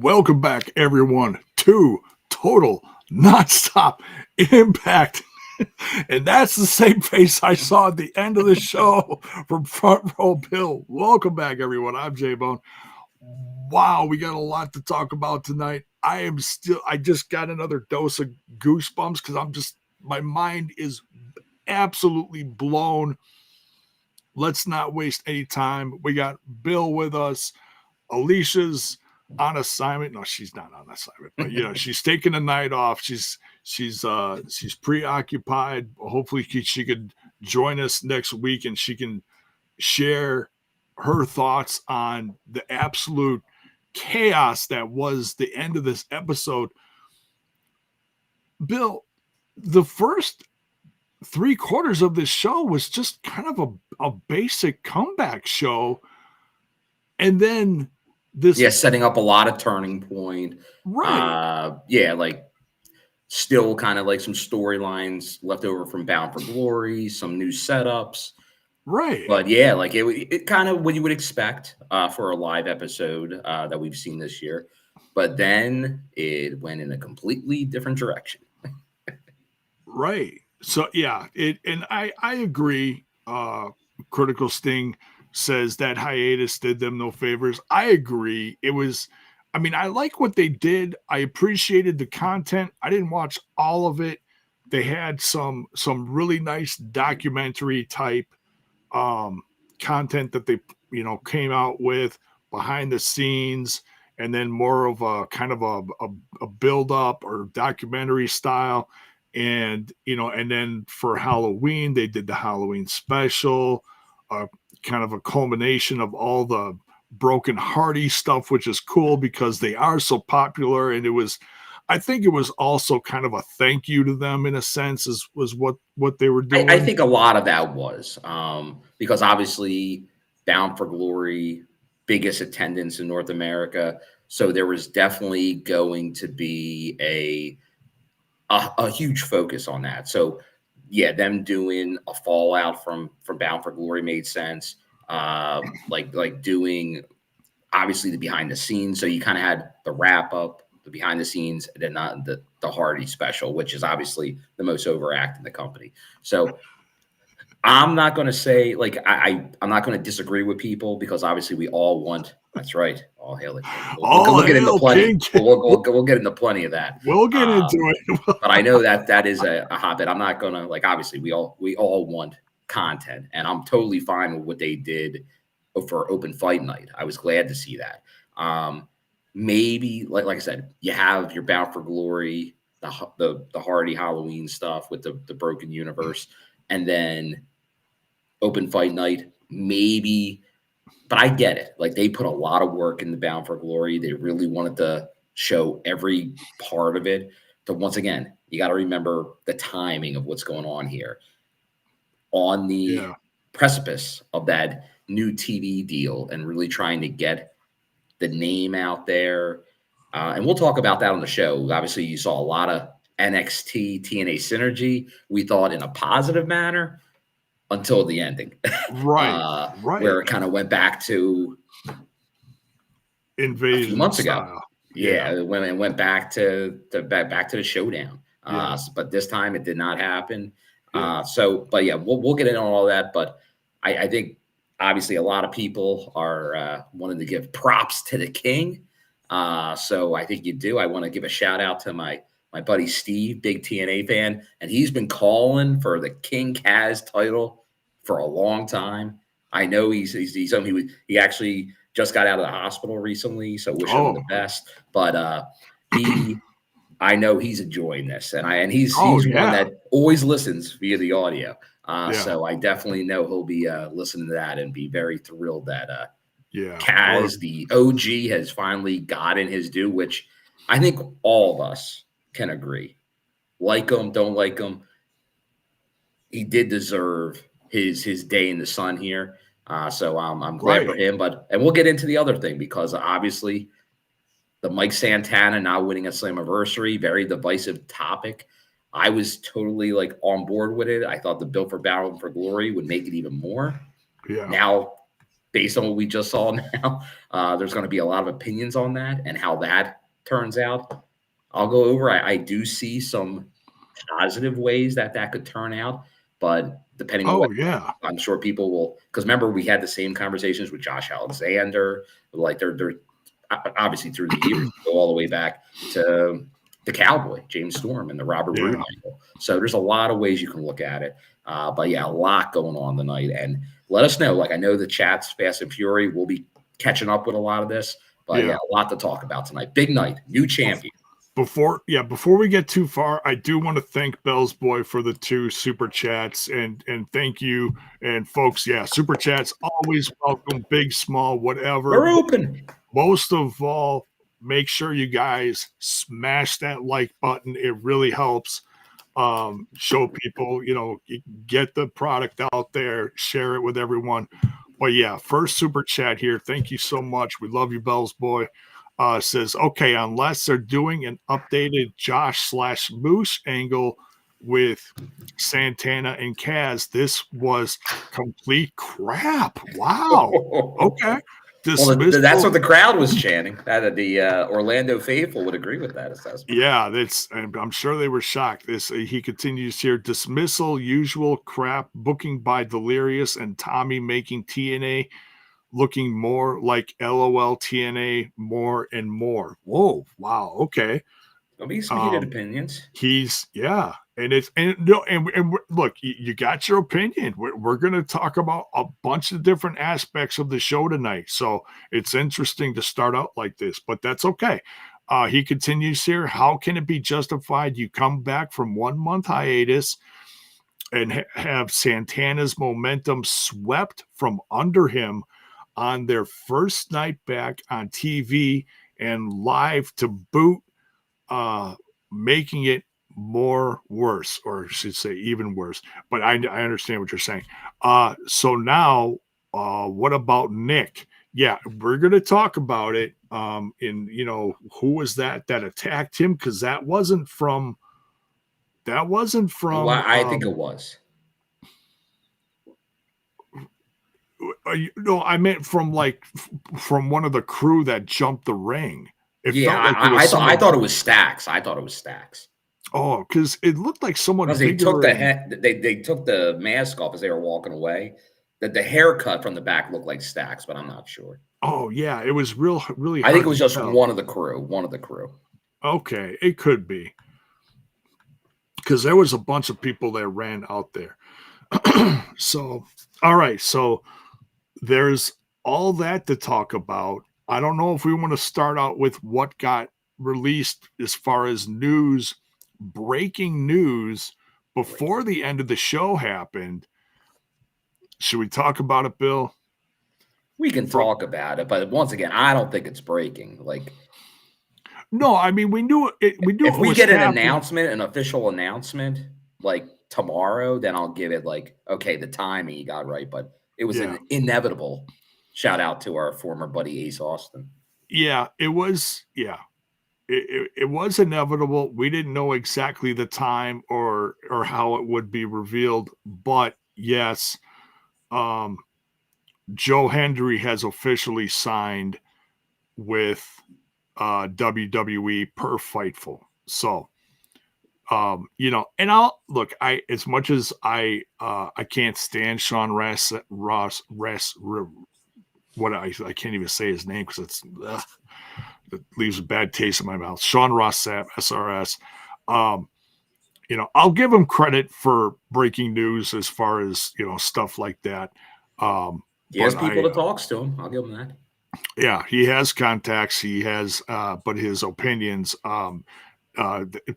Welcome back, everyone, to Total Nonstop Impact. And that's the same face I saw at the end of the show from Front Row Bill. Welcome back, everyone. I'm J-Bone. Wow, we got a lot to talk about tonight. I just got another dose of goosebumps because my mind is absolutely blown. Let's not waste any time. We got Bill with us. Alicia's on assignment. No, she's not on assignment, but she's taking the night off. She's preoccupied. Hopefully she could join us next week and she can share her thoughts on the absolute chaos that was the end of this episode. Bill, the first 3/4 of this show was just kind of a basic comeback show. And then setting up a lot of turning point. Right. Like still kind of like some storylines left over from Bound for Glory, some new setups. Right. But yeah, like it kind of what you would expect for a live episode that we've seen this year. But then it went in a completely different direction. Right. So yeah, I agree. Critical Sting says that hiatus did them no favors. I agree. I like what they did. I appreciated the content. I didn't watch all of it. They had some really nice documentary type content that they came out with behind the scenes, and then more of a kind of a build up or documentary style. And and then for Halloween they did the Halloween special, kind of a culmination of all the Broken Hardy stuff, which is cool because they are so popular. And I think it was also kind of a thank you to them in a sense, was what they were doing. I think a lot of that was because obviously Bound for Glory, biggest attendance in North America. So there was definitely going to be a huge focus on that. So yeah, them doing a fallout from Bound for Glory made sense. Like doing obviously the behind the scenes. So you kind of had the wrap up, the behind the scenes, and then the Hardy special, which is obviously the most overact in the company. So I'm not going to say I'm not going to disagree with people because obviously we all want. That's right. All hail it. We'll get into plenty. We'll get into plenty of that. We'll get into it. But I know that is a hotbed. I'm not going to obviously we all want content, and I'm totally fine with what they did for Open Fight Night. I was glad to see that. Maybe like I said, you have your Bound for Glory, the Hardy Halloween stuff with the Broken Universe, and then Open Fight Night, maybe. But I get it. Like they put a lot of work in the Bound for Glory. They really wanted to show every part of it. But once again, you got to remember the timing of what's going on here. On the precipice of that new TV deal and really trying to get the name out there. And we'll talk about that on the show. Obviously, you saw a lot of NXT, TNA synergy, we thought in a positive manner until the ending. Right. Where it kind of went back to Invasion a few months style. ago. Yeah, when it went back to the showdown. But this time it did not happen. We'll get into all that. But I think obviously a lot of people are wanting to give props to the King. So I think you do. I want to give a shout out to my buddy Steve, big TNA fan, and he's been calling for the King Kaz title for a long time. I know he actually just got out of the hospital recently, so wish him the best. But I know he's enjoying this, and he's one that always listens via the audio. So I definitely know he'll be listening to that and be very thrilled that Kaz, the OG, has finally gotten his due, which I think all of us can agree. Like him, don't like him, he did deserve his day in the sun here. So I'm glad for him. And we'll get into the other thing because obviously the Mike Santana not winning a Slammiversary, very divisive topic. I was totally on board with it. I thought the bill for Bound for Glory would make it even more. Yeah. Now based on what we just saw now, there's going to be a lot of opinions on that and how that turns out. I'll go over. I do see some positive ways that could turn out, but depending on what, I'm sure people will, because remember we had the same conversations with Josh Alexander, like they're obviously through the years, go all the way back to the Cowboy, James Storm, and the Robert Roode angle. So there's a lot of ways you can look at it. But yeah, a lot going on tonight. And let us know. Like, I know the chat's fast and fury. We'll be catching up with a lot of this. But yeah, a lot to talk about tonight. Big night, new champion. Before we get too far, I do want to thank Bell's Boy for the 2 super chats and thank you. And folks, super chats always welcome, big, small, whatever. We're open. Most of all, make sure you guys smash that like button. It really helps show people, get the product out there, share it with everyone. But yeah, first super chat here. Thank you so much. We love you, Bell's Boy. Says, okay, unless they're doing an updated Josh/Moose angle with Santana and Kaz, this was complete crap. Wow. Okay. Well, that's what the crowd was chanting. That the Orlando faithful would agree with that assessment. Yeah, I'm sure they were shocked. He continues here. Dismissal, usual crap, booking by Delirious and Tommy making TNA looking more like LOL TNA more and more. Whoa, wow, okay. There'll be some heated opinions. And look, you got your opinion. We're going to talk about a bunch of different aspects of the show tonight. So it's interesting to start out like this, but that's okay. He continues here. How can it be justified? You come back from 1 month hiatus and have Santana's momentum swept from under him on their first night back on TV and live to boot, making it more worse, or I should say even worse. But I understand what you're saying. So now, what about Nick? Yeah, we're going to talk about it. Who was that attacked him? Because that wasn't from. Well, I think it was. I meant from one of the crew that jumped the ring. I thought it was Stacks. Oh, because it looked like someone. They took they took the mask off as they were walking away. The haircut from the back looked like Stacks, but I'm not sure. Oh yeah, it was really. I think it was just one of the crew. Okay, it could be because there was a bunch of people that ran out there. So, all right, so there's all that to talk about. I don't know if we want to start out with what got released as far as news, breaking news before the end of the show happened. Should we talk about it, Bill? We can talk about it, but once again, I don't think it's breaking. No, I mean, we knew it. If we get an official announcement, like tomorrow, then I'll give it okay, the timing you got right, but it was an inevitable. Shout out to our former buddy Ace Austin. Yeah, it was. Yeah, it was inevitable. We didn't know exactly the time or how it would be revealed, but yes, Joe Hendry has officially signed with WWE per Fightful. So, and I'll look. As much as I can't stand Sean Ross. I can't even say his name because it leaves a bad taste in my mouth. Sean Ross Sapp, SRS. I'll give him credit for breaking news as far as stuff like that. He has people that talks to him. I'll give him that. Yeah, he has contacts. He has, but his opinions.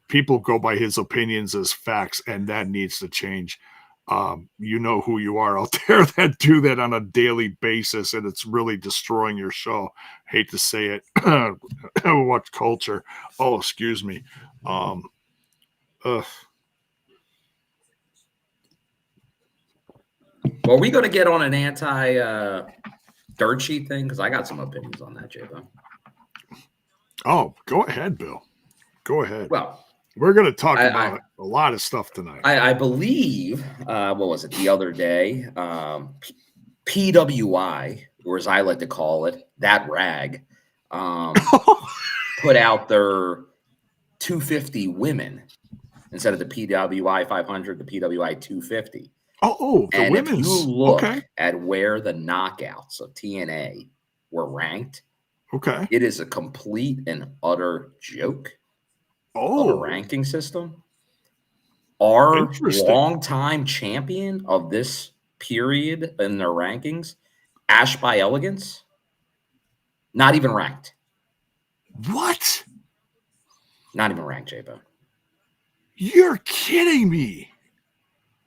People go by his opinions as facts, and that needs to change. You know who you are out there that do that on a daily basis, and it's really destroying your show. Hate to say it. What culture? Oh, excuse me. Well, are we going to get on an dirt sheet thing? Because I got some opinions on that, J-Bone. Oh, go ahead, Bill. Go ahead. Well, we're going to talk about a lot of stuff tonight. I believe, what was it, the other day? PWI or as I like to call it, that rag, put out their 250 women instead of the PWI 500, the PWI 250. The And if you women's. look Okay. at where the knockouts of TNA were ranked, Okay. it is a complete and utter joke of a ranking system. Our longtime champion of this period in their rankings, Ash by Elegance, not even ranked. What? Not even ranked, J-Bone. You're kidding me.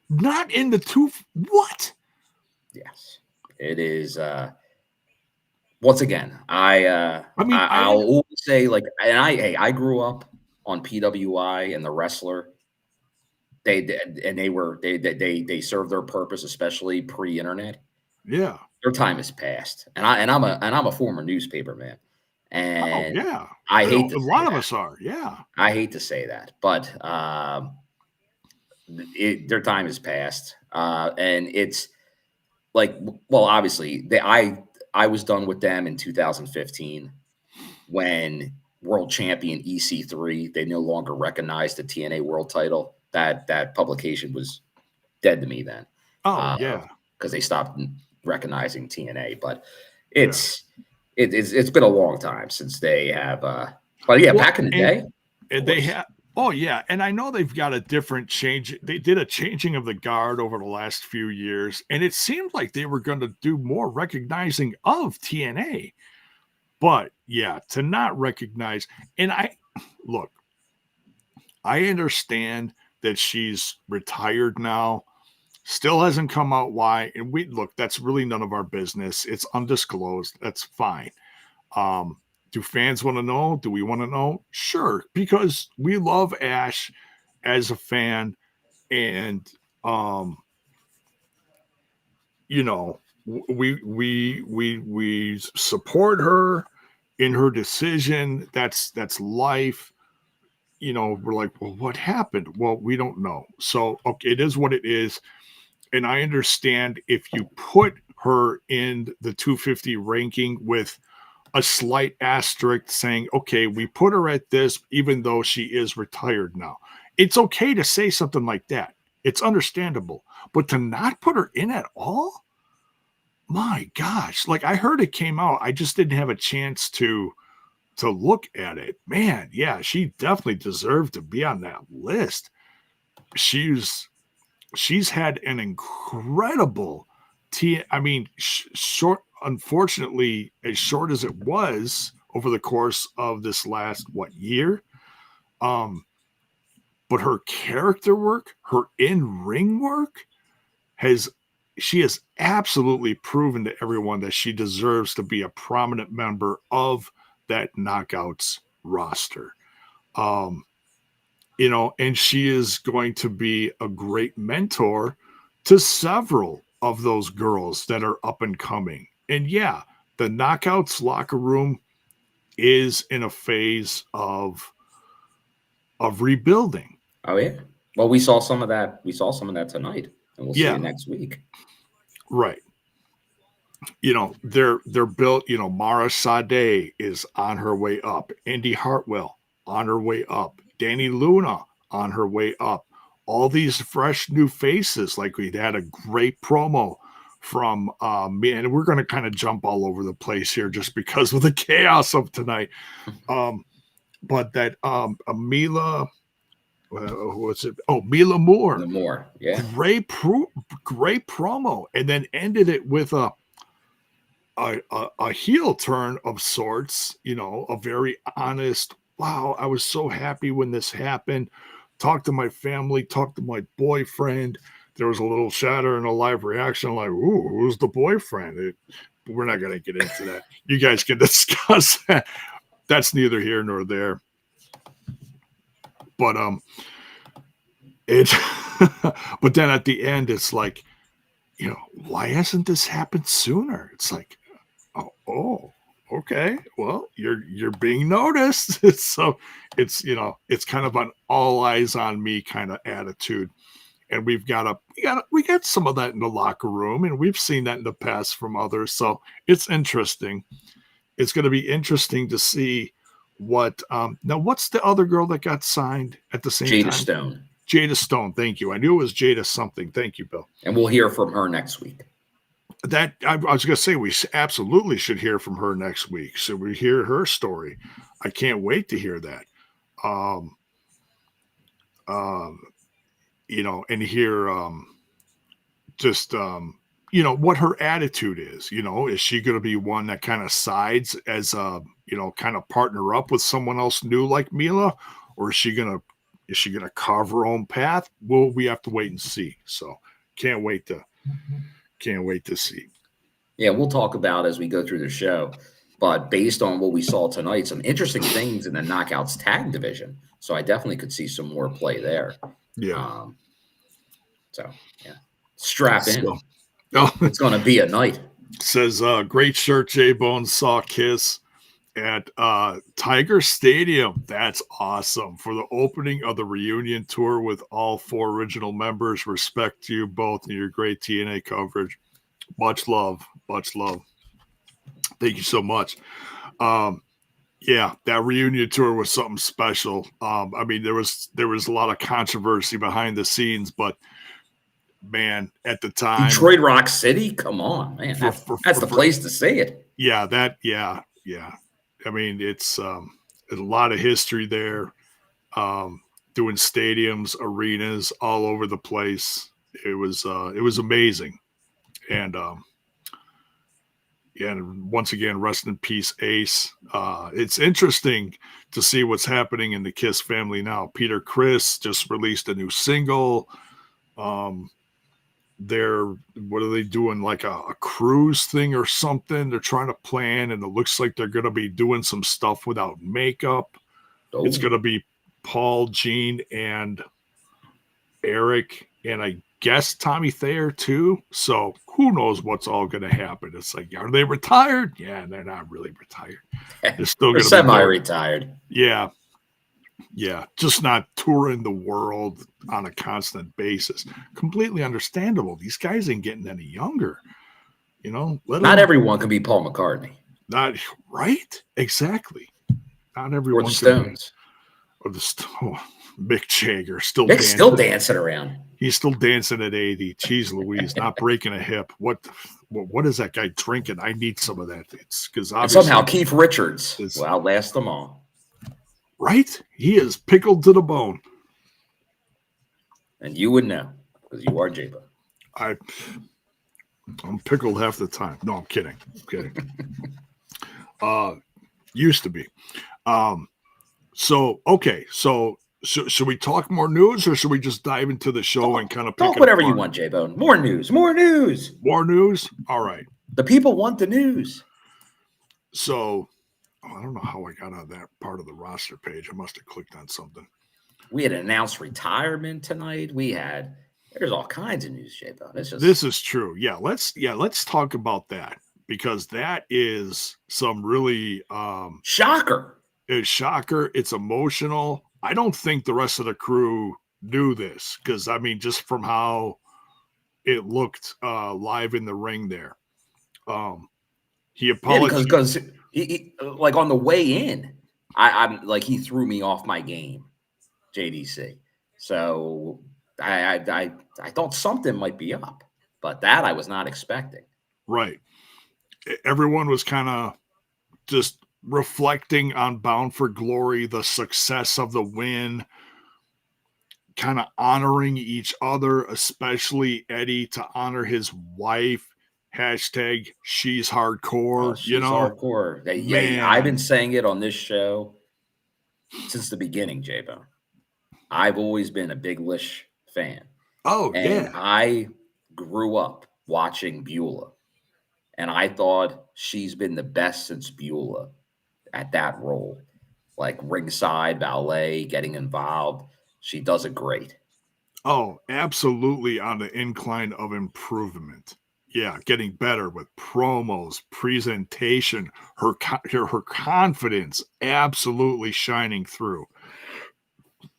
Not in the two. What? Yes. It is. Once again, I'll always say, like, and I grew up on PWI and the wrestler. They served their purpose, especially pre-internet. Yeah. Their time has passed, and I'm a former newspaper man, and I hate to a lot of us are. Yeah, I hate to say that, but their time has passed, and it's like, well, obviously I was done with them in 2015 when world champion EC3, they no longer recognized the TNA world title. That publication was dead to me then. Because they stopped recognizing TNA. But it's been a long time since they have. But yeah, back in the day, they have. Oh yeah, and I know they've got a different change. They did a changing of the guard over the last few years, and it seemed like they were going to do more recognizing of TNA. But yeah, to not recognize, and I understand that she's retired now. Still hasn't come out why, and that's really none of our business. It's undisclosed. That's fine. Do fans want to know? Do we want to know? Sure, because we love Ash as a fan, and we support her in her decision. That's life. We're like, well, what happened? Well, we don't know. So okay, it is what it is. And I understand if you put her in the 250 ranking with a slight asterisk saying, okay, we put her at this, even though she is retired now. It's okay to say something like that. It's understandable. But to not put her in at all? My gosh. Like, I heard it came out. I just didn't have a chance to look at it. Man, yeah, she definitely deserved to be on that list. She's had an incredible short, unfortunately, as short as it was over the course of this last year. But her character work, her in-ring work she has absolutely proven to everyone that she deserves to be a prominent member of that Knockouts roster. And she is going to be a great mentor to several of those girls that are up and coming. And yeah, the Knockouts locker room is in a phase of rebuilding. Oh yeah. Well, we saw some of that. We saw some of that tonight, and we'll see it next week. Right. They're built. Mara Sade is on her way up. Indi Hartwell on her way up. Dani Luna on her way up. All these fresh new faces. Like, we had a great promo from me, and we're going to kind of jump all over the place here just because of the chaos of tonight. But that Mila, what's it? Oh, Mila Moore. The Moore, yeah. Great promo, and then ended it with a heel turn of sorts. A very honest. Wow, I was so happy when this happened. Talked to my family, talked to my boyfriend. There was a little chatter and a live reaction, like, "Ooh, who's the boyfriend?" We're not going to get into that. You guys can discuss that. That's neither here nor there. But but then at the end, it's like, why hasn't this happened sooner? It's like, oh, okay, well, you're being noticed. So it's it's kind of an all eyes on me kind of attitude. And we got some of that in the locker room, and we've seen that in the past from others. So it's interesting. It's going to be interesting to see what now what's the other girl that got signed at the same Jada time? Stone. Jada Stone, thank you. I knew it was Jada something. Thank you, Bill. And we'll hear from her next week. That I was going to say, we absolutely should hear from her next week. So we hear her story. I can't wait to hear that. You know, and hear just you know, what her attitude is. You know, is she going to be one that kind of sides as a, you know, kind of partner up with someone else new like Mila, or is she gonna carve her own path? Well, we have to wait and see. So can't wait to see. Yeah, we'll talk about as we go through the show. But based on what we saw tonight, some interesting things in the Knockouts tag division. So I definitely could see some more play there. Yeah. So yeah, strap in. Oh, it's going to be a night. Says great shirt. J-Bones saw Kiss at Tiger Stadium. That's awesome for the opening of the reunion tour with all 4 original members. Respect to you both and your great TNA coverage. Much love. Thank you so much. Yeah, that reunion tour was something special. I mean, there was a lot of controversy behind the scenes, but man, at the time, Detroit Rock City, come on, man, that's the place to say it. Yeah, yeah. I mean, it's a lot of history there. Doing stadiums, arenas all over the place. It was amazing, and yeah, and once again, rest in peace, Ace. It's interesting to see what's happening in the Kiss family now. Peter Criss just released a new single. What are they doing, like a cruise thing or something? They're trying to plan, and it looks like they're going to be doing some stuff without makeup. Oh. It's going to be Paul, Gene, and Eric, and I guess Tommy Thayer too. So who knows what's all going to happen? It's like, are they retired? Yeah, they're not really retired. They're still going to be semi-retired. Yeah, just not touring the world on a constant basis. Completely understandable. These guys ain't getting any younger. You know, not everyone can be Paul McCartney. Not right? Exactly. Not everyone. Or the Stones. Or the Mick Jagger still dancing around. He's still dancing at 80. Jeez Louise, not breaking a hip. What is that guy drinking? I need some of that. It's because somehow Keith Richards will outlast them all. Right? He is pickled to the bone. And you would know, because you are J-Bone. I'm pickled half the time. No, I'm kidding. Used to be. So should we talk more news, or should we just dive into the show and kind of pick talk whatever you want, J-Bone? More news. All right. The people want the news. So I don't know how I got on that part of the roster page. I must have clicked on something. We had announced retirement tonight. There's all kinds of news, J-Bone. This is true. Yeah, let's talk about that, because that is some really shocker. It's shocker. It's emotional. I don't think the rest of the crew knew this, because I mean, just from how it looked live in the ring there. He apologized because he like on the way in, I'm like, he threw me off my game, JDC. So I thought something might be up, but that I was not expecting. Right. Everyone was kind of just reflecting on Bound for Glory, the success of the win, kind of honoring each other, especially Eddie to honor his wife. Hashtag she's hardcore. She's hardcore. Yeah, I've been saying it on this show since the beginning, J-Bone. I've always been a big Lish fan. And I grew up watching Beulah, and I thought she's been the best since Beulah at that role, like ringside, ballet, getting involved. She does it great. Oh, absolutely on the incline of improvement. Yeah, getting better with promos, presentation, her confidence absolutely shining through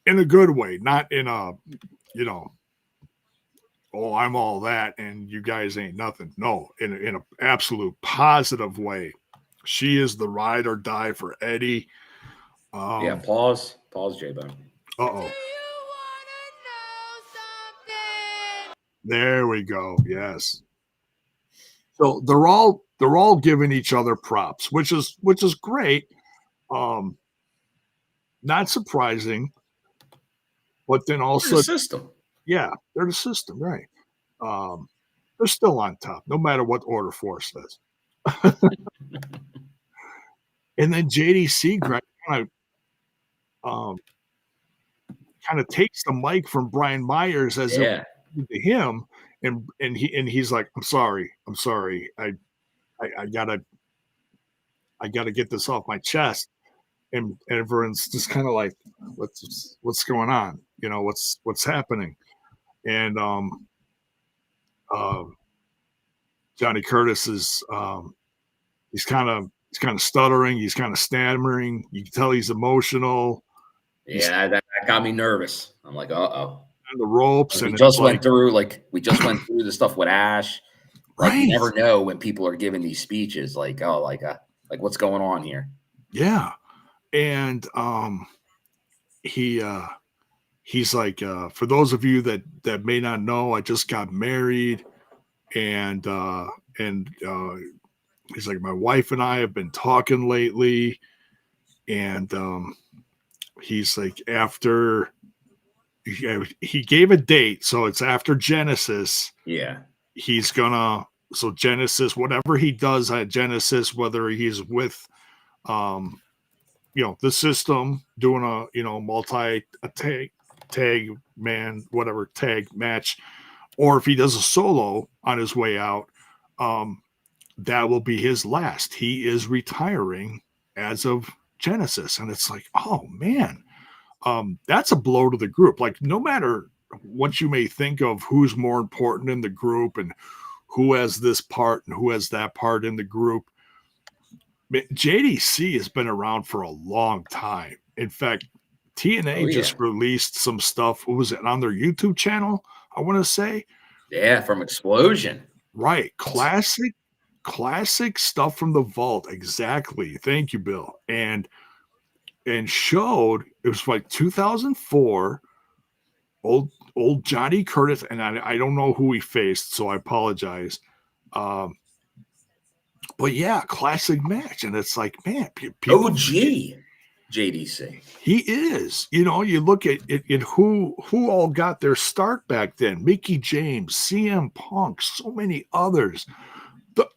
in a good way, not in a, oh, I'm all that, and you guys ain't nothing. No, in an absolute positive way. She is the ride or die for Eddie. Yeah, pause, J-Bone. Uh-oh. There we go. Yes. So they're all giving each other props, which is great. Not surprising, but then also the system. Yeah, they're the system, right? They're still on top, no matter what Order Force does. And then JDC kind of takes the mic from Brian Myers as if to him, and he's like, I'm sorry, I gotta get this off my chest. And everyone's just kind of like, what's going on? You know, what's happening? And Johnny Curtis is he's kind of stuttering, he's kind of stammering. You can tell he's emotional. Yeah, that got me nervous. I'm like, uh-oh. On the ropes. We just went through the stuff with Ash. Like, you never know when people are giving these speeches, like what's going on here? Yeah. And he's like, for those of you that may not know, I just got married, and he's like, my wife and I have been talking lately, and he's like, after he gave a date, so it's after Genesis. Yeah, he's gonna, so Genesis, whatever he does at Genesis, whether he's with the system doing a multi tag man, whatever tag match, or if he does a solo on his way out, that will be his last. He is retiring as of Genesis. And it's like, oh man, that's a blow to the group. Like, no matter what you may think of who's more important in the group and who has this part and who has that part in the group, JDC has been around for a long time. In fact, TNA just released some stuff. What was it, on their YouTube channel? I want to say. Yeah, from Explosion. Right. Classic stuff from the vault. Exactly. Thank you, Bill. And showed, it was like 2004, old Johnny Curtis, and I don't know who he faced, so I apologize. But yeah, classic match. And it's like, man, people, OG JDC. He is. You know, you look at who all got their start back then. Mickey James, CM Punk, so many others.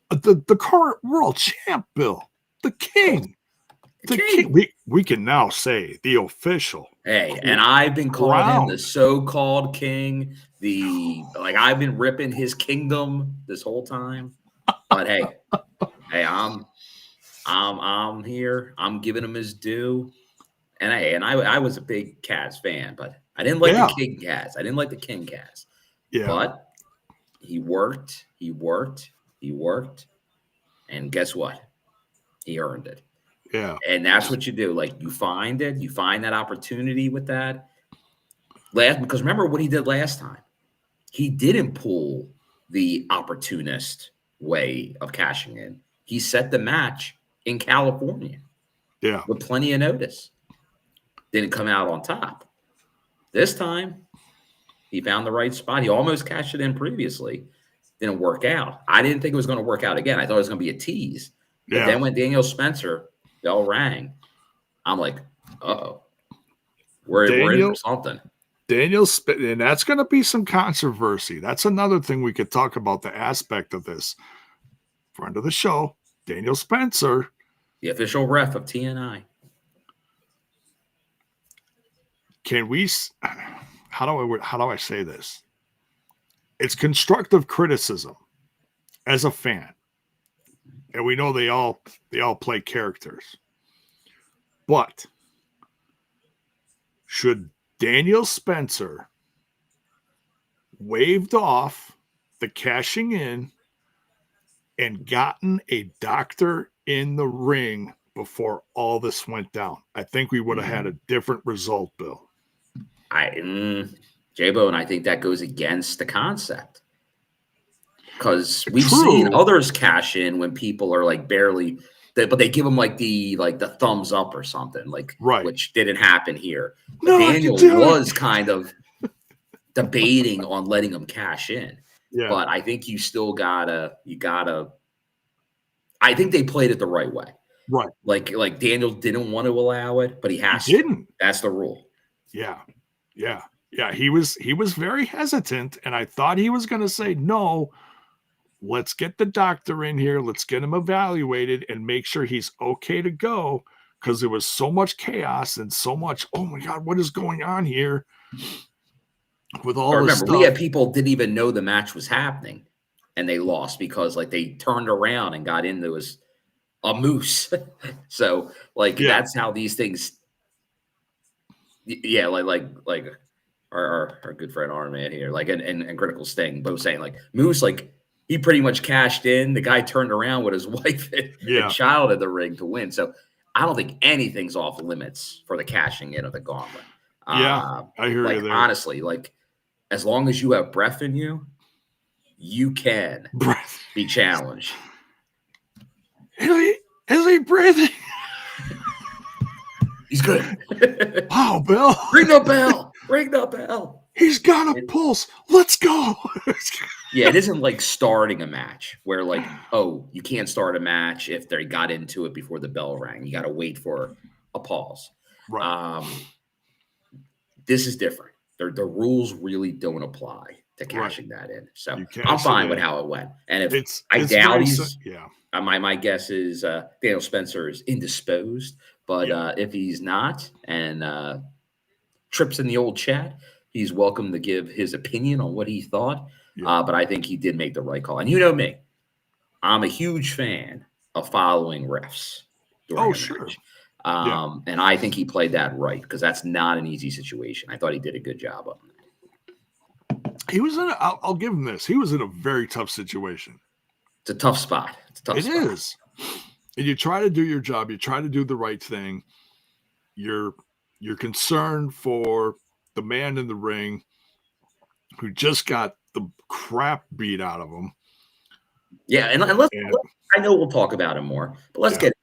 The current world champ, Bill. The king. The king. We can now say the official. Hey, and I've been calling him the so-called king. I've been ripping his kingdom this whole time. But hey, I'm here. I'm giving him his due. And I was a big Kaz fan, but I didn't like the King Kaz. I didn't like the King Kaz. Yeah. But he worked. And guess what? He earned it. Yeah. And that's what you do. Like, you find it. You find that opportunity with that. Because remember what he did last time. He didn't pull the opportunist way of cashing in. He set the match in California. Yeah. With plenty of notice. Didn't come out on top. This time, he found the right spot. He almost cashed it in previously. Didn't work out. I didn't think it was going to work out again. I thought it was going to be a tease. But then when Daniel Spencer, bell rang, I'm like, uh-oh. We're in for something. And that's going to be some controversy. That's another thing we could talk about, the aspect of this. Friend of the show, Daniel Spencer. The official ref of TNI. Can we, how do I say this? It's constructive criticism as a fan. And we know they all play characters. But should Daniel Spencer waved off the cashing in and gotten a doctor in the ring before all this went down, I think we would have had a different result, Bill. J-Bone, I think that goes against the concept. Because we've seen others cash in when people are like barely, but they give them like the thumbs up or something, like which didn't happen here. But no, Daniel was kind of debating on letting him cash in. Yeah. But I think you gotta. I think they played it the right way. Right. Like Daniel didn't want to allow it, but he didn't. That's the rule. Yeah. Yeah. Yeah. He was very hesitant, and I thought he was going to say no. Let's get the doctor in here. Let's get him evaluated and make sure he's okay to go, because there was so much chaos and so much, oh my God, what is going on here with all this stuff. We had people didn't even know the match was happening, and they lost because like they turned around and got into a moose. So that's how these things. Yeah, like our good friend Arman here, like and Critical Sting both saying like Moose, like he pretty much cashed in. The guy turned around with his wife and child in the ring to win. So I don't think anything's off limits for the cashing in of the gauntlet. I hear you there. Honestly, like as long as you have breath in you, you can be challenged. Is he breathing? He's good. Wow, Bill. Ring the bell. Ring the bell. He's got a pulse. Let's go. Yeah, it isn't like starting a match where like, oh, you can't start a match if they got into it before the bell rang. You got to wait for a pause. Right. This is different. The rules really don't apply to cashing that in. So I'm fine with how it went. And if I doubt he's, my guess is Daniel Spencer is indisposed. But if he's not and trips in the old chat, he's welcome to give his opinion on what he thought. But I think he did make the right call. And you know me, I'm a huge fan of following refs. Sure. And I think he played that right because that's not an easy situation. I thought he did a good job of it. He was in I'll give him this. He was in a very tough situation. It's a tough spot. It is. And you try to do your job. You try to do the right thing. You're concerned for the man in the ring who just got the crap beat out of him. Yeah, and I know we'll talk about him more, but let's get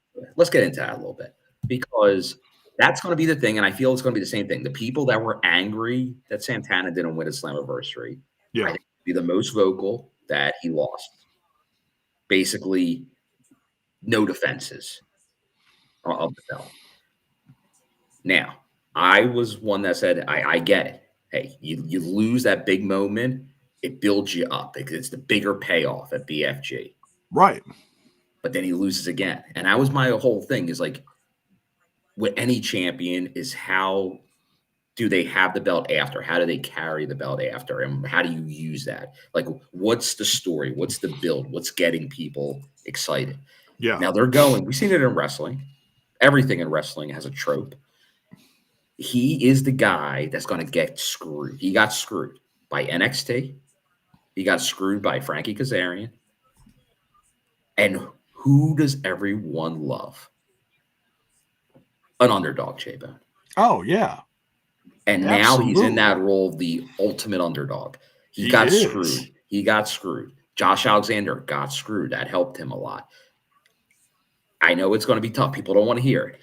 into that a little bit because that's going to be the thing, and I feel it's going to be the same thing. The people that were angry that Santana didn't win a Slammiversary, I think be the most vocal that he lost. Basically, no defenses of the belt. Now, I was one that said, I get it. Hey, you lose that big moment, it builds you up because it's the bigger payoff at BFG. Right. But then he loses again. And that was my whole thing is like, with any champion is how do they have the belt after? How do they carry the belt after? And how do you use that? Like, what's the story? What's the build? What's getting people excited? Yeah. Now we've seen it in wrestling. Everything in wrestling has a trope. He is the guy that's going to get screwed. He got screwed by NXT. He got screwed by Frankie Kazarian. And who does everyone love? An underdog, J-Bone. Oh, yeah. And now he's in that role of the ultimate underdog. He got screwed. He got screwed. Josh Alexander got screwed. That helped him a lot. I know it's going to be tough. People don't want to hear it.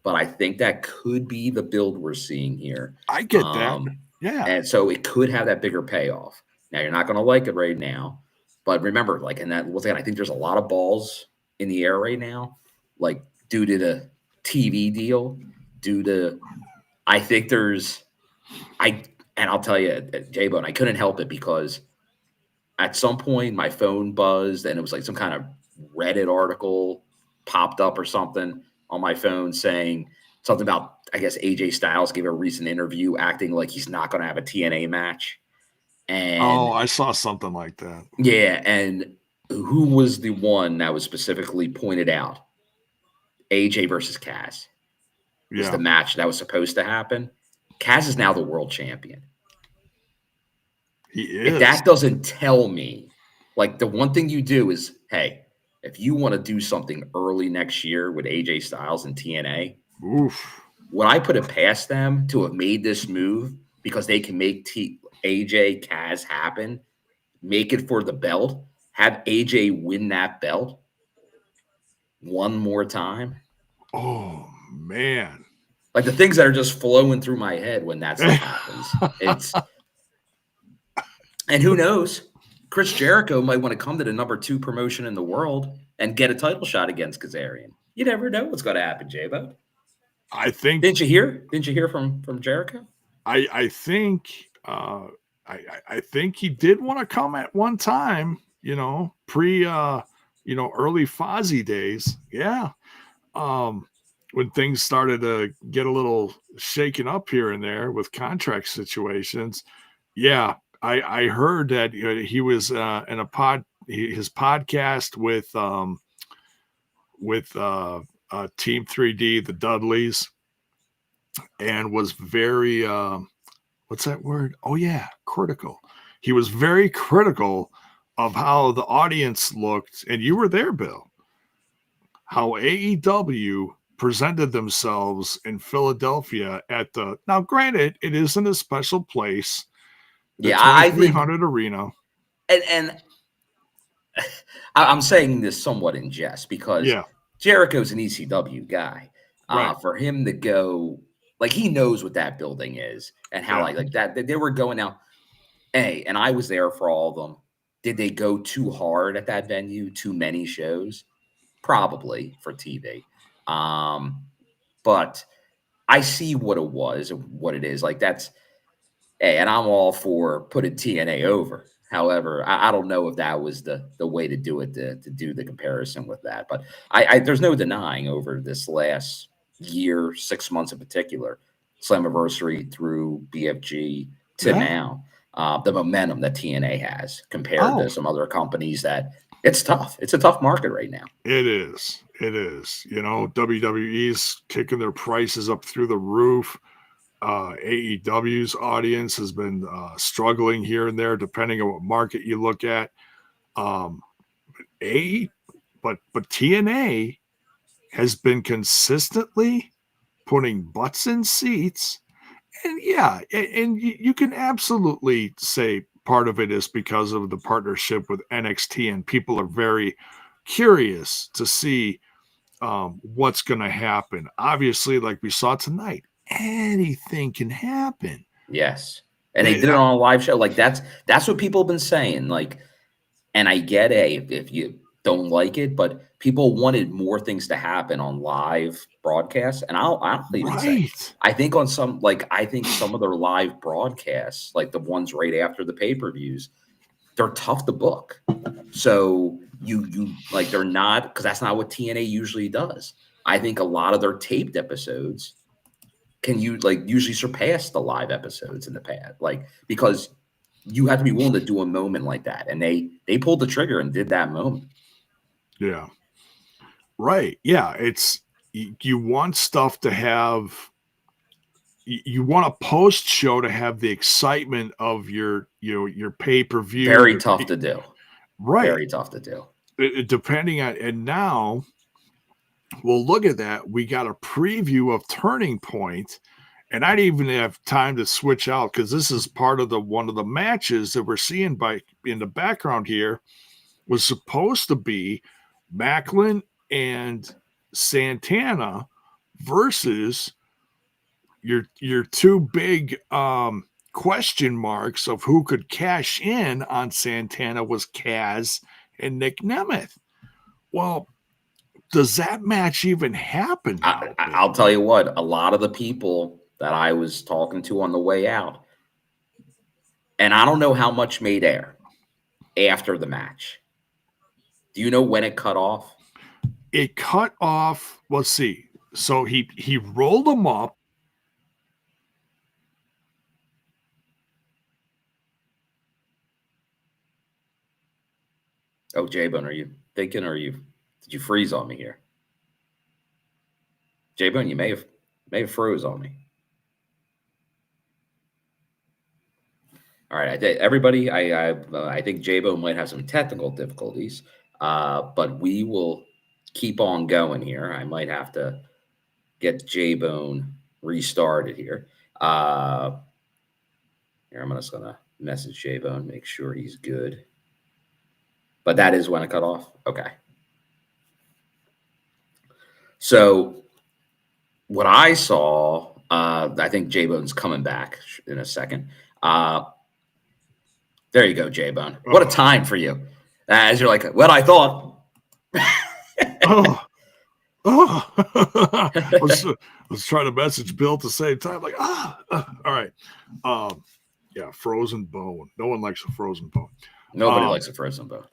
But I think that could be the build we're seeing here. I get that. Yeah. And so it could have that bigger payoff. Now, you're not going to like it right now. But remember, like in that, I think there's a lot of balls in the air right now, like due to the TV deal, I think I'll tell you, J-Bone, I couldn't help it because at some point my phone buzzed and it was like some kind of Reddit article popped up or something on my phone saying something about, I guess, AJ Styles gave a recent interview acting like he's not going to have a TNA match. And I saw something like that. Yeah. And who was the one that was specifically pointed out? AJ versus Kaz. Was the match that was supposed to happen. Kaz is now the world champion. He is. If that doesn't tell me, like the one thing you do is, hey, if you want to do something early next year with AJ Styles and TNA, would I put it past them to have made this move because they can make AJ Kaz happen, make it for the belt, have AJ win that belt one more time. Oh man. Like the things that are just flowing through my head when that stuff happens. And who knows? Chris Jericho might want to come to the number 2 promotion in the world and get a title shot against Kazarian. You never know what's going to happen, J-Bo. I think. Didn't you hear from Jericho? I think I think he did want to come at one time, pre early Fozzy days. Yeah. When things started to get a little shaken up here and there with contract situations. Yeah, I heard that he was in his podcast with Team 3D, the Dudleys, and was very what's that word? Oh yeah, critical. He was very critical of how the audience looked, and you were there, Bill. How AEW presented themselves in Philadelphia now granted, it isn't a special place. I think 300 arena. And I'm saying this somewhat in jest because Jericho's an ECW guy. Right. For him to go, like, he knows what that building is and how like that they were going out. And I was there for all of them. Did they go too hard at that venue? Too many shows? Probably for TV. But I see what it was and what it is. Like and I'm all for putting TNA over. However, I don't know if that was the way to do it, to do the comparison with that. But I there's no denying over this last year, 6 months in particular, Slammiversary through BFG to now, the momentum that TNA has compared to some other companies that it's tough. It's a tough market right now. It is. WWE's kicking their prices up through the roof. AEW's audience has been struggling here and there, depending on what market you look at. But TNA has been consistently putting butts in seats, and you can absolutely say part of it is because of the partnership with NXT, and people are very curious to see what's going to happen. Obviously, like we saw tonight, anything can happen. Yes. And they did it on a live show. Like that's what people have been saying. Like, and I get if you don't like it, but people wanted more things to happen on live broadcasts. And I'll even say, I think some of their live broadcasts, like the ones right after the pay-per-views, they're tough to book. So you like, they're not, because that's not what TNA usually does. I think a lot of their taped episodes can usually surpass the live episodes in the past, because you have to be willing to do a moment like that, and they pulled the trigger and did that moment. Yeah, right. Yeah, it's you want stuff to have. You want a post show to have the excitement of your pay-per-view. Very tough to do. Right. Very tough to do. Depending on, and now. Well, look at that. We got a preview of Turning Point, and I didn't even have time to switch out because this is part of one of the matches that we're seeing in the background here was supposed to be Macklin and Santana versus your two big question marks of who could cash in on Santana was Kaz and Nick Nemeth. Well, does that match even happen now? I'll tell you what, a lot of the people that I was talking to on the way out, and I don't know how much made air after the match. Do you know when it cut off? It cut off, let's see. So he rolled them up. Oh, J-Bone, are you thinking, or did you freeze on me here? J-Bone, you may have froze on me. All right, everybody, I think J-Bone might have some technical difficulties, but we will keep on going here. I might have to get J-Bone restarted here. Here, I'm just gonna message J-Bone, make sure he's good. But that is when it cut off. Okay. So what I saw, I think J-Bone's coming back in a second. There you go, J-Bone. What a time for you. As you're like, what I thought. I was trying to message Bill at the same time, like, all right. Yeah, frozen bone. No one likes a frozen bone. Nobody likes a frozen bone.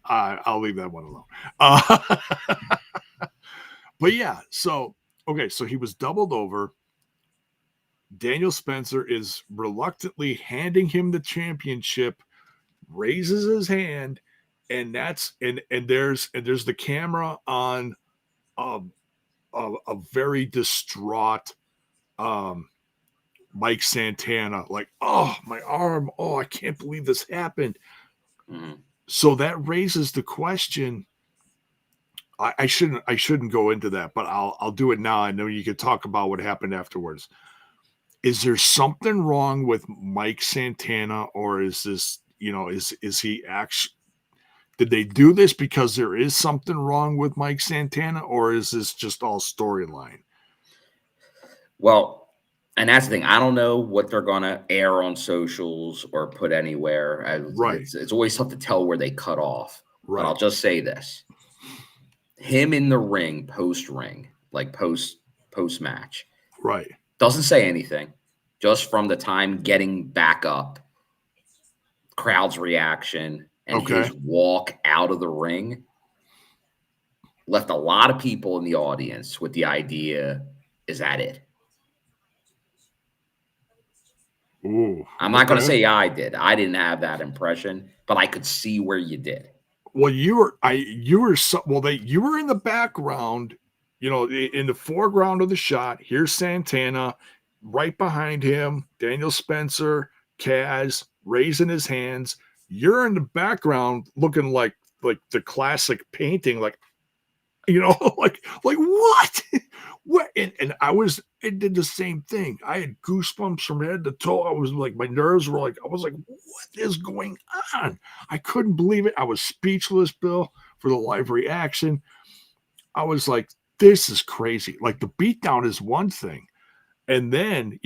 I'll leave that one alone. But yeah, so he was doubled over. Daniel Spencer is reluctantly handing him the championship, raises his hand, and there's the camera on a very distraught Mike Santana, like, oh, my arm, oh, I can't believe this happened. Mm-hmm. So that raises the question. I shouldn't go into that, but I'll do it now. I know you could talk about what happened afterwards. Is there something wrong with Mike Santana, or is this, is he actually, did they do this because there is something wrong with Mike Santana, or is this just all storyline? Well, and that's the thing. I don't know what they're going to air on socials or put anywhere. Right. It's always tough to tell where they cut off. Right. But I'll just say this. Him in the ring, post-ring, like post-match. Right. Doesn't say anything. Just from the time getting back up, crowd's reaction, and his walk out of the ring left a lot of people in the audience with the idea, is that it? Ooh, I'm not going to say I did. I didn't have that impression, but I could see where you did. Well, you were in the background, in the foreground of the shot. Here's Santana, right behind him, Daniel Spencer, Kaz raising his hands. You're in the background looking like the classic painting, like what? What? And I did the same thing. I had goosebumps from head to toe. I was like, my nerves were like, I was like, what is going on? I couldn't believe it. I was speechless, Bill, for the live reaction. I was like, this is crazy. Like, the beatdown is one thing. And then,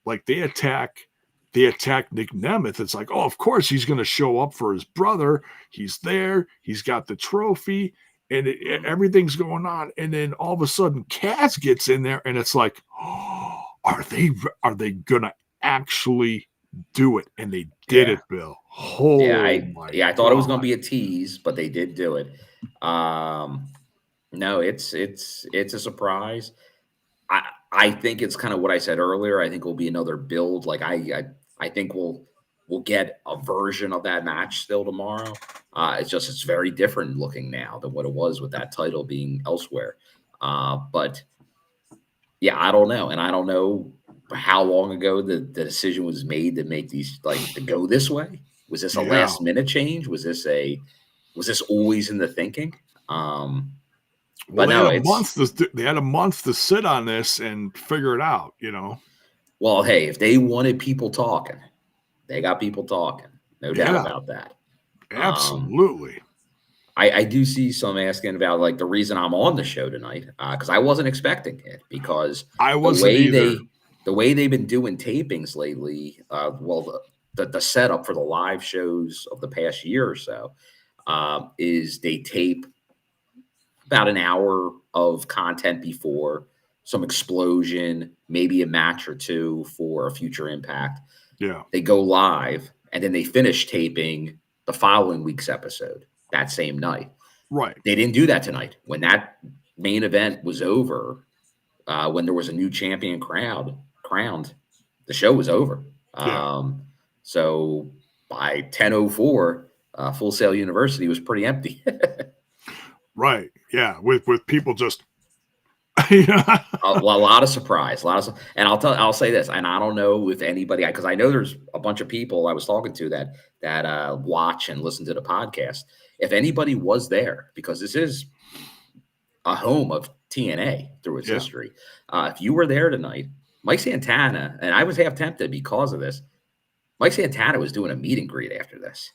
like they attack Nick Nemeth. It's like, oh, of course he's going to show up for his brother. He's there. He's got the trophy. And everything's going on, and then all of a sudden, Kaz gets in there, and it's like, oh, are they gonna actually do it? And they did it, Bill. Oh, I thought it was gonna be a tease, but they did do it. No, it's a surprise. I think it's kind of what I said earlier. I think it'll be another build. Like I think we'll get a version of that match still tomorrow. It's very different looking now than what it was with that title being elsewhere. But yeah, I don't know. And I don't know how long ago the decision was made to make these, like, to go this way. Was this a last minute change? Was this always in the thinking? But they had a month to sit on this and figure it out, Well, hey, if they wanted people talking, they got people talking. No doubt about that. Absolutely. I do see some asking about, like, the reason I'm on the show tonight, because I wasn't expecting it, because I wasn't either. The way they've been doing tapings lately, the setup for the live shows of the past year or so, is they tape about an hour of content before, some explosion, maybe a match or two for a future impact. Yeah. They go live, and then they finish taping the following week's episode that same night. Right. They didn't do that tonight. When that main event was over, when there was a new champion crowned, the show was over. Yeah. So by 10:04, Full Sail University was pretty empty. Right. Yeah. With people just a lot of surprise, and I'll say this, and I don't know if anybody, because I know there's a bunch of people I was talking to that watch and listen to the podcast. If anybody was there, because this is a home of TNA through its history, if you were there tonight, Mike Santana, and I was half tempted because of this. Mike Santana was doing a meet and greet after this.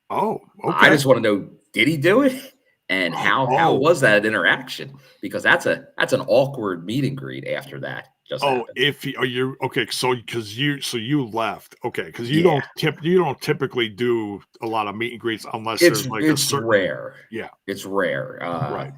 Oh, I okay. just want to know, did he do it? And how was that interaction? Because that's an awkward meet and greet after that just happened. You're okay, so you left. Okay, because you Yeah. don't typically do a lot of meet and greets unless It's there's like a certain rare. Yeah. It's rare. Right.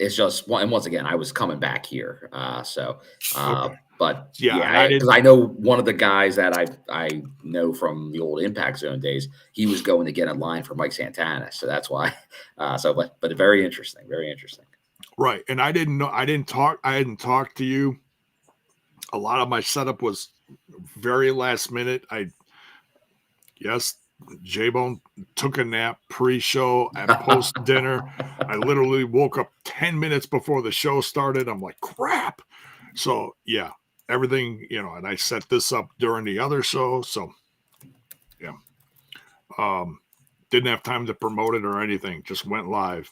It's just, and once again, I was coming back here. Okay. But Yeah, because I know one of the guys that I know from the old Impact Zone days, he was going to get in line for Mike Santana, so that's why. But very interesting, very interesting. Right, and I didn't know. I hadn't talked to you. A lot of my setup was very last minute. J-Bone took a nap pre-show and post-dinner. I literally woke up 10 minutes before the show started. I'm like, crap. So, yeah, everything, and I set this up during the other show. So, yeah. Didn't have time to promote it or anything. Just went live.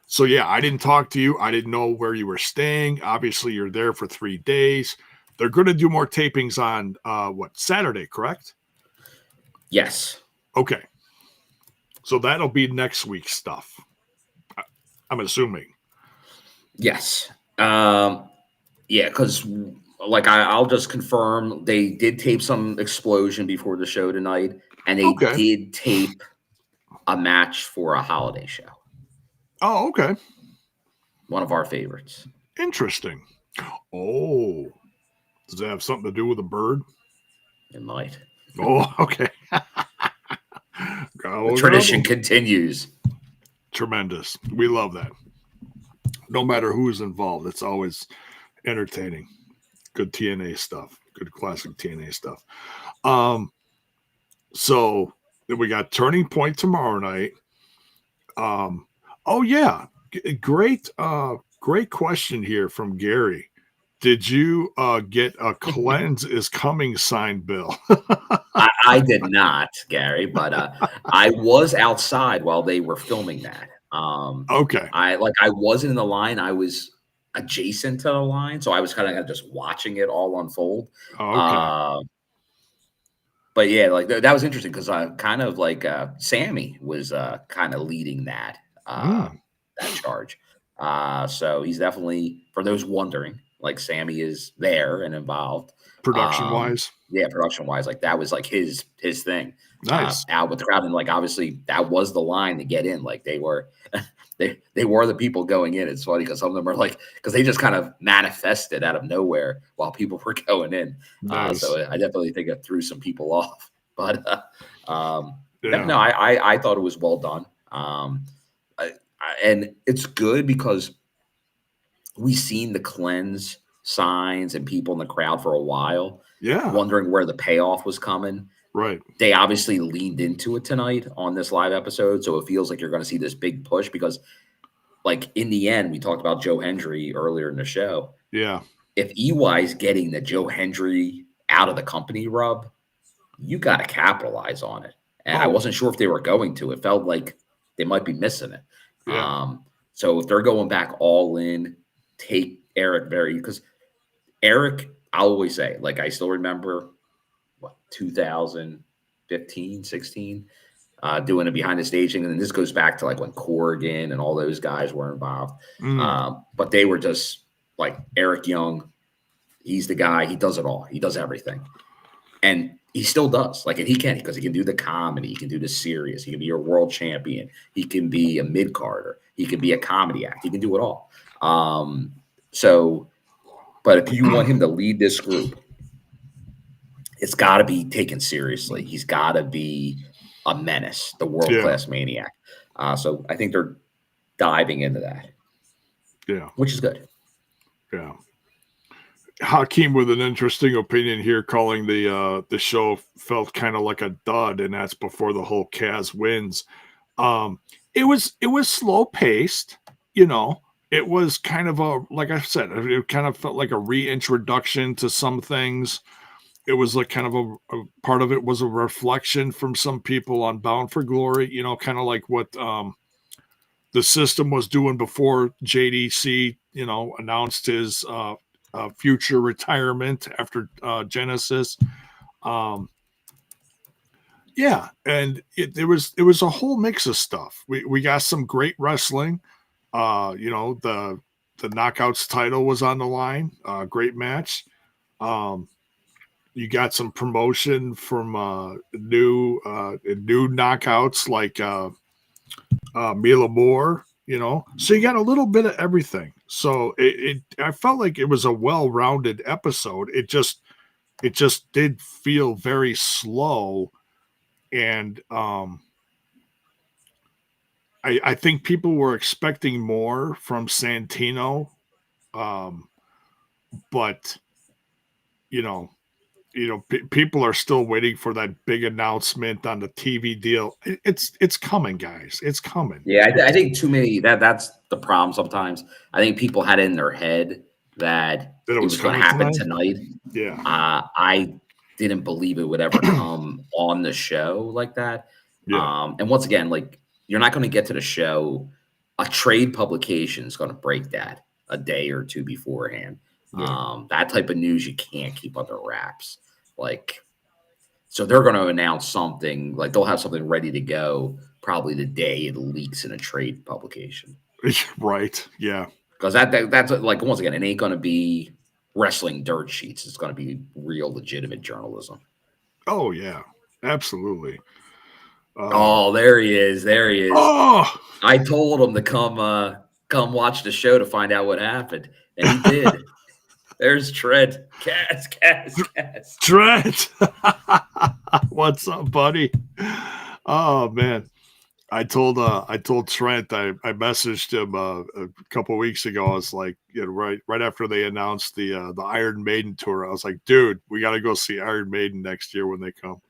So, yeah, I didn't talk to you. I didn't know where you were staying. Obviously, you're there for 3 days. They're going to do more tapings on, Saturday, correct? Yes. Okay. So that'll be next week's stuff. I'm assuming. Yes. Yeah, because I'll just confirm they did tape some Explosion before the show tonight, and they did tape a match for a holiday show. Oh, okay. One of our favorites. Interesting. Oh, does that have something to do with a bird? It might. Oh, okay. The tradition continues. Tremendous. We love that. No matter who's involved, it's always entertaining. Good TNA stuff. Good classic TNA stuff. So then we got Turning Point tomorrow night. Oh yeah. Great question here from Gary. Did you get a Cleanse is Coming signed bill? I did not, Gary, but I was outside while they were filming that. Okay. I wasn't in the line. I was adjacent to the line, so I was kind of just watching it all unfold. Okay. But yeah, that was interesting because kind of Sammy was kind of leading that charge. So he's definitely, for those wondering, Sammy is there and involved. Production wise. Yeah, production wise. That was his thing. Nice. Out with the crowd, and obviously that was the line to get in. They were they were the people going in. It's funny because some of them are because they just kind of manifested out of nowhere while people were going in. Nice. So I definitely think it threw some people off. But no, I thought it was well done. And it's good because we've seen the Cleanse signs and people in the crowd for a while. Yeah. Wondering where the payoff was coming. Right. They obviously leaned into it tonight on this live episode. So it feels like you're going to see this big push because, in the end, we talked about Joe Hendry earlier in the show. Yeah. If EY's getting the Joe Hendry out of the company rub, you got to capitalize on it. And I wasn't sure if they were going to. It felt like they might be missing it. Yeah. So if they're going back all in, take Eric because Eric, I always say, I still remember 2015, 16, doing it behind the staging. And then this goes back to when Corrigan and all those guys were involved. But they were just Eric Young. He's the guy. He does it all. He does everything. And he still does. And he can, because he can do the comedy. He can do the serious. He can be your world champion. He can be a mid-carder. He can be a comedy act. He can do it all. But if you want him to lead this group, it's got to be taken seriously. He's got to be a menace, the world-class maniac. So I think they're diving into that. Yeah. Which is good. Yeah. Hakeem with an interesting opinion here, calling the show felt kind of like a dud, and that's before the whole Kaz wins. It was slow paced, It was kind of like I said, it kind of felt like a reintroduction to some things. It was kind of a part of it was a reflection from some people on Bound for Glory, kind of like what the the system was doing before JDC, announced his future retirement after Genesis. Yeah, and it was a whole mix of stuff. We got some great wrestling. The Knockouts title was on the line. Great match. You got some promotion from new knockouts like Mila Moore. So you got a little bit of everything. So I felt like it was a well-rounded episode. It just did feel very slow. And I think people were expecting more from Santino, but people are still waiting for that big announcement on the TV deal. It's coming, guys. It's coming. Yeah, I think too many. That's the problem. Sometimes I think people had it in their head that it was going to happen tonight. Yeah, I didn't believe it would ever come on the show like that. Yeah. And once again, like, you're not going to get to the show. A trade publication is going to break that a day or two beforehand. Yeah. That type of news you can't keep under wraps. Like, so they're going to announce something, like they'll have something ready to go probably the day it leaks in a trade publication. Right. Yeah. Because that's like, once again, it ain't going to be wrestling dirt sheets. It's going to be real legitimate journalism. Oh yeah, absolutely. There he is. There he is. Oh, I told him to come watch the show to find out what happened, and he did. There's Trent. Cass. Trent. What's up, buddy? Oh man. I told Trent, I messaged him a couple of weeks ago. I was like, right after they announced the Iron Maiden tour, I was like, dude, we got to go see Iron Maiden next year when they come.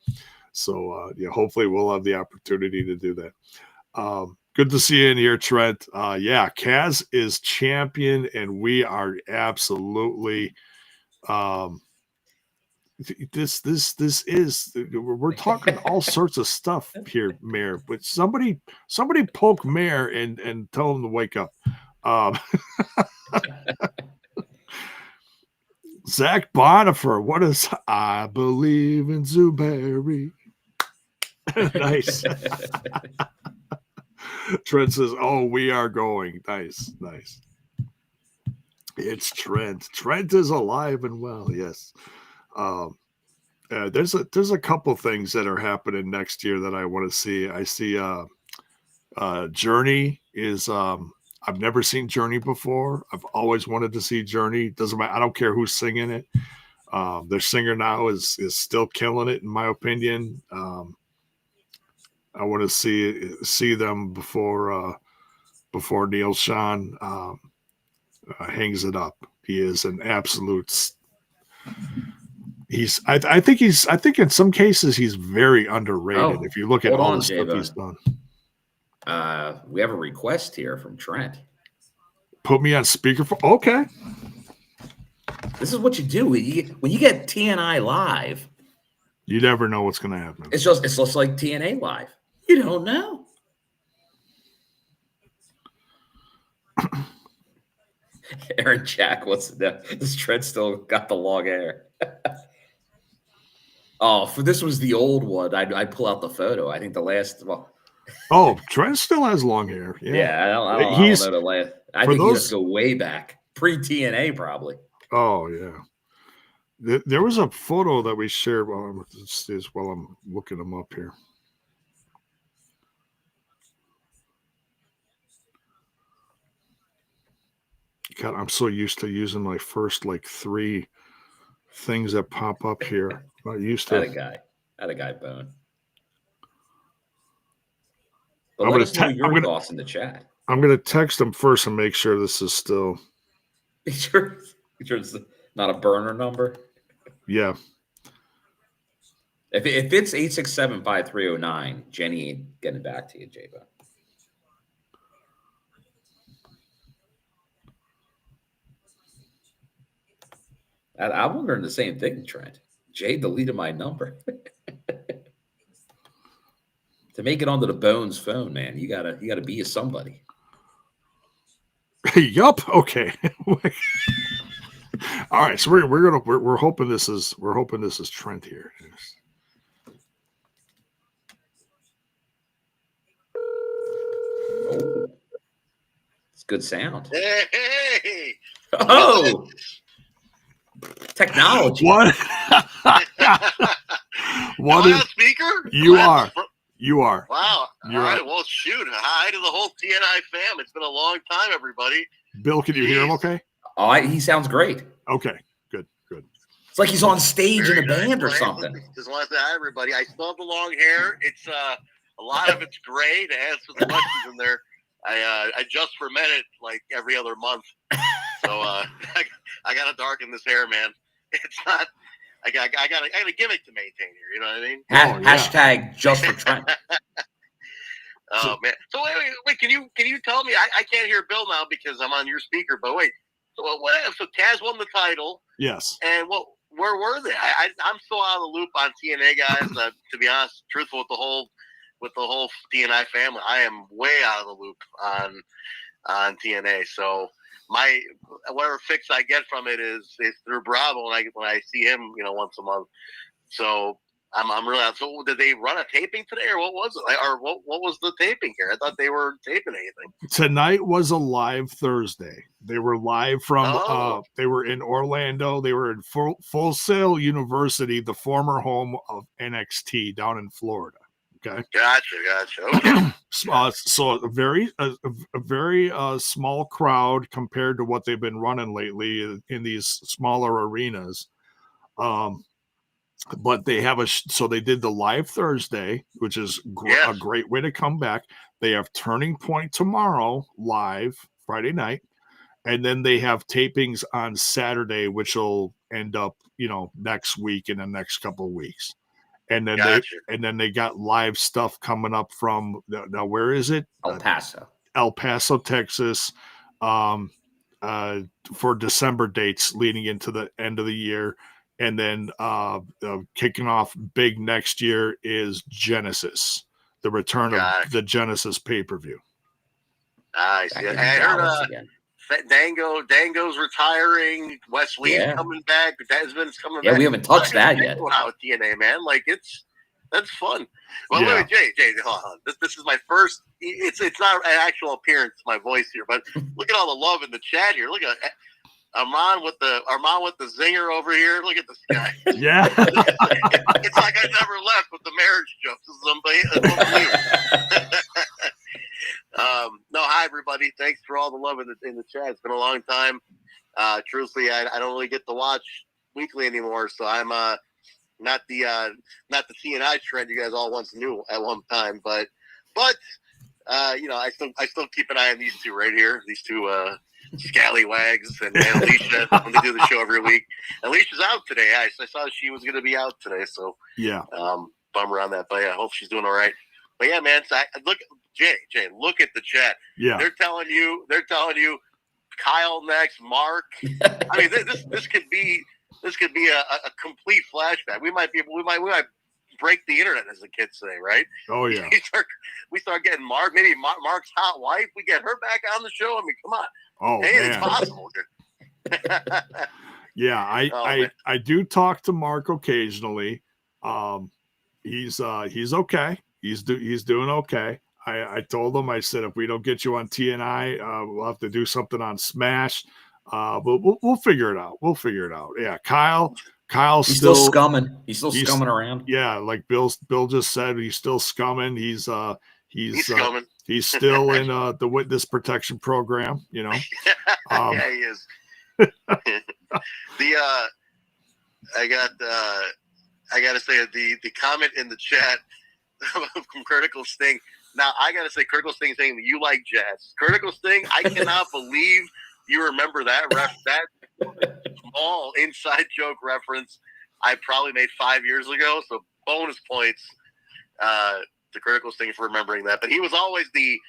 So hopefully we'll have the opportunity to do that. Good to see you in here, Trent. Kaz is champion, and we are absolutely this is, we're talking all sorts of stuff here, Mayor, but somebody poke Mayor and tell him to wake up. Zach Bonifer, what is I believe in Zooberry? Nice. Trent says, oh, we are going. Nice. It's Trent. Trent is alive and well. Yes. There's a couple things that are happening next year that I want to see. I see Journey is I've never seen Journey before. I've always wanted to see Journey. Doesn't matter. I don't care who's singing it. Their singer now is still killing it, in my opinion. I want to see them before Neil Sean hangs it up. He is an absolute. I think in some cases he's very underrated. If you look at all the stuff he's done. We have a request here from Trent. Put me on speakerphone. Okay. This is what you do when you get TNI live. You never know what's going to happen. It's just like TNA live. You don't know. Aaron Jack, this Trent still got the long hair. This was the old one. I'd pull out the photo. I think the last. Oh, Trent still has long hair. Yeah, I don't know the last. I think he has to go way back, pre-TNA probably. Oh yeah, there was a photo that we shared while I'm looking them up here. God, I'm so used to using my first three things that pop up here. I'm not used to. Had a guy bone. But let us know your thoughts in the chat. I'm going to text him first and make sure this is still. Make sure it's not a burner number. Yeah. If it's 867-5309, Jenny ain't getting back to you, JAYBONE. I'm wondering the same thing, Trent. Jay deleted my number. To make it onto the Bones phone, man, you gotta be a somebody. Yup. Okay. All right. So we're hoping this is Trent here. Oh, it's good sound. Hey. Oh, technology. What? What Am I is, on speaker? you are. Wow. You're All right. right. Well, shoot. Hi to the whole TNI fam. It's been a long time, everybody. Bill, can you hear him okay? Oh, he sounds great. Okay. Good. It's like he's on stage Very in a band or nice. something. Just want to say hi, everybody. I still have the long hair. It's a lot of it's gray. To answer the questions in there, I just ferment it like every other month. So I gotta darken this hair, man. It's not. I got a gimmick to maintain here. You know what I mean? Hashtag just for Trent. Oh man! So wait! Can you tell me? I can't hear Bill now because I'm on your speaker. But wait, so Taz won the title. Yes. And where were they? I'm still out of the loop on TNA guys. To be honest, truthful with the whole TNI family, I am way out of the loop on TNA. So whatever fix I get from it is through Bravo, when I see him, once a month. So. I'm really out. So did they run a taping today, or what was it? Or what was the taping here? I thought they were taping anything. Tonight was a live Thursday. They were live from they were in Orlando. They were in Full Sail University, the former home of NXT down in Florida. Okay. Gotcha. Okay. So a very small crowd compared to what they've been running lately in these smaller arenas. But they have so they did the live Thursday, which is a great way to come back. They have Turning Point tomorrow live Friday night, and then they have tapings on Saturday, which will end up next week in the next couple of weeks. And then they got live stuff coming up from now. Where is it? El Paso, Texas, for December dates leading into the end of the year. And then kicking off big next year is Genesis, the return of the Genesis pay-per-view. I see. I heard Dango's retiring. Wes Lee's coming back. Desmond's coming back. Yeah, we haven't touched that yet. Going out with TNA, man. Like that's fun. Well, wait, Jay, hold on. This is my first. It's not an actual appearance, my voice here, but look at all the love in the chat here. Look at. Armand with the zinger over here. Look at this guy. Yeah. It's like I never left with the marriage jokes. This is unbelievable. No, hi everybody. Thanks for all the love in the chat. It's been a long time. Truthfully, I don't really get to watch weekly anymore, so I'm not the TNI trend you guys all once knew at one time, but I still keep an eye on these two right here. These two scallywags and Alicia when they do the show every week. Alicia's out today. I saw she was going to be out today, so yeah. Bummer on that, but yeah, I hope she's doing all right. But yeah, man, so look, Jay, look at the chat. Yeah, they're telling you, Kyle next, Mark. I mean, this could be a complete flashback. We might break the internet, as the kids say, right? Oh yeah. We start getting Mark, maybe Mark's hot wife. We get her back on the show. I mean, come on. Oh, hey, man. It's possible. Yeah, I do talk to Mark occasionally. He's okay. He's doing okay. I told him, I said, if we don't get you on TNI, we'll have to do something on Smash. But we'll figure it out. Yeah, Kyle's still scumming. He's scumming around. Yeah, like Bill just said, he's still scumming. He's scumming. He's still in the witness protection program, Yeah, he is. I gotta say the comment in the chat from Critical Sting. Now I gotta say, Critical Sting saying that you like jazz. Critical Sting, I cannot believe you remember that that small inside joke reference I probably made 5 years ago. So bonus points to Critical Sting for remembering that. But he was always the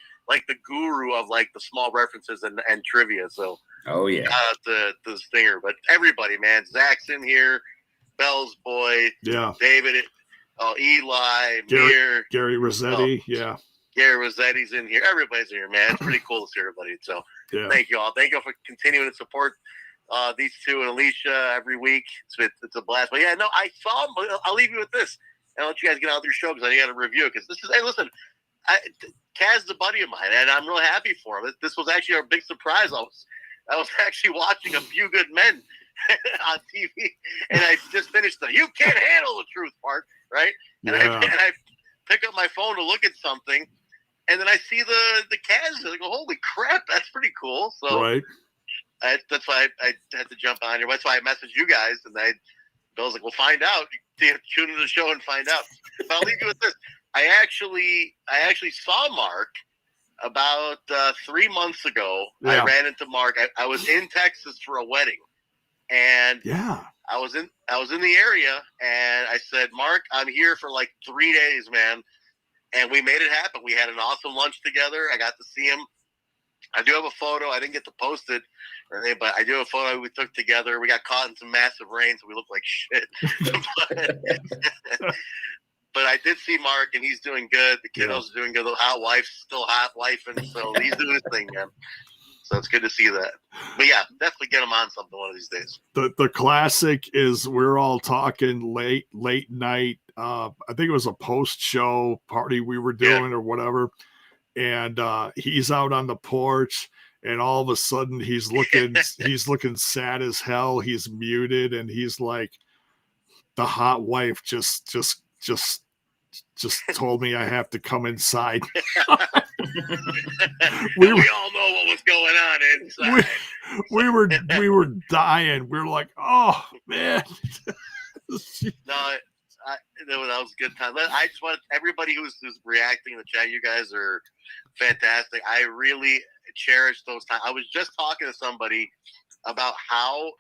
guru of like the small references and trivia. So the Stinger. But everybody, man, Zach's in here, Bell's boy, yeah, David, Eli, Mir, Gary Rossetti, yeah. Gary Rossetti's in here. Everybody's in here, man. It's pretty cool to see everybody. So thank you all. Thank you all for continuing to support these two and Alicia every week. It's a blast. But yeah, no, I saw them. I'll leave you with this. And I'll let you guys get out of your show because I got to review it. Because this is, hey, listen, Kaz is a buddy of mine, and I'm really happy for him. This was actually our big surprise. I was actually watching A Few Good Men on TV, and I just finished the "You Can't Handle the Truth" part, right? And I pick up my phone to look at something, and then I see the Kaz. I go, "Holy crap, that's pretty cool!" So that's why I had to jump on here. That's why I messaged you guys, and Bill's like, "We'll find out. Tune into the show and find out." But I'll leave you with this. I actually saw Mark about 3 months ago. I ran into Mark. I was in Texas for a wedding, and I was in the area, and I said, "Mark, I'm here for like 3 days, man." And we made it happen. We had an awesome lunch together. I got to see him. I do have a photo. I didn't get to post it or anything, but I do have a photo we took together. We got caught in some massive rain, so we look like shit. But I did see Mark, and he's doing good. The kiddos are doing good. The hot wife's still hot wifing, so he's doing his thing, man. So it's good to see that. But yeah, definitely get him on something one of these days. The classic is we're all talking late night. I think it was a post-show party we were doing or whatever. And he's out on the porch, and all of a sudden he's looking sad as hell. He's muted, and he's like, the hot wife just told me I have to come inside. we all know what was going on inside. We were dying. We were like, oh man. That was a good time. I just want everybody who's reacting in the chat. You guys are fantastic. I really cherish those times. I was just talking to somebody about how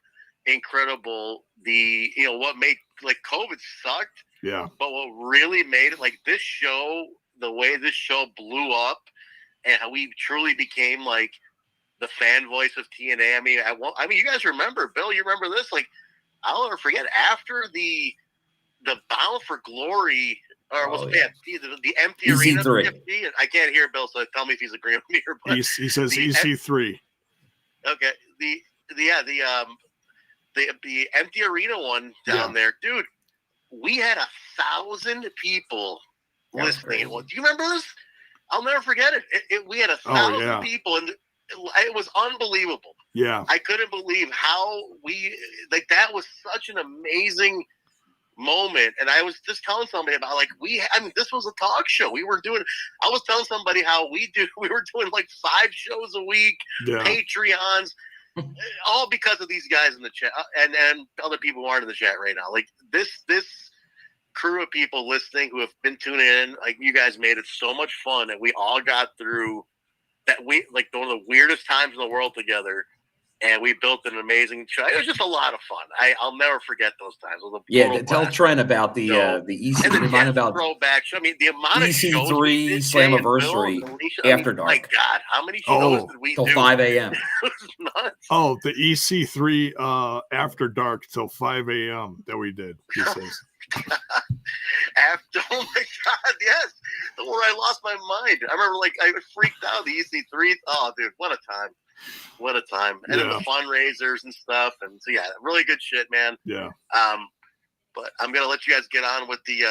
incredible what made COVID sucked. Yeah. But what really made it, this show, the way this show blew up, and how we truly became the fan voice of TNA. I mean, you guys remember, Bill? You remember this? I'll never forget after the Bound for Glory, or the empty arena. EC3. I can't hear Bill, so tell me if he's agreeing with me. But he says EC3. Okay. The empty arena one down there, dude. We had 1,000 people listening. Do you remember this? I'll never forget it. We had 1,000 people, and it was unbelievable. Yeah. I couldn't believe how that was such an amazing moment. And I was just telling somebody about this was a talk show. I was telling somebody how we were doing 5 shows a week, Patreons, all because of these guys in the chat and other people who aren't in the chat right now. This crew of people listening who have been tuning in, you guys made it so much fun, and we all got through that. We one of the weirdest times in the world together, and we built an amazing show. It was just a lot of fun. I'll never forget those times. Tell Trent about the EC3 about throwback show. I mean, the amount of EC3 Slammiversary after dark. My God, how many shows did we do? Till 5 a.m. It was nuts. Oh, the EC3 after dark till 5 a.m. that we did. He says. Oh my God, yes. Where I lost my mind. I remember I freaked out. The EC3. Oh, dude, what a time. What a time. And then the fundraisers and stuff. And so, really good shit, man. Yeah. But I'm going to let you guys get on with the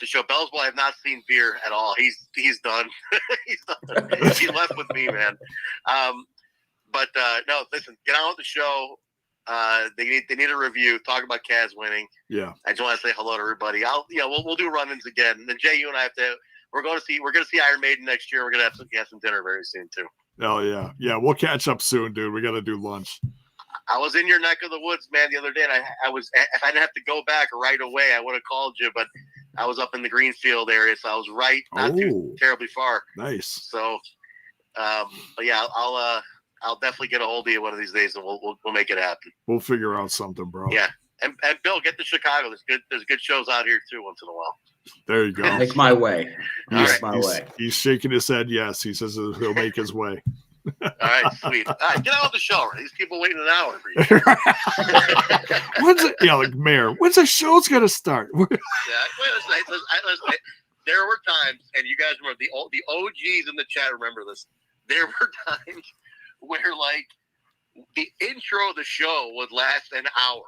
show. Bell's Boy, I have not seen Beer at all. He's done. He's done. He left with me, man. But no, listen, get on with the show. They need a review. Talk about Kaz winning. Yeah. I just want to say hello to everybody. We'll do run-ins again. And then Jay, you and I we're going to see Iron Maiden next year. We're going to have some dinner very soon too. Oh yeah. Yeah. We'll catch up soon, dude. We got to do lunch. I was in your neck of the woods, man, the other day, and if I didn't have to go back right away, I would have called you, but I was up in the Greenfield area, so I was not too terribly far. Nice. So, but yeah, I'll definitely get a hold of you one of these days, and we'll make it happen. We'll figure out something, bro. Yeah, and Bill, get to Chicago. There's good shows out here too, once in a while. There you go. Make my way. He's shaking his head. Yes, he says he'll make his way. All right, sweet. All right, get out of the show. These people waiting an hour for you. Mayor, when's the show's gonna start? Yeah, listen, there were times, and you guys remember the OGs in the chat remember this. There were times where like the intro of the show would last an hour,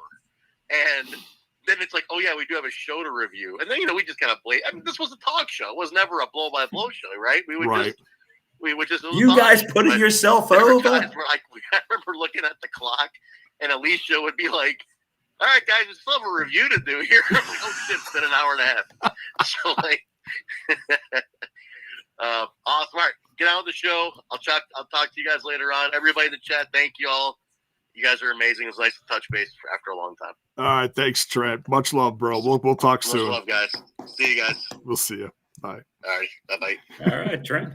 and then it's like, oh yeah, we do have a show to review, and then we just kind of play. I mean, this was a talk show; it was never a blow by blow show, right? We would just. You guys putting yourself over. Times where, like, I remember looking at the clock, and Alicia would be like, "All right, guys, we still have a review to do here." I'm like, oh shit, it's been an hour and a half. So like, awesome. All right, get out of the show. I'll talk to you guys later on. Everybody in the chat, thank you all. You guys are amazing. It was nice to touch base after a long time. All right, thanks, Trent. Much love, bro. We'll talk soon. Much love, guys. See you guys. We'll see you. Bye. All right, bye. All right, Trent.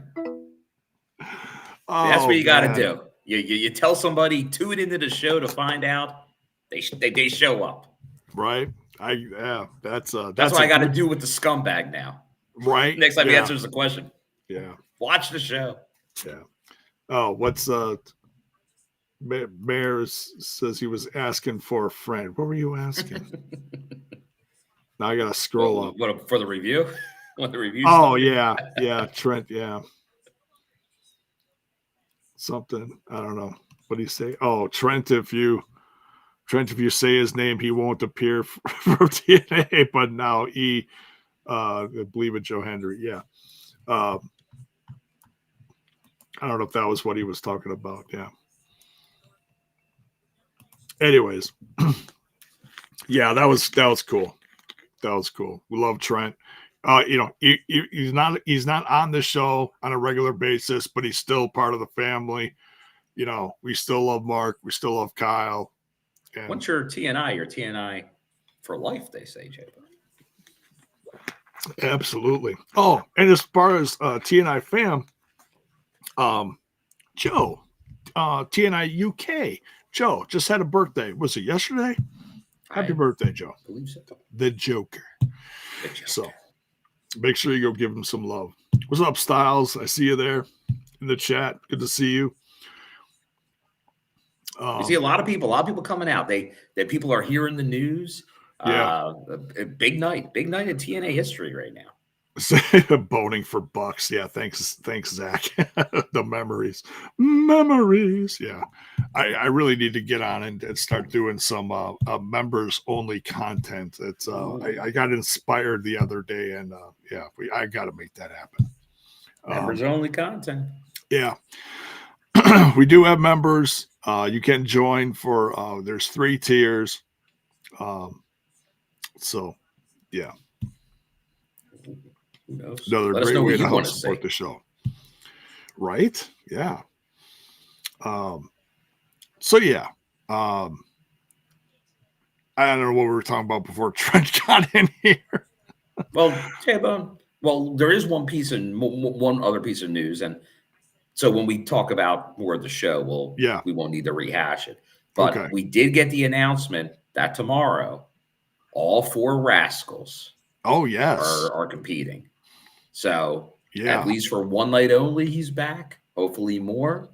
That's what you got to do. You tell somebody, tune into the show to find out. They show up. Right. That's what I got to do with the scumbag now. Right. Next time he answers the question. Yeah. Watch the show. Yeah. Oh, what's Mayor says he was asking for a friend. What were you asking? Now I gotta scroll up. What for the review? What the review? Oh yeah, Trent. Yeah. Something I don't know. What do you say? Oh, Trent. If you say his name, he won't appear from TNA. But now I believe it, Joe Hendry. Yeah. I don't know if that was what he was talking about. Yeah. Anyways, yeah, that was cool. That was cool. We love Trent. He's not on the show on a regular basis, but he's still part of the family. We still love Mark. We still love Kyle. And what's your TNI? Your TNI for life, they say, Jay. Absolutely. Oh, and as far as TNI fam, Joe, TNI UK. Joe just had a birthday. Was it yesterday? Happy birthday, Joe. I believe so. The Joker. So make sure you go give him some love. What's up, Steelz? I see you there in the chat. Good to see you. You see a lot of people coming out. That people are hearing the news. Yeah. A big night in TNA history right now. Boning for bucks. Yeah, thanks, Zach. The memories. Yeah, I really need to get on and start doing some members only content. It's I got inspired the other day, and I got to make that happen. Members only content. Yeah, we do have members. You can join for there's 3 tiers. So yeah. Who knows? Another great way to help support the show. Right? Yeah. So yeah. I don't know what we were talking about before Trent got in here. Well, J-Bone, there is one other piece of news, and so when we talk about more of the show, we won't need to rehash it. But we did get the announcement that tomorrow, all 4 Rascals are competing. So at least for one night only, he's back. Hopefully more.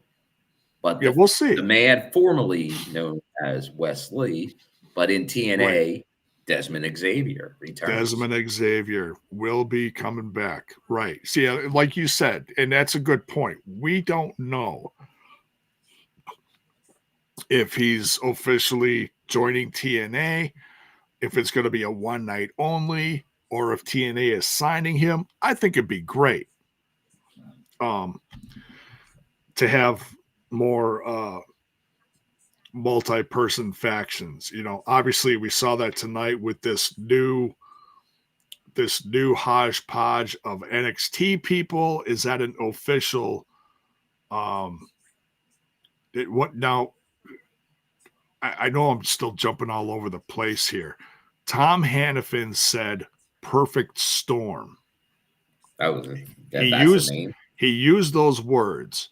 But we'll see. The man formerly known as Wesley, but in TNA, Desmond Xavier returns. Desmond Xavier will be coming back. Right. See, like you said, and that's a good point. We don't know if he's officially joining TNA, if it's going to be a one night only, or if TNA is signing him. I think it'd be great to have more multi-person factions. Obviously we saw that tonight with this new hodgepodge of NXT people. Is that an official I know I'm still jumping all over the place here. Tom Hannafin said perfect storm. He used those words.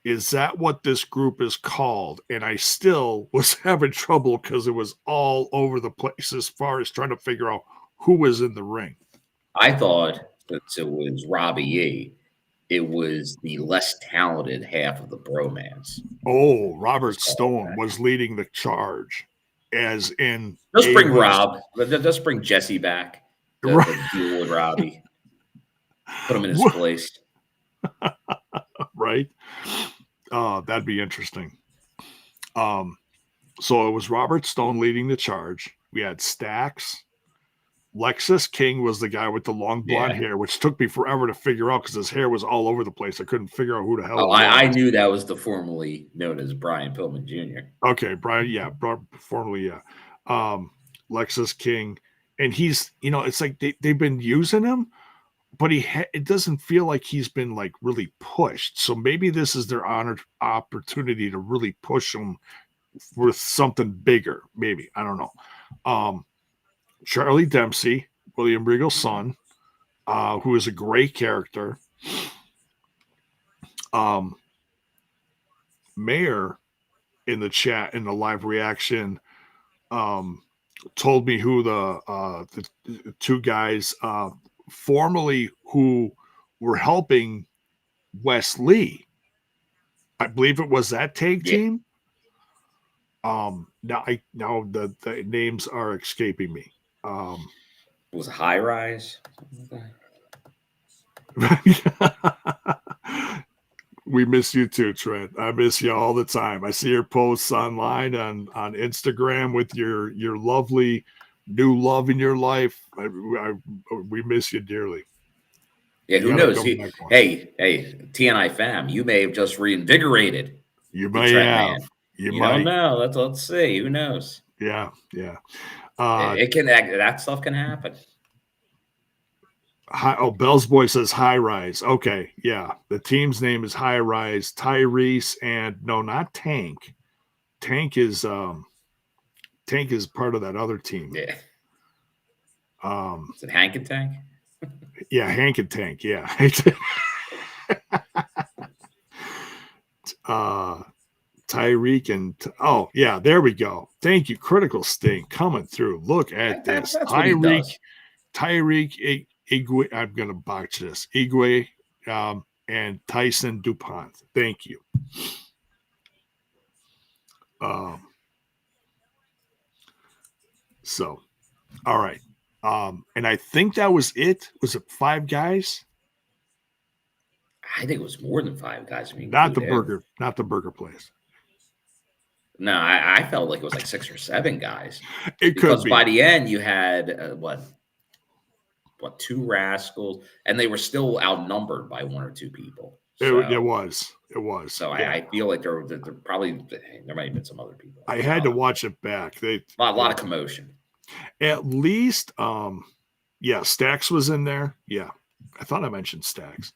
Is that what this group is called? And I still was having trouble because it was all over the place as far as trying to figure out who was in the ring. I thought that it was Robbie E. It was the less talented half of the bromance. Oh, Robert Stone was leading the charge, as in. Let's bring Rob. Let's bring Jesse back. The deal with Robbie. Put him in his place. Right? That'd be interesting. So it was Robert Stone leading the charge. We had Stax. Lexus King was the guy with the long blonde hair, which took me forever to figure out because his hair was all over the place. I couldn't figure out who the hell it was. I knew that was the formerly known as Brian Pillman Jr. Okay, Brian, yeah, formerly, yeah. Lexus King. And he's, it's like they've been using him, but it doesn't feel like he's been like really pushed. So maybe this is their honored opportunity to really push him with something bigger. Maybe, I don't know. Charlie Dempsey, William Regal's son, who is a great character. Mayor in the chat in the live reaction told me who the two guys formerly who were helping Wes Lee. I believe it was that tag team. Now the names are escaping me. It was High Rise. We miss you too, Trent. I miss you all the time. I see your posts online on Instagram with your lovely new love in your life. We miss you dearly. Yeah, who knows? Hey, TNI fam, you may have just reinvigorated. You may have. Man. You don't know. Let's see. Who knows? Yeah. That stuff can happen. Bell's Boy says High Rise. Okay, yeah. The team's name is High Rise. Tyrese and no, not Tank. Tank is part of that other team. Yeah. Is it Hank and Tank? Yeah, Hank and Tank. Yeah. Tyreek and yeah, there we go. Thank you, Critical Sting coming through. Look at this. That's Tyreek Igwe, I'm going to botch this. Igwe and Tyson DuPont. Thank you. So, all right. And I think that was it. Was it 5 guys? I think it was more than 5 guys. Not the burger place. No, I felt like it was like 6 or 7 guys. Because by the end you had what 2 rascals, and they were still outnumbered by 1 or 2 people. So, it was. So yeah. I feel like there might have been some other people. I had to watch it back. A lot of commotion. At least, Stax was in there. Yeah, I thought I mentioned Stax.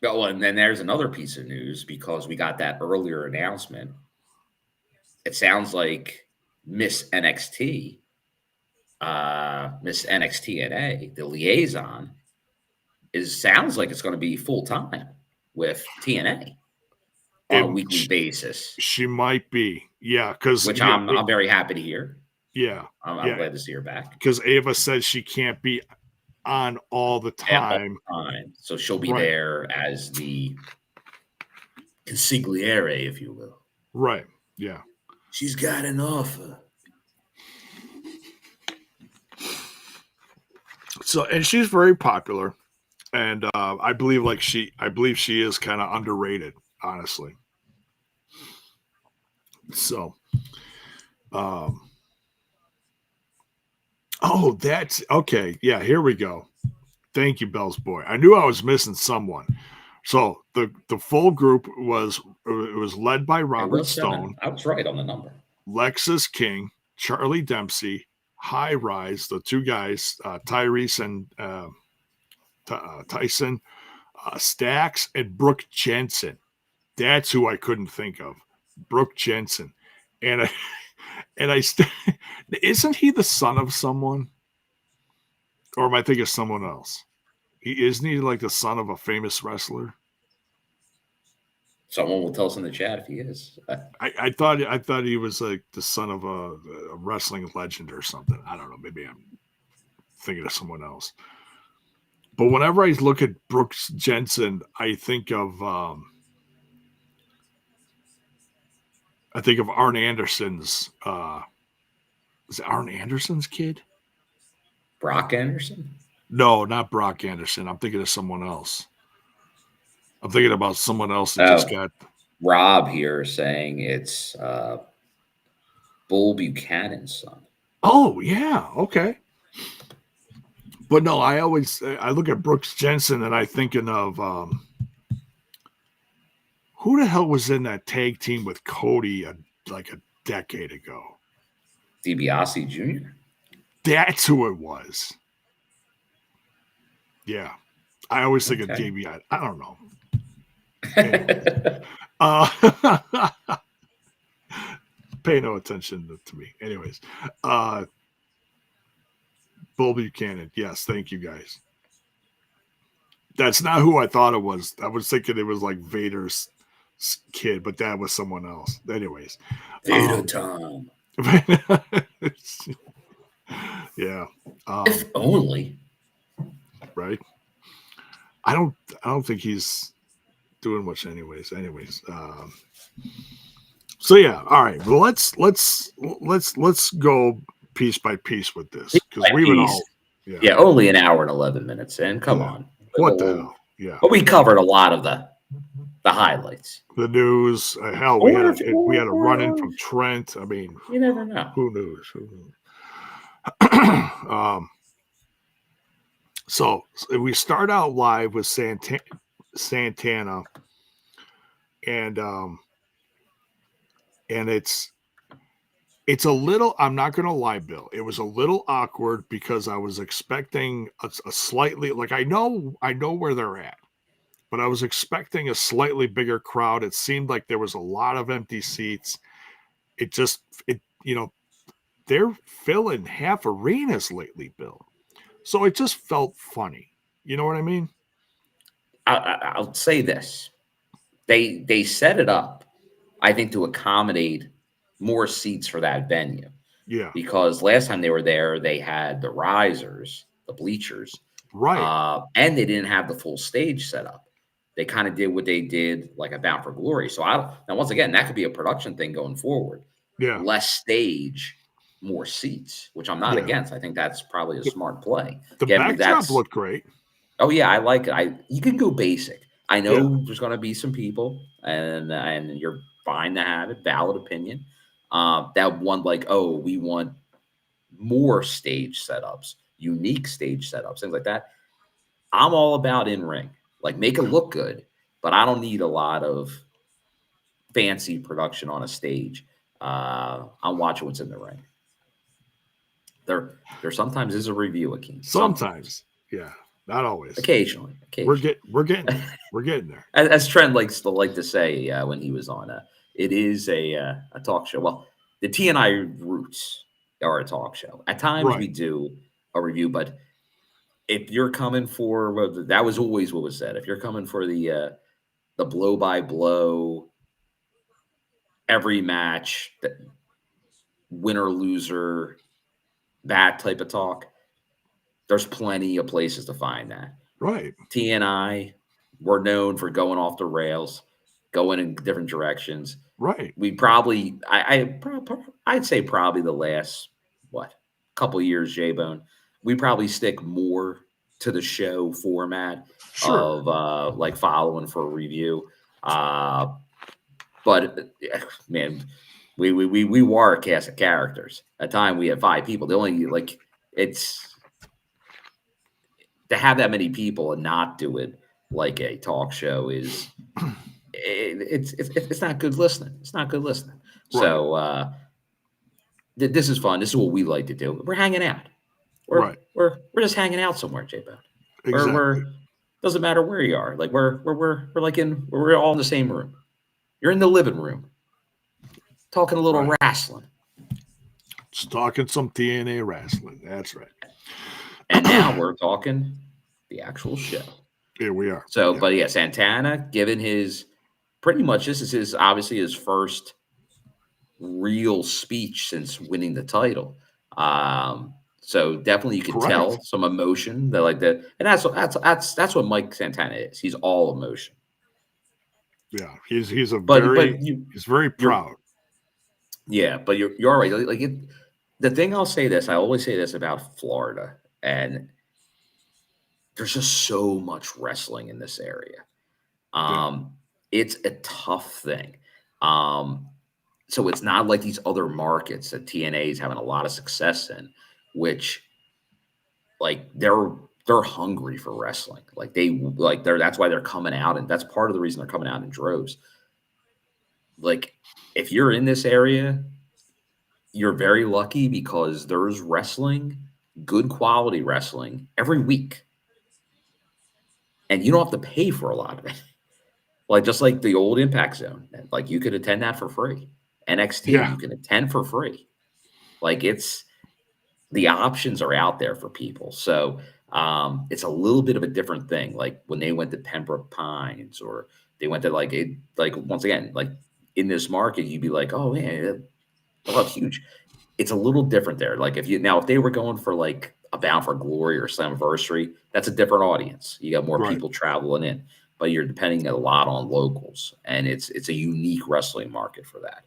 And then there's another piece of news because we got that earlier announcement. It sounds like Miss NXT TNA, the liaison, sounds like it's going to be full time with TNA on a weekly basis. She might be, yeah, which I'm very happy to hear. Yeah, I'm glad to see her back because Ava said she can't be on all the time. So she'll be there as the consigliere, if you will. Right. Yeah. She's got an offer. So, and she's very popular, and I believe she is kind of underrated, honestly. So, that's okay. Yeah, here we go. Thank you, Bell's Boy. I knew I was missing someone. So the full group was led by Robert Stone. I was right on the number. Lexus King, Charlie Dempsey, High Rise, the 2 guys, Tyrese and Tyson, Stax, and Brooke Jensen. That's who I couldn't think of. Brooke Jensen. And isn't he the son of someone? Or am I thinking of someone else? Isn't he like the son of a famous wrestler? Someone will tell us in the chat if he is. I thought he was like the son of a wrestling legend or something. I don't know. Maybe I'm thinking of someone else. But whenever I look at Brooks Jensen, I think of Arn Anderson's. Is it Arn Anderson's kid? Brock Anderson? No, not Brock Anderson. I'm thinking of someone else. I'm thinking about someone else that Oh, just got. Rob here saying it's Bull Buchanan's son. Oh yeah, okay. But no, I look at Brooks Jensen and I thinking of who the hell was in that tag team with Cody like a decade ago? DiBiase Jr. That's who it was. Yeah, I always think of Okay. DiBiase. I don't know. Pay no attention to me. Anyways, Bull Buchanan. Yes, thank you guys. That's not who I thought it was. I was thinking it was like Vader's kid, but that was someone else. Anyways, Vader Tom. Yeah. If only. Right. I don't think he's doing much anyways. So yeah, all right. Well, let's go piece by piece with this because we've been all only an hour and 11 minutes in. Come on. What the hell? Yeah. But we covered a lot of the highlights. The news. Hell, we had a run in from Trent. I mean, you never know. Who knows? So we start out live with Santana, and it's a little. I'm not going to lie, Bill. It was a little awkward because I was expecting a slightly like I know where they're at, but I was expecting a slightly bigger crowd. It seemed like there was a lot of empty seats. They're filling half arenas lately, Bill. So it just felt funny. You know what I mean? I'll say this. They set it up, I think, to accommodate more seats for that venue. Yeah. Because last time they were there, they had the risers, the bleachers. Right. And they didn't have the full stage set up. They kind of did what they did like a Bound for Glory. So now once again, that could be a production thing going forward. Yeah. Less stage, more seats, which I'm not against. I think that's probably a smart play. The backdrop looked great. Oh yeah, I like it. You can go basic. I know there's going to be some people, and you're fine to have it. Valid opinion. That one we want more stage setups, unique stage setups, things like that. I'm all about in ring. Like, make it look good, but I don't need a lot of fancy production on a stage. I'm watching what's in the ring. There sometimes is a review, Akeem. Sometimes. Yeah. Not always. Occasionally. We're getting there. As Trent likes to say when he was on, it is a talk show. Well, the TNI roots are a talk show. At times we do a review, but if you're coming for that was always what was said. If you're coming for the blow by blow, every match, winner loser, that type of talk, there's plenty of places to find that. Right. TNI, we're known for going off the rails, going in different directions. Right. We probably, I'd say probably the last couple years, J-Bone, we probably stick more to the show format of following for a review. But man, we were a cast of characters. At the time we had 5 people. The only it's to have that many people and not do it like a talk show is it's not good listening. It's not good listening. Right. So this is fun. This is what we like to do. We're hanging out. We're just hanging out somewhere, J-Bone. Exactly. Doesn't matter where you are. Like we're all in the same room. You're in the living room, talking a little wrestling. Just talking some TNA wrestling. That's right. And now we're talking the actual show. Here we are. So, but yeah, Santana, given this is obviously his first real speech since winning the title. So definitely you can tell some emotion that, and that's what Mike Santana is. He's all emotion. Yeah, he's very proud. Yeah, but you're right. The thing I'll say this, I always say this about Florida, and there's just so much wrestling in this area. It's a tough thing. So it's not like these other markets that TNA is having a lot of success in, which like they're hungry for wrestling. That's why they're coming out, and that's part of the reason they're coming out in droves. Like if you're in this area, you're very lucky because there's wrestling, good quality wrestling every week. And you don't have to pay for a lot of it. Like just like the old Impact Zone, like you could attend that for free. NXT, you can attend for free. Like the options are out there for people. So it's a little bit of a different thing. Like when they went to Pembroke Pines, or they went to like once again, like in this market, you'd be like, oh man, that's huge. It's a little different there. Like if they were going for like a Bound for Glory or Slammiversary, that's a different audience. You got more people traveling in, but you're depending a lot on locals, and it's a unique wrestling market for that.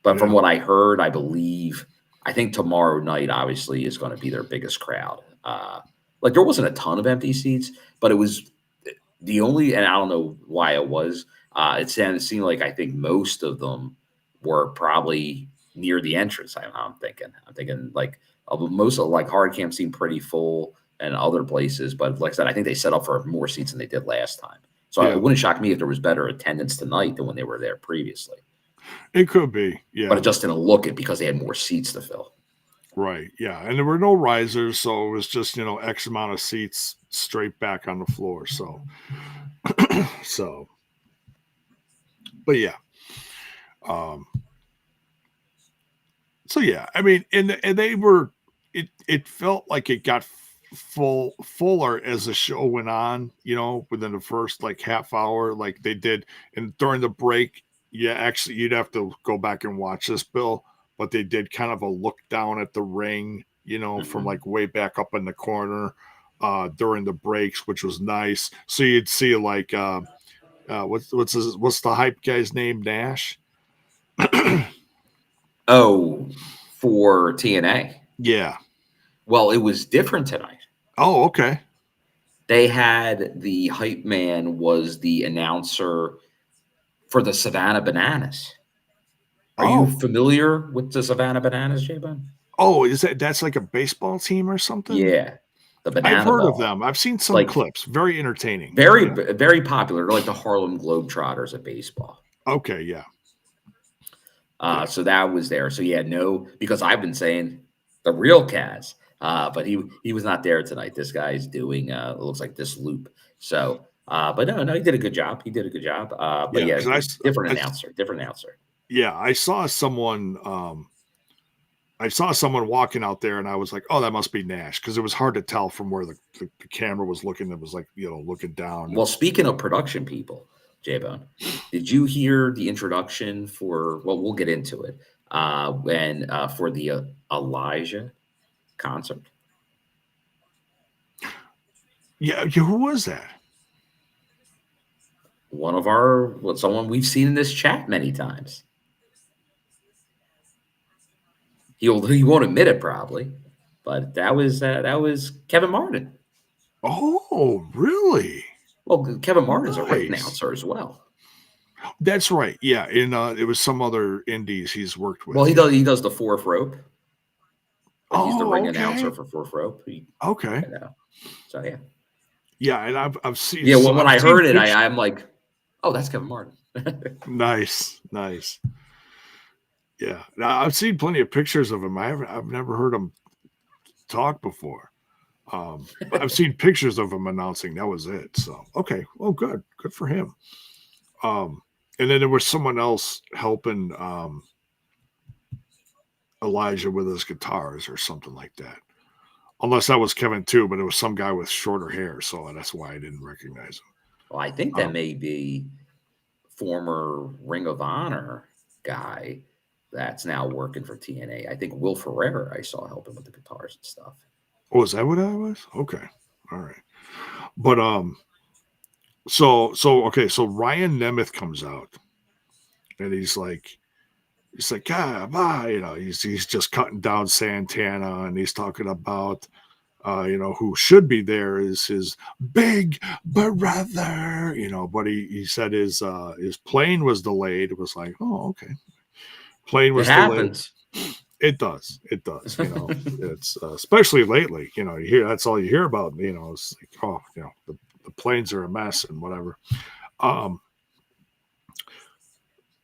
But from what I heard, I think tomorrow night obviously is going to be their biggest crowd. Like there wasn't a ton of empty seats, but it was the only, and I don't know why it was. It seemed like I think most of them were probably near the entrance. I'm thinking like most of like Hard Camp seemed pretty full and other places, but like I said, I think they set up for more seats than they did last time. So it wouldn't shock me if there was better attendance tonight than when they were there previously. It could be, yeah. But it just didn't look it because they had more seats to fill. Right, yeah. And there were no risers, so it was just, X amount of seats straight back on the floor. So, but yeah. So yeah, I mean, and they were, it felt like it got fuller as the show went on, within the first like half hour, like they did. And during the break, actually, you'd have to go back and watch this, Bill, but they did kind of a look down at the ring, from like way back up in the corner during the breaks, which was nice. So you'd see like, what's the hype guy's name? Nash. Oh, for TNA. Yeah. Well, it was different tonight. Oh, okay. They had the hype man was the announcer for the Savannah Bananas. Are you familiar with the Savannah Bananas, J-Bone? Oh, that's like a baseball team or something? Yeah. The Banana I've heard Ball. of them. I've seen some clips. Very entertaining. Very popular. They're like the Harlem Globetrotters of baseball. Okay, yeah. So that was there. So because I've been saying the real Kaz, but he was not there tonight. This guy's doing it looks like this loop. So but no, he did a good job. Different announcer. Yeah, I saw someone walking out there, and I was like, oh, that must be Nash, because it was hard to tell from where the camera was looking. It was like, looking down. Well, speaking of production people, J-Bone, did you hear the introduction for, well, we'll get into it, for the Elijah concert? Yeah, who was that? Someone we've seen in this chat many times. He won't admit it probably, but that was Kevin Martin. Oh, really? Well, Kevin Martin's a ring announcer as well. That's right. Yeah, it was some other indies he's worked with. Well, he does the fourth rope. He's the ring announcer for fourth rope. Okay. So yeah. Yeah, and I've seen. Yeah, when I heard it, I'm like, oh, that's Kevin Martin. Nice. Yeah, now, I've seen plenty of pictures of him. I've never heard him talk before. But I've seen pictures of him announcing. That was it. So okay, well, good for him. And then there was someone else helping Elijah with his guitars or something like that. Unless that was Kevin too, but it was some guy with shorter hair, so that's why I didn't recognize him. Well, I think that may be former Ring of Honor guy that's now working for TNA. I think Will Ferrer I saw helping with the guitars and stuff. Oh, is that what I was? Okay. All right. But so Ryan Nemeth comes out and he's like, bye. He's just cutting down Santana, and he's talking about who should be there is his big brother, but he said his plane was delayed. It was like, oh, okay. Plane was delayed. It does. It's especially lately, you hear, that's all you hear about, it's like, oh, the planes are a mess and whatever.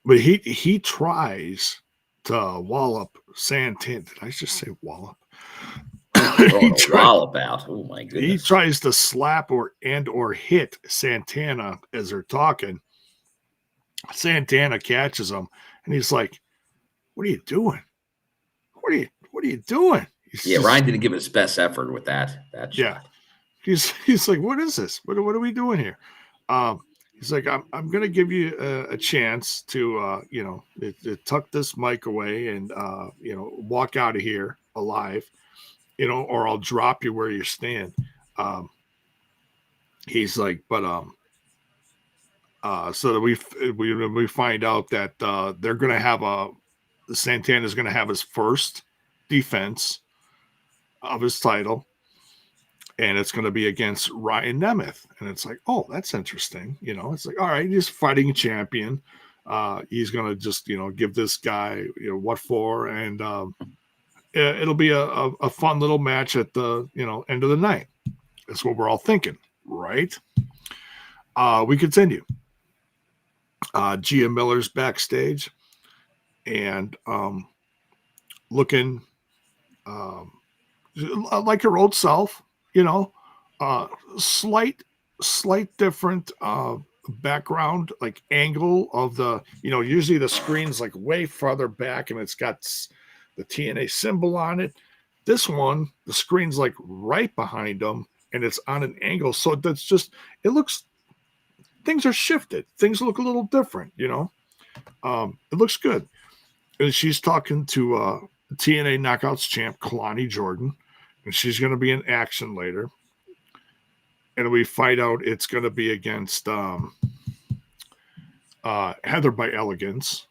But he tries to wallop Santana. Did I just say wallop? Wallop out. Oh my goodness. He tries to slap or hit Santana as they're talking. Santana catches him and he's like, "What are you doing? What are you doing?" Ryan didn't give his best effort with that shot. Yeah. He's like, "What is this? What are we doing here?" He's like, I'm going to give you a chance to, tuck this mic away and, walk out of here alive, or I'll drop you where you stand. He's like, but so that we find out that they're going to have Santana's going to have his first defense of his title. And it's going to be against Ryan Nemeth. And it's like, oh, that's interesting. It's like, all right, he's fighting a champion. He's going to just, give this guy, what for. And it'll be a fun little match at the, end of the night. That's what we're all thinking, right? We continue. Gia Miller's backstage and looking like her old self. Slight different background, like angle of the, usually the screen's like way farther back and it's got the TNA symbol on it. This one, the screen's like right behind them and it's on an angle. So that's just, things are shifted. Things look a little different, it looks good. And she's talking to TNA Knockouts champ, Kelani Jordan. And she's going to be in action later. And we find out it's going to be against Heather by Elegance.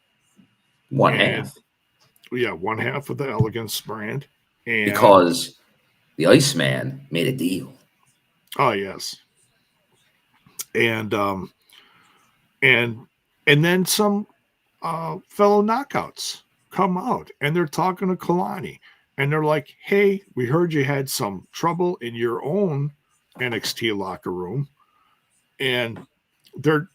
One half. Yeah, one half of the Elegance brand. And, because the Iceman made a deal. Oh, yes. And then some fellow knockouts come out. And they're talking to Kelani. And they're like, hey, we heard you had some trouble in your own NXT locker room. And they're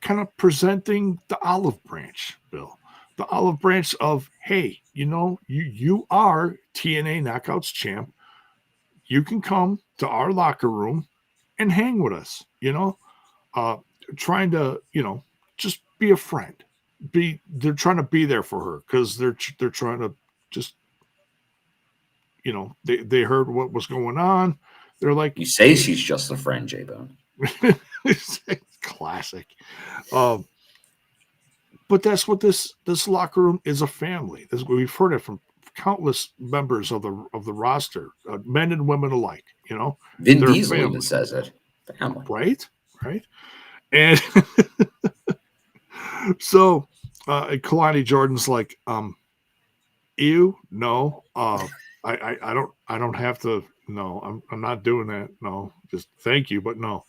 kind of presenting the olive branch, Bill. The olive branch of, hey, you are TNA Knockouts champ. You can come to our locker room and hang with us, trying to, just be a friend. They're trying to be there for her because they're trying to just, they heard what was going on. They're like, you say she's just a friend, J-Bone. Classic. But that's what this locker room is, a family. We've heard it from countless members of the roster, men and women alike. Vin Diesel even says it. Family. Right. And so Kelani Jordan's like, ew, no. I don't have to. No, I'm not doing that. No, just thank you, but no.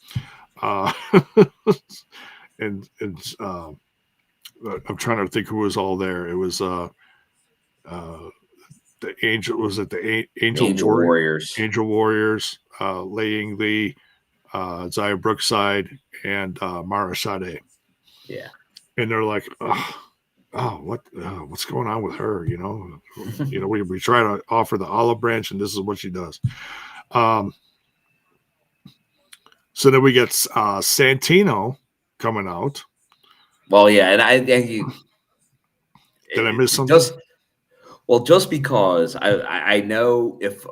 And I'm trying to think who was all there. It was the Angel. Was it the Angel Warriors? Angel Warriors, Laying Lee, Zaya Brookside, and Mara Sade. Yeah, and they're like, what's going on with her? We try to offer the olive branch, and this is what she does. So then we get Santino coming out. Well, yeah, and I think did I miss something? Just because I know if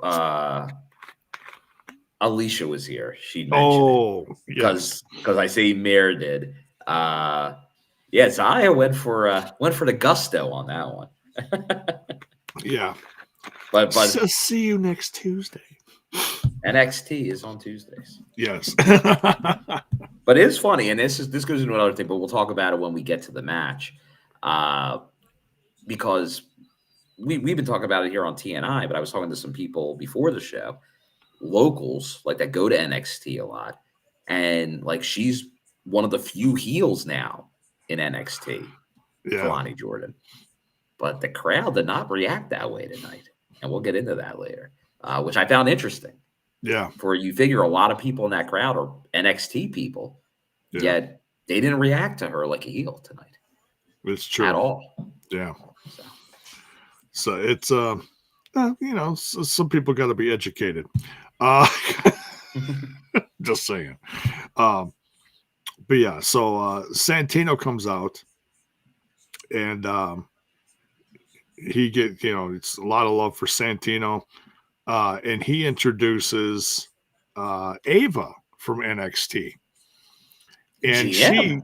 Alicia was here, she'd mention it. Because I say Mare did. Yeah, Zaya went for the gusto on that one. Yeah, but so see you next Tuesday. NXT is on Tuesdays. Yes, but it's funny, and this goes into another thing. But we'll talk about it when we get to the match, because we've been talking about it here on TNI. But I was talking to some people before the show. locals like that go to NXT a lot, and like she's one of the few heels now in NXT, Kelani Jordan. But the crowd did not react that way tonight, and we'll get into that later, which I found interesting. Yeah, for you figure a lot of people in that crowd are NXT people, yet they didn't react to her like a heel tonight. It's true at all. Yeah. So it's some people got to be educated. Just saying. But yeah, so Santino comes out, and he it's a lot of love for Santino, and he introduces Ava from NXT, and GM.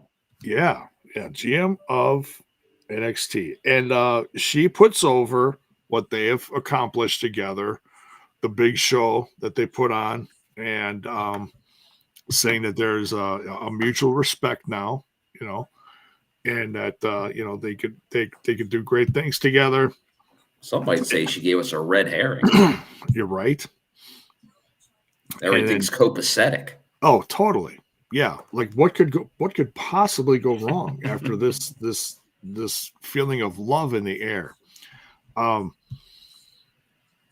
GM of NXT, and she puts over what they have accomplished together, the big show that they put on, and saying that there's a mutual respect now, and that they could do great things together. Some might say she gave us a red herring. You're right. Everything's copacetic. Oh, totally. Yeah. Like what could possibly go wrong after this feeling of love in the air?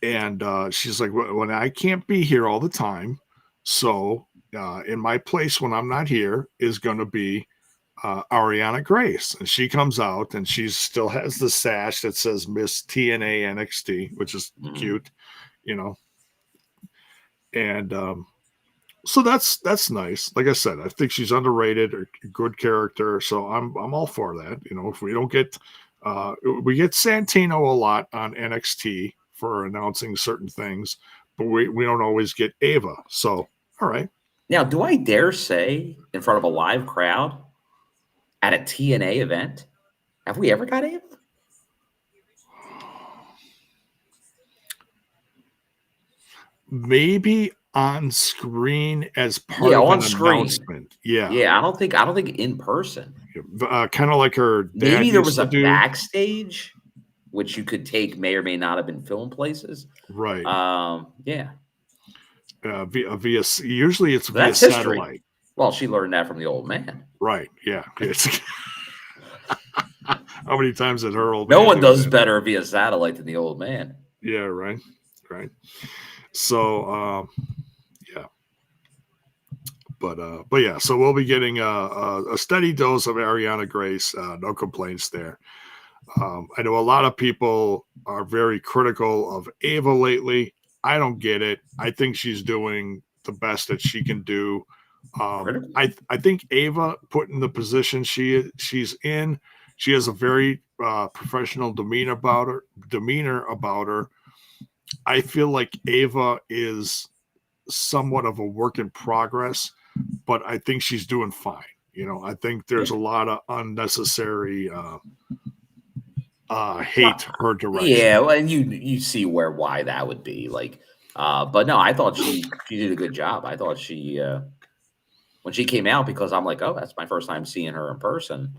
And she's like, when I can't be here all the time, so in my place when I'm not here is going to be Ariana Grace. And she comes out, and she still has the sash that says Miss TNA NXT, which is cute, and so that's nice. Like I said, I think she's underrated, a good character, so I'm all for that. If we don't get we get Santino a lot on NXT for announcing certain things, but we don't always get Ava. So all right. Now, do I dare say in front of a live crowd at a TNA event, have we ever got Ava? Maybe on screen as part of an announcement. Yeah. I don't think in person. Kind of like her dad. Maybe there was a backstage, which you could take may or may not have been filmed places. Right. Yeah. Via usually it's via satellite. Well, she learned that from the old man. Right. Yeah. How many times did her old man? No one does that? Better via satellite than the old man. Yeah. Right. So, yeah. But yeah. So we'll be getting a steady dose of Ariana Grace. No complaints there. I know a lot of people are very critical of Ava lately. I don't get it. I think she's doing the best that she can do. I think Ava, put in the position she's in, she has a very professional demeanor about her. I feel like Ava is somewhat of a work in progress, but I think she's doing fine. I think there's a lot of unnecessary hate her direction. Yeah, well, and you see why that would be like. But no, I thought she did a good job. I thought she when she came out, because I'm like, oh, that's my first time seeing her in person,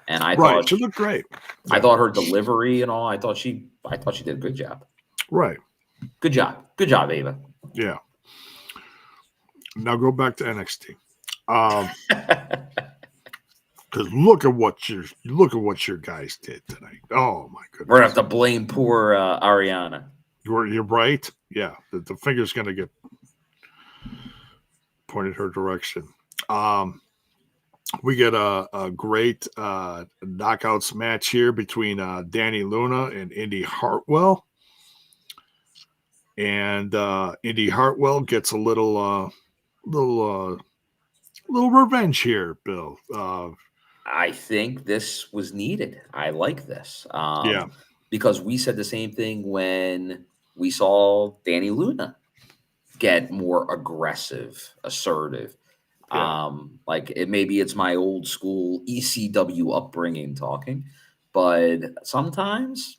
and I thought she looked great. I thought her delivery and all. I thought she did a good job. Right. Good job, Ava. Yeah. Now go back to NXT. Because look at what your guys did tonight. Oh my goodness! We're gonna have to blame poor Ariana. You're right. Yeah, the finger's gonna get pointed her direction. We get a great knockouts match here between Dani Luna and Indi Hartwell, and Indi Hartwell gets a little revenge here, Bill. I think this was needed. I like this. Yeah. Because we said the same thing when we saw Dani Luna get more aggressive, assertive. Yeah. Maybe it's my old school ECW upbringing talking, but sometimes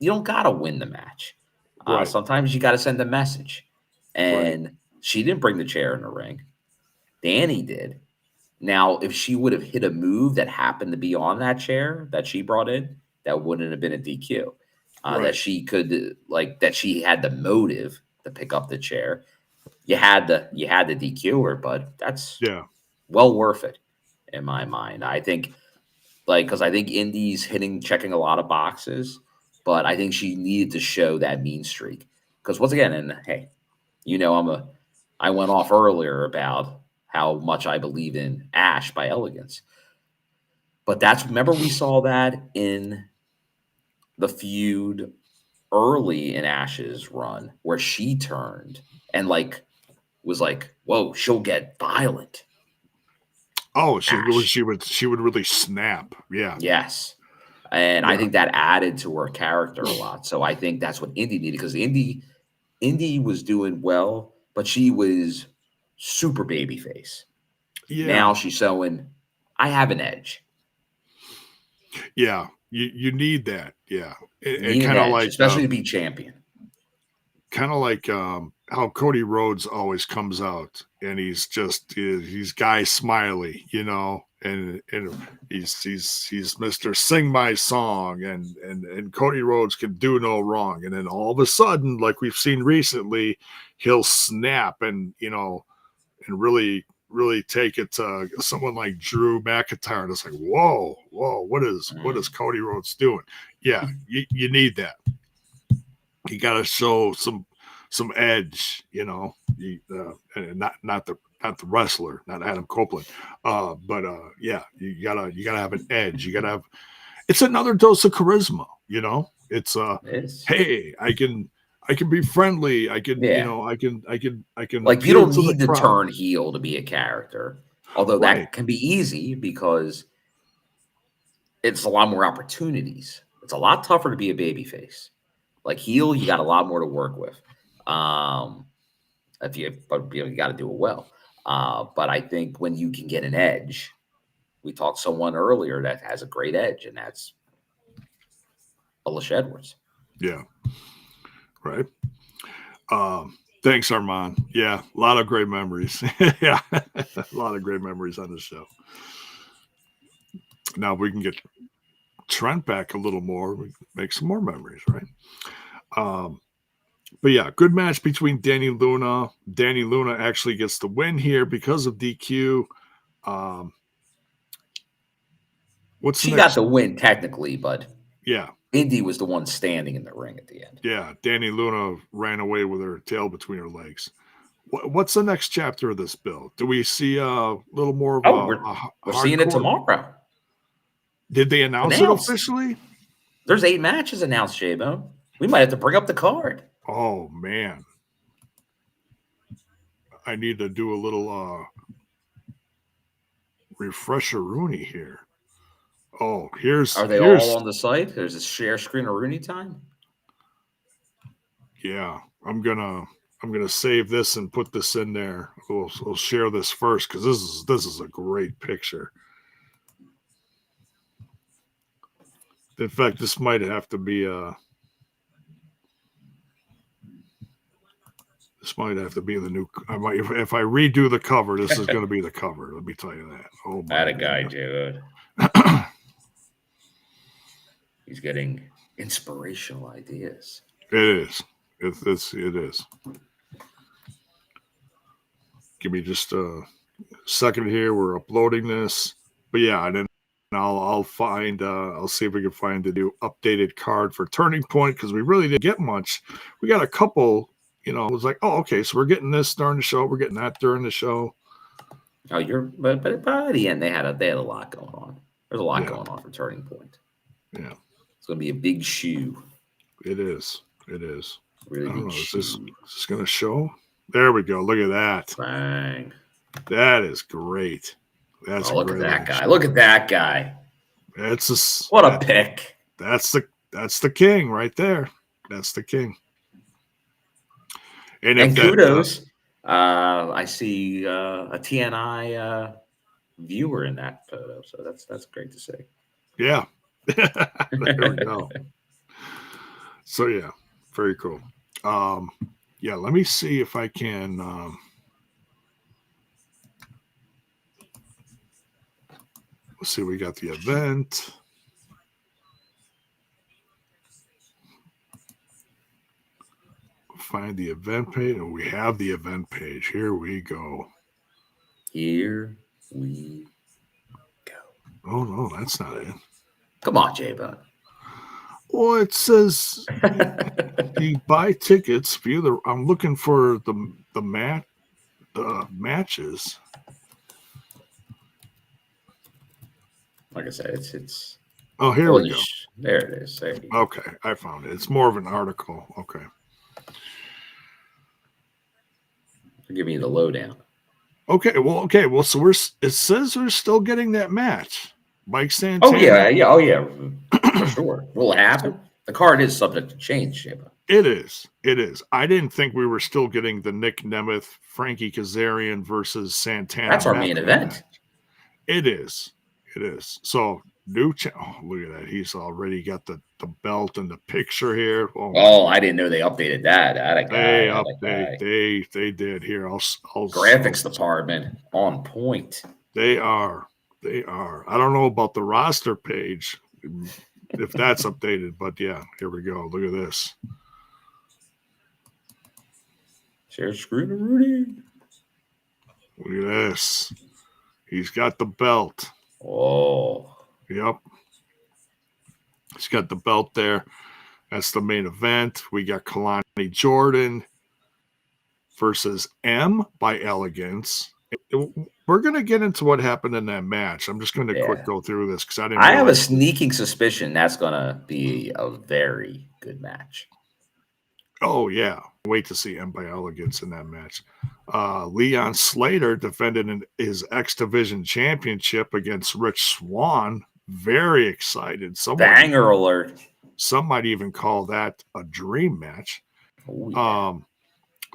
you don't got to win the match. Right. Sometimes you got to send a message. And she didn't bring the chair in the ring. Dani did. Now, if she would have hit a move that happened to be on that chair that she brought in, that wouldn't have been a DQ. That she could, that she had the motive to pick up the chair. You had to DQ her, but that's well worth it in my mind. I think, because I think Indi's checking a lot of boxes, but I think she needed to show that mean streak. Because once again, and hey, I went off earlier about how much I believe in Ash by Elegance. But remember we saw that in the feud early in Ash's run where she turned and was like, whoa, she'll get violent. Oh, she would really snap. Yeah. Yes. And I think that added to her character a lot. So I think that's what Indi needed, because Indi was doing well, but she was super babyface. Yeah. Now she's showing, I have an edge. Yeah. You need that. Yeah. And kind of like, especially to be champion. Kind of like how Cody Rhodes always comes out and he's Guy Smiley, and he's Mr. Sing My Song, and Cody Rhodes can do no wrong. And then all of a sudden, like we've seen recently, he'll snap and really take it to someone like Drew McIntyre. And it's like, whoa, what is Cody Rhodes doing? Yeah, you need that. You got to show some edge, and not the wrestler, not Adam Copeland, but you gotta have an edge. You gotta have. It's another dose of charisma, It's hey, I can be friendly. I can, I can. Like, you don't need to turn heel to be a character, although that can be easy because it's a lot more opportunities. It's a lot tougher to be a babyface. Like heel, you got a lot more to work with. But you got to do it well. But I think when you can get an edge, we talked someone earlier that has a great edge, and that's Alicia Edwards. Yeah. Right. Thanks, Armand. Yeah, a lot of great memories. Yeah, a lot of great memories on the show. Now we can get Trent back a little more. We make some more memories, right? But yeah, good match between Dani Luna. Dani Luna actually gets the win here because of DQ. She got the win technically, but yeah, Indi was the one standing in the ring at the end. Yeah, Dani Luna ran away with her tail between her legs. What's the next chapter of this, Bill? Do we see a little more of we're seeing it tomorrow. Did they announce it officially? There's 8 matches announced, J-Bone. We might have to bring up the card. Oh, man. I need to do a little refresher-rooney here. Oh, Are they all on the site? There's a share screen of Rooney time? Yeah, I'm gonna save this and put this in there. We'll share this first because this is a great picture. In fact, this might have to be the new. If I redo the cover, this is going to be the cover. Let me tell you that. Oh, that a guy, dude. He's getting inspirational ideas. It is. It is. Give me just a second here. We're uploading this, but yeah, and then I'll find. I'll see if we can find the new updated card for Turning Point because we really didn't get much. We got a couple. It was like, oh, okay, so we're getting this during the show. We're getting that during the show. Oh, but by the end they had a lot going on. There's a lot going on for Turning Point. Yeah, it's going to be a big shoe. It is. Really big shoe. Is this going to show? There we go. Look at that. Bang. That is great. Look at that guy. Look at that guy. What a pick. That's the king right there. That's the king. And kudos. I see a TNI viewer in that photo, so that's great to see. Yeah. There we go. So yeah, very cool. Yeah, let me see if I can let's see, we got the event. find the event page. And we have the event page. Here we go. Here we go. Oh, no, that's not it. Come on, J-Bone. Well, it says you buy tickets. I'm looking for the matches. Like I said, it's. Oh, here we go. There it is. There you go. Okay, I found it. It's more of an article. Okay. Give me the lowdown. Okay. Well, so it says we're still getting that match. Mike Santana. Oh yeah. For sure. Will it happen? The card is subject to change, J-Bone. It is. I didn't think we were still getting the Nick Nemeth, Frankie Kazarian versus Santana. That's our main event. It is. So look at that. He's already got the belt and the picture here. Oh, I didn't know they updated that. They did here. I'll graphics department on point. They are. I don't know about the roster page if that's updated, but yeah, here we go. Look at this. Share screen, Rudy. Look at this. He's got the belt. Oh. Yep. He's got the belt there. That's the main event. We got Kelani Jordan versus M by Elegance. We're going to get into what happened in that match. I'm just going to quick go through this because I have a sneaking suspicion that's going to be a very good match. Oh, yeah. Wait to see M by Elegance in that match. Leon Slater defended his X Division championship against Rich Swann. Very excited. Banger alert. Some might even call that a dream match. Oh, yeah.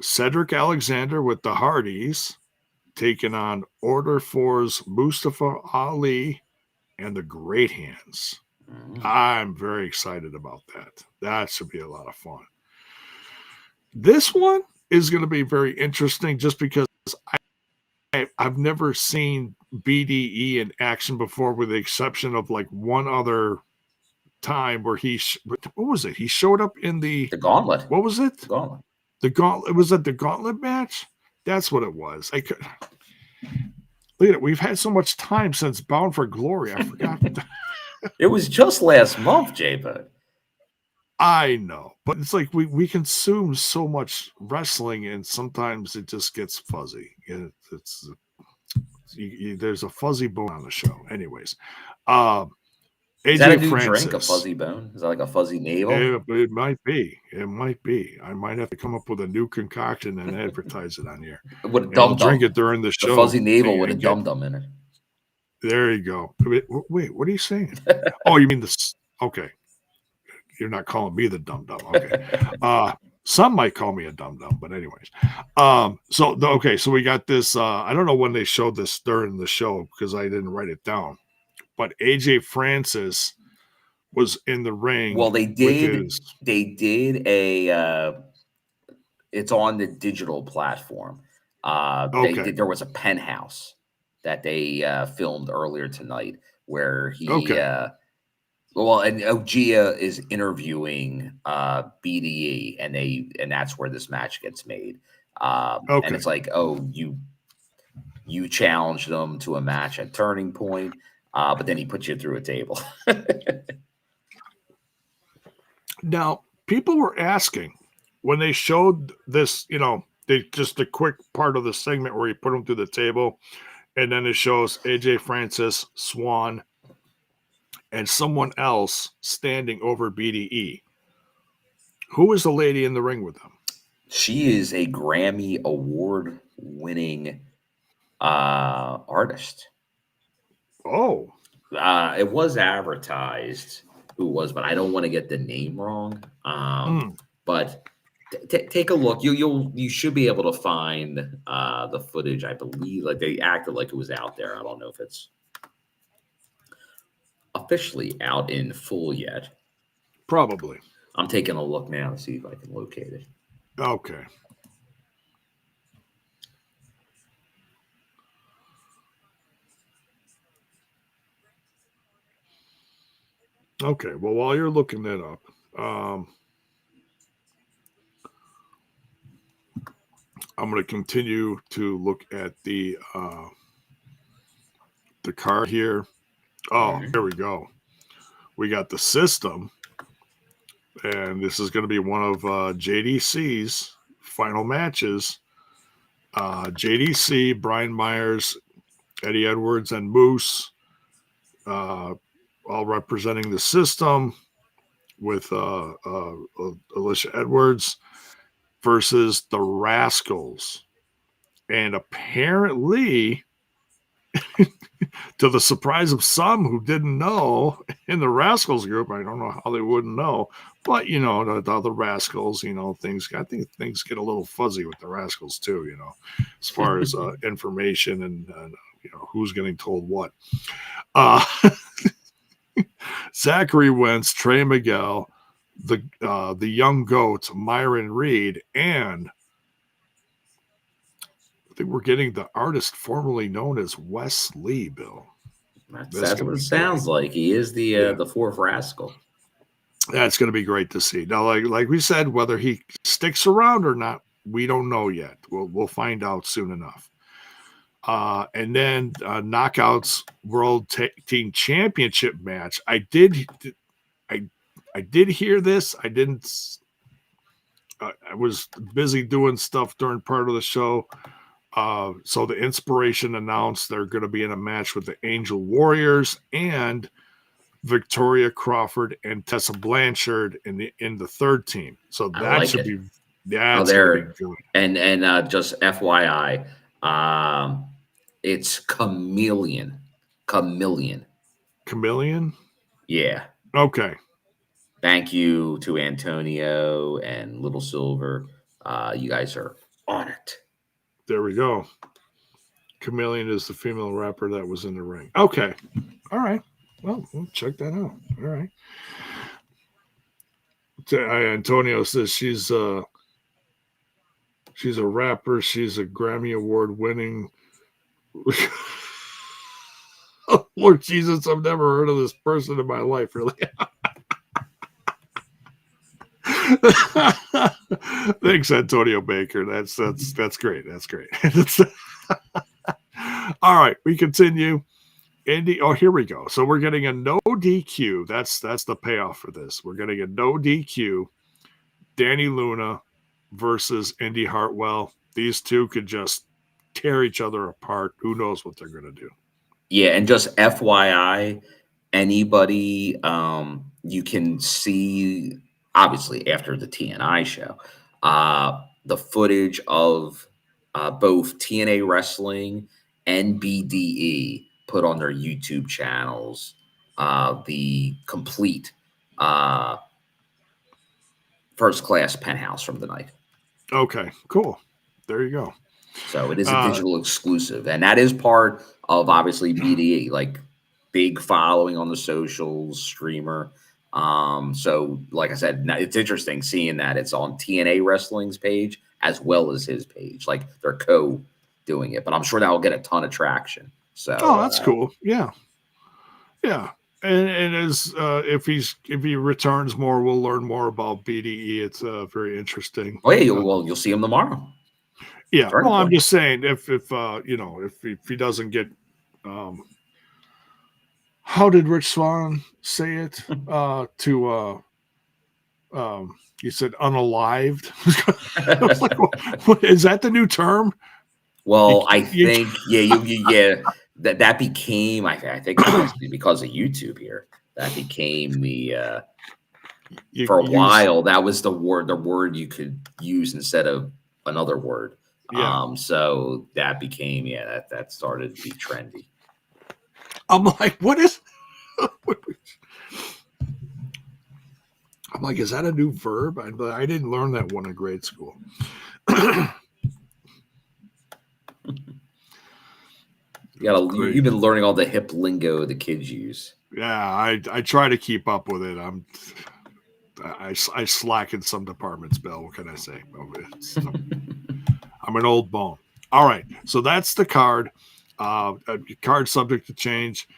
Cedric Alexander with the Hardys taking on Order 4's Mustafa Ali and the Great Hands. I'm very excited about that. That should be a lot of fun. This one is going to be very interesting just because I've never seen BDE in action before, with the exception of like one other time where what was it? He showed up in the Gauntlet. What was it? The Gauntlet. The Gauntlet. Was it the Gauntlet match? That's what it was. Look at it. We've had so much time since Bound for Glory. I forgot. It was just last month, J-Bud. I know, but it's like we consume so much wrestling, and sometimes it just gets fuzzy. There's a fuzzy bone on the show. Anyways, AJ Is that a new Francis, drink, a fuzzy bone? Is that like a fuzzy navel? It might be. It might be. I might have to come up with a new concoction and advertise it on here. With a dum-dum. Drink it during the show. The fuzzy navel with a dum-dum in it. There you go. Wait, what are you saying? Oh, you mean this? Okay. You're not calling me the dum-dum. Okay. Some might call me a dum-dum, but anyways. So we got this. I don't know when they showed this during the show because I didn't write it down. But AJ Francis was in the ring. Well, they did. They did a. It's on the digital platform. There was a penthouse that they filmed earlier tonight where he. And Ogia is interviewing BDE, and that's where this match gets made. And it's like, you challenged them to a match at Turning Point. But then he puts you through a table. Now, people were asking when they showed this, just a quick part of the segment where he put him through the table, and then it shows AJ Francis, Swann, and someone else standing over BDE. Who is the lady in the ring with them? She is a Grammy Award-winning artist. Oh, it was advertised who was, but I don't want to get the name wrong. But take a look. You should be able to find the footage. I believe like they acted like it was out there. I don't know if it's officially out in full yet. Probably. I'm taking a look now to see if I can locate it. Okay. Okay, well, while you're looking that up, I'm going to continue to look at the card here. Oh, here we go. We got the system, and this is going to be one of JDC's final matches. JDC, Brian Myers, Eddie Edwards, and Moose, all representing the system, with Alicia Edwards versus the Rascals. And apparently, to the surprise of some who didn't know in the Rascals group, I don't know how they wouldn't know, but the Rascals, I think things get a little fuzzy with the Rascals too, as far as information and who's getting told what. Zachary Wentz, Trey Miguel, the Young Goats, Myron Reed, and I think we're getting the artist formerly known as Wes Lee, Bill. That's what it sounds like. He is the fourth Rascal. That's going to be great to see. Now, like we said, whether he sticks around or not, we don't know yet. We'll find out soon enough. And then Knockouts World Team Championship match. I did hear this. I didn't. I was busy doing stuff during part of the show. So the Inspiration announced they're going to be in a match with the Angel Warriors and Victoria Crawford and Tessa Blanchard in the third team. So that should be good. And just FYI, it's Chameleon. Yeah. Okay. Thank you to Antonio and Little Silver. You guys are on it. There we go. Chameleon is the female rapper that was in the ring. Okay. All right. Well, we'll check that out. All right. Antonio says she's a rapper. She's a Grammy Award winning. Oh, Lord Jesus, I've never heard of this person in my life, really. Thanks, Antonio Baker. That's great. That's great. All right, we continue. Indi, oh, here we go. So we're getting a no DQ. That's the payoff for this. We're getting a no DQ. Dani Luna versus Indi Hartwell. These two could just tear each other apart. Who knows what they're going to do? Yeah, and just FYI, anybody you can see, obviously after the TNI show, the footage of both TNA Wrestling and BDE put on their YouTube channels the complete first class penthouse from the night. Okay, cool. There you go. So it is a digital exclusive, and that is part of obviously BDE, like big following on the socials, streamer. So like I said, it's interesting seeing that it's on TNA Wrestling's page as well as his page. Like they're doing it, but I'm sure that will get a ton of traction. So that's cool. Yeah. And as if he returns more, we'll learn more about BDE. It's very interesting. Oh yeah, you'll see him tomorrow. Yeah. Well, I'm just saying if he doesn't get how did Rich Swann say it? You said unalived. I was like, what, is that the new term? Well, I think that became I think because of YouTube here, that became the for a while that was the word you could use instead of another word. Yeah. So that became that started to be trendy. I'm like, what is? I'm like, is that a new verb? I didn't learn that one in grade school. You've been learning all the hip lingo the kids use. Yeah, I try to keep up with it. I slack in some departments, Bill. What can I say? I'm an old bone. All right, so that's the card. Card subject to change.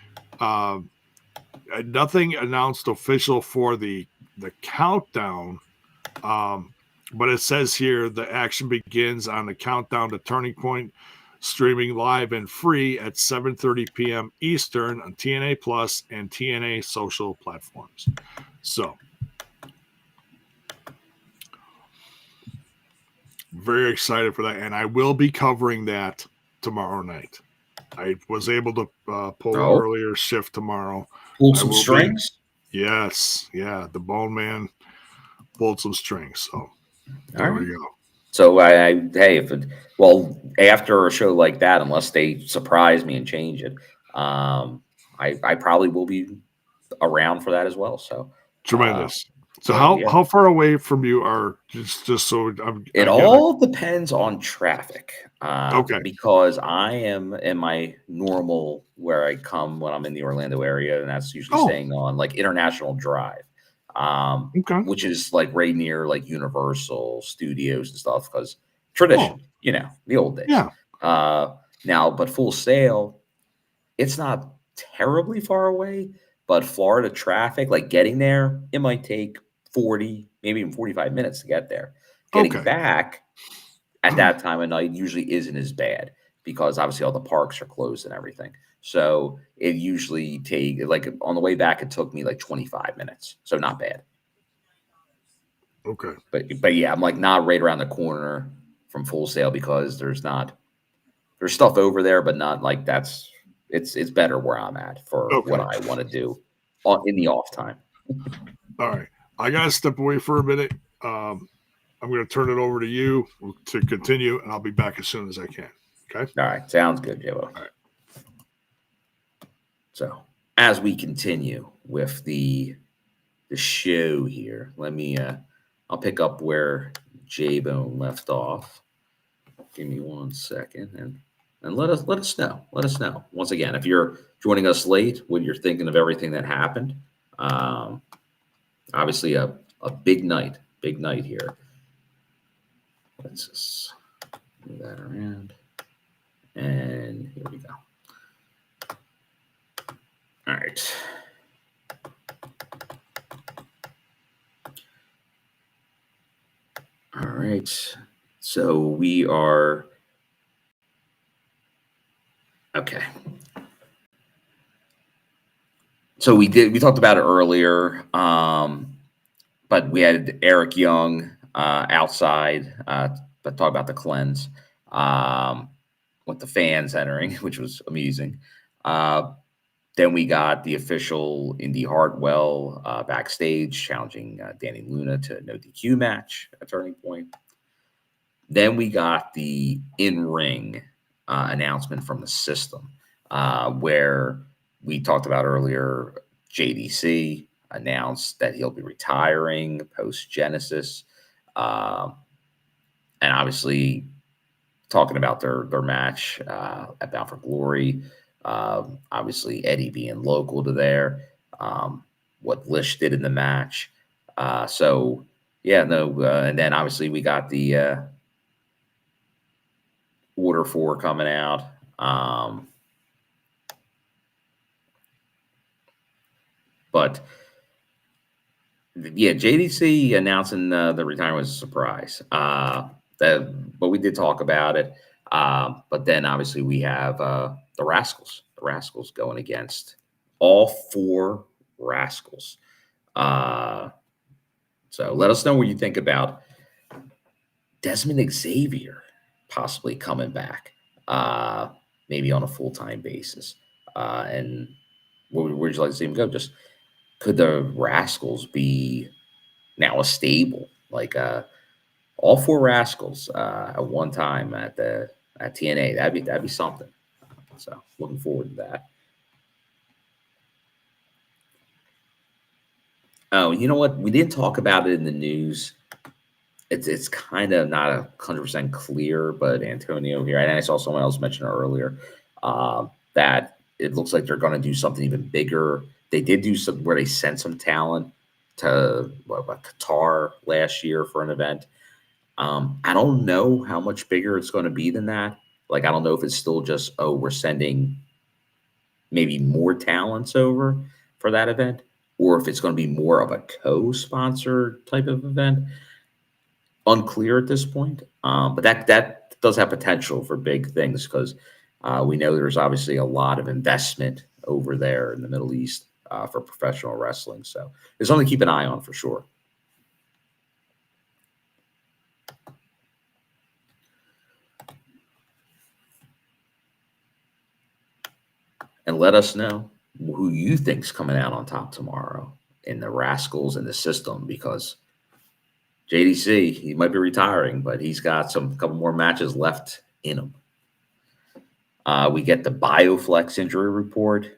Nothing announced official for the countdown. But it says here the action begins on the countdown to Turning Point, streaming live and free at 7:30 p.m. Eastern on TNA Plus and TNA social platforms. So, very excited for that, and I will be covering that tomorrow night. I was able to pull an earlier shift tomorrow. Pull some strings? Yes. Yeah, the Bone Man pulled some strings. So, there we go. So after a show like that, unless they surprise me and change it, I probably will be around for that as well. So tremendous. So how far away from you are just so it all depends on traffic. Okay. Because I am in my normal where I come when I'm in the Orlando area, and that's usually staying on like International Drive. Which is like right near like Universal Studios and stuff, because tradition, the old days. Yeah. Now, but Full Sail, it's not terribly far away, but Florida traffic, like getting there, it might take 40, maybe even 45 minutes to get there. Getting back at that time of night usually isn't as bad because obviously all the parks are closed and everything. So it usually like on the way back, it took me like 25 minutes. So not bad. Okay. But yeah, I'm like not right around the corner from Full Sail because there's stuff over there, but not like it's better where I'm at for what I want to do in the off time. All right. I got to step away for a minute. I'm going to turn it over to you to continue, and I'll be back as soon as I can. Okay. All right. Sounds good, Joe. All right. So as we continue with the show here, I'll pick up where J-Bone left off. Give me 1 second and let us know. Let us know. Once again, if you're joining us late, what you're thinking of everything that happened. Obviously a big night here. Let's just move that around. And here we go. All right. All right. So we are okay. So we talked about it earlier, but we had Eric Young outside, but talk about the cleanse with the fans entering, which was amusing. Then we got the official Indi Hartwell backstage challenging Dani Luna to a no DQ match at Turning Point. Then we got the in-ring announcement from the system where we talked about earlier. JDC announced that he'll be retiring post-Genesis. And obviously talking about their match at Bound for Glory. Obviously Eddie being local to there, what Lish did in the match. And then obviously we got the Order 4 coming out. But yeah, JDC announcing the retirement was a surprise. But we did talk about it. But then obviously we have the Rascals. The Rascals going against all 4 Rascals. So let us know what you think about Desmond Xavier possibly coming back, maybe on a full-time basis. And where would you like to see him go? Just could the Rascals be now a stable, like all 4 Rascals at one time at TNA? That'd be something. So looking forward to that. Oh, you know what? We didn't talk about it in the news. It's kind of not 100% clear, but Antonio here, and I saw someone else mention it earlier, that it looks like they're going to do something even bigger. They did do some where they sent some talent to Qatar last year for an event. I don't know how much bigger it's going to be than that. Like, I don't know if it's still just, we're sending maybe more talents over for that event, or if it's going to be more of a co-sponsor type of event. unclear at this point. But that does have potential for big things because we know there's obviously a lot of investment over there in the Middle East for professional wrestling. So it's something to keep an eye on for sure. And let us know who you think's coming out on top tomorrow in the Rascals and the System, because JDC, he might be retiring, but he's got couple more matches left in him. We get the Bioflex injury report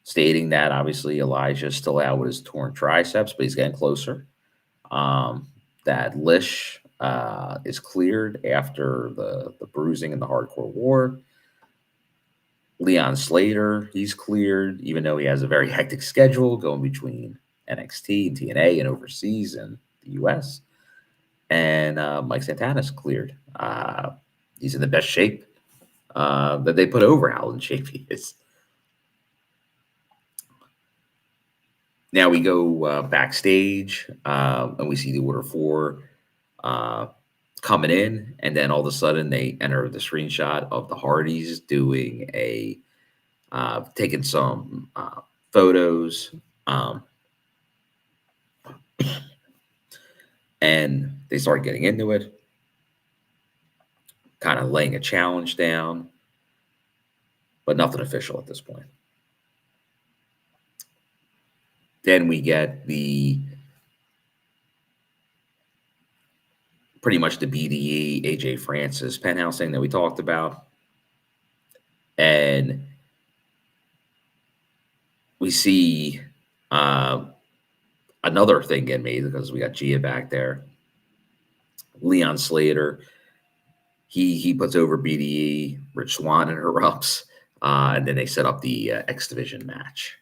stating that obviously Elijah's still out with his torn triceps, but he's getting closer. That Lish is cleared after the bruising in the Hardcore War. Leon Slater, he's cleared, even though he has a very hectic schedule going between NXT and TNA and overseas and the US. And Mike Santana's cleared. He's in the best shape that they put over how in shape he is. Now we go backstage and we see the Order 4 coming in, and then all of a sudden they enter the screenshot of the Hardys doing taking some photos, and they start getting into it, kind of laying a challenge down, but nothing official at this point. Then we get pretty much the BDE AJ Francis penthouse thing that we talked about. And we see another thing getting made because we got Gia back there. Leon Slater, he puts over BDE. Rich Swann interrupts, and then they set up the X Division match.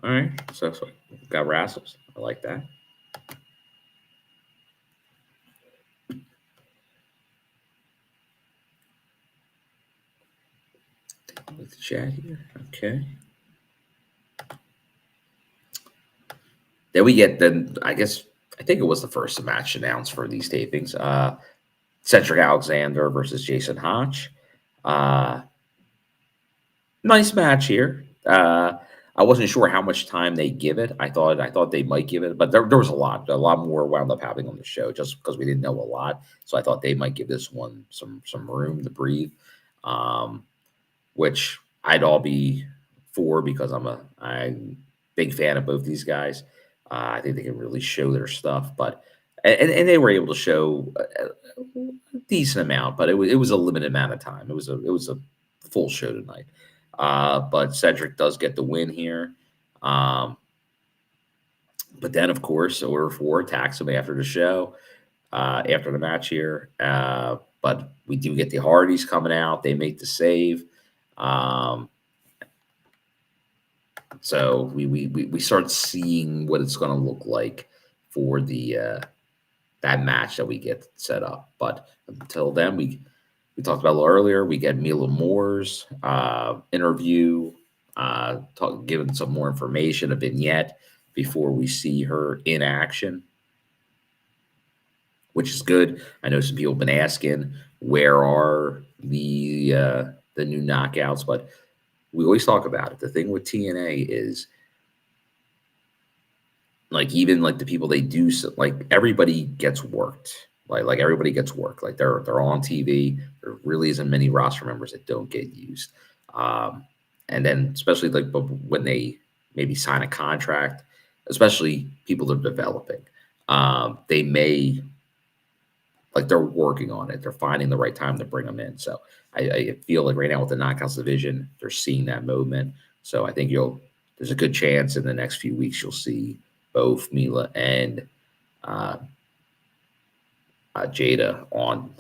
All right, so got wrestles. I like that. With the chat here, okay. Then we get I think it was the first match announced for these tapings. Cedric Alexander versus Jason Hotch. Nice match here. I wasn't sure how much time they give it. I thought they might give it, but there was a lot more wound up happening on the show just because we didn't know a lot. So I thought they might give this one some room to breathe, which I'd all be for because I'm a big fan of both these guys. I think they can really show their stuff, but and they were able to show a decent amount, but it was a limited amount of time. It was a full show tonight. But Cedric does get the win here. But then, of course, Order 4 attacks him after the show, after the match here. But we do get the Hardys coming out. They make the save. So we start seeing what it's going to look like for that match that we get set up. But until then, we talked about a little earlier. We get Mila Moore's interview, giving some more information, a vignette before we see her in action, which is good. I know some people have been asking where are the new knockouts, but we always talk about it. The thing with TNA is, like, even like the people they do, like everybody gets worked. Like everybody gets work. Like they're on TV. There really isn't many roster members that don't get used. And then especially like when they maybe sign a contract, especially people that are developing, they may, like, they're working on it. They're finding the right time to bring them in. So I feel like right now with the Knockouts division, they're seeing that movement. So I think there's a good chance in the next few weeks you'll see both Mila and Jada on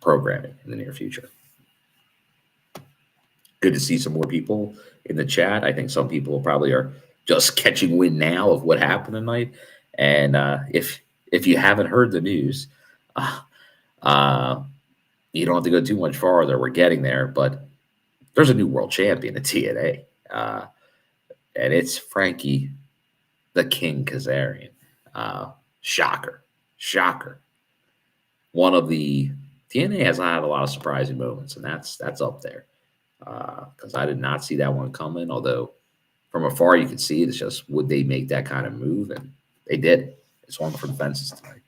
programming in the near future. Good to see some more people in the chat. I think some people probably are just catching wind now of what happened tonight. And if you haven't heard the news, you don't have to go too much farther. We're getting there, but there's a new world champion at TNA, and it's Frankie the King Kazarian. Shocker. One of the TNA has had a lot of surprising moments, and that's up there. Because I did not see that one coming. Although from afar you could see it. It's just, would they make that kind of move? And they did. They swung for the fences tonight.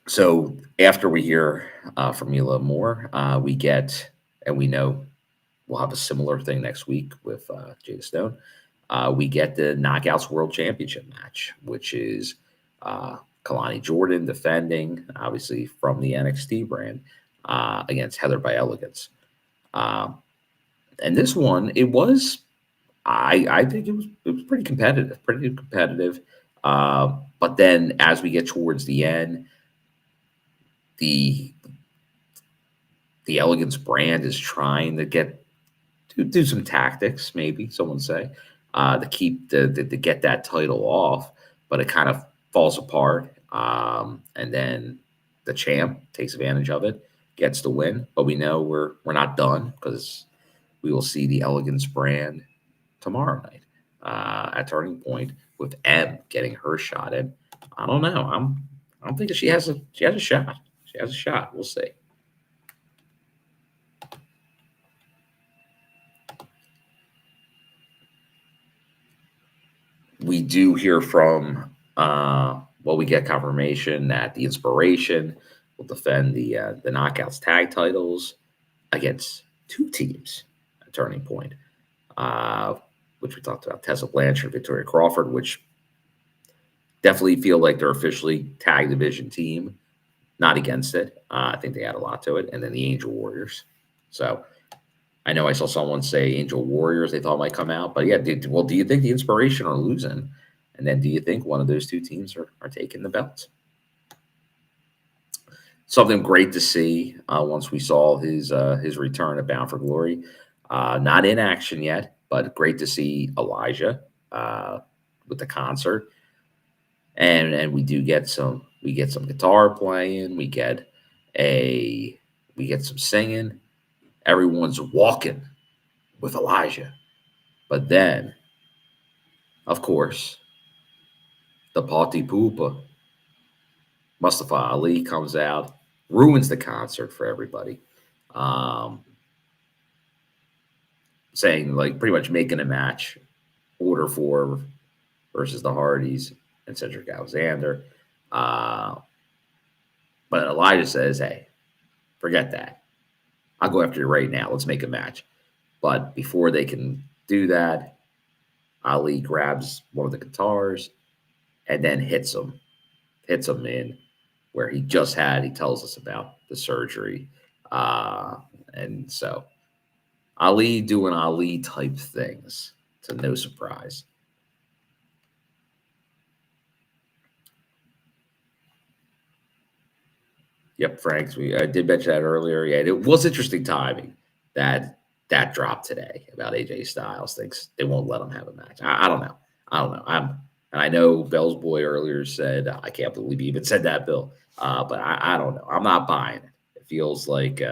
So after we hear from Mila more, we get, and we know we'll have a similar thing next week with Jada Stone. We get the Knockouts World Championship match, which is Kelani Jordan defending, obviously from the NXT brand, against Heather by Elegance. And this one, it was, I think it was pretty competitive. But then as we get towards the end, the Elegance brand is trying to do some tactics, maybe someone say, to get that title off, but it kind of falls apart. And then the champ takes advantage of it, gets the win. But we know we're not done, because we will see the Elegance brand tomorrow night at Turning Point, with M getting her shot in. I don't know. I'm thinking she has a shot. She has a shot. We'll see. We do hear from, we get confirmation that the Inspiration will defend the Knockouts tag titles against two teams at Turning Point, which we talked about, Tessa Blanchard, Victoria Crawford, which definitely feel like they're officially tag division team. Not against it. I think they add a lot to it. And then the Angel Warriors. So I know I saw someone say Angel Warriors they thought might come out. But yeah, do you think the Inspiration are losing? And then do you think one of those two teams are taking the belts? Something great to see once we saw his return at Bound for Glory. Not in action yet, but great to see Elijah with the concert. And we get some guitar playing, we get some singing. Everyone's walking with Elijah. But then, of course, the Party Pooper, Mustafa Ali, comes out, ruins the concert for everybody. Saying, like, pretty much making a match, Order 4 versus the Hardys and Cedric Alexander. But Elijah says, hey, forget that. I'll go after you right now. Let's make a match. But before they can do that, Ali grabs one of the guitars and then hits him in where he tells us about the surgery. And so Ali doing Ali type things. To no surprise. Yep, Frank. I did mention that earlier. Yeah, it was interesting timing that dropped today about AJ Styles. Thinks they won't let him have a match. I don't know. I know Bell's boy earlier said, I can't believe he even said that, Bill. But I don't know. I'm not buying it. It feels like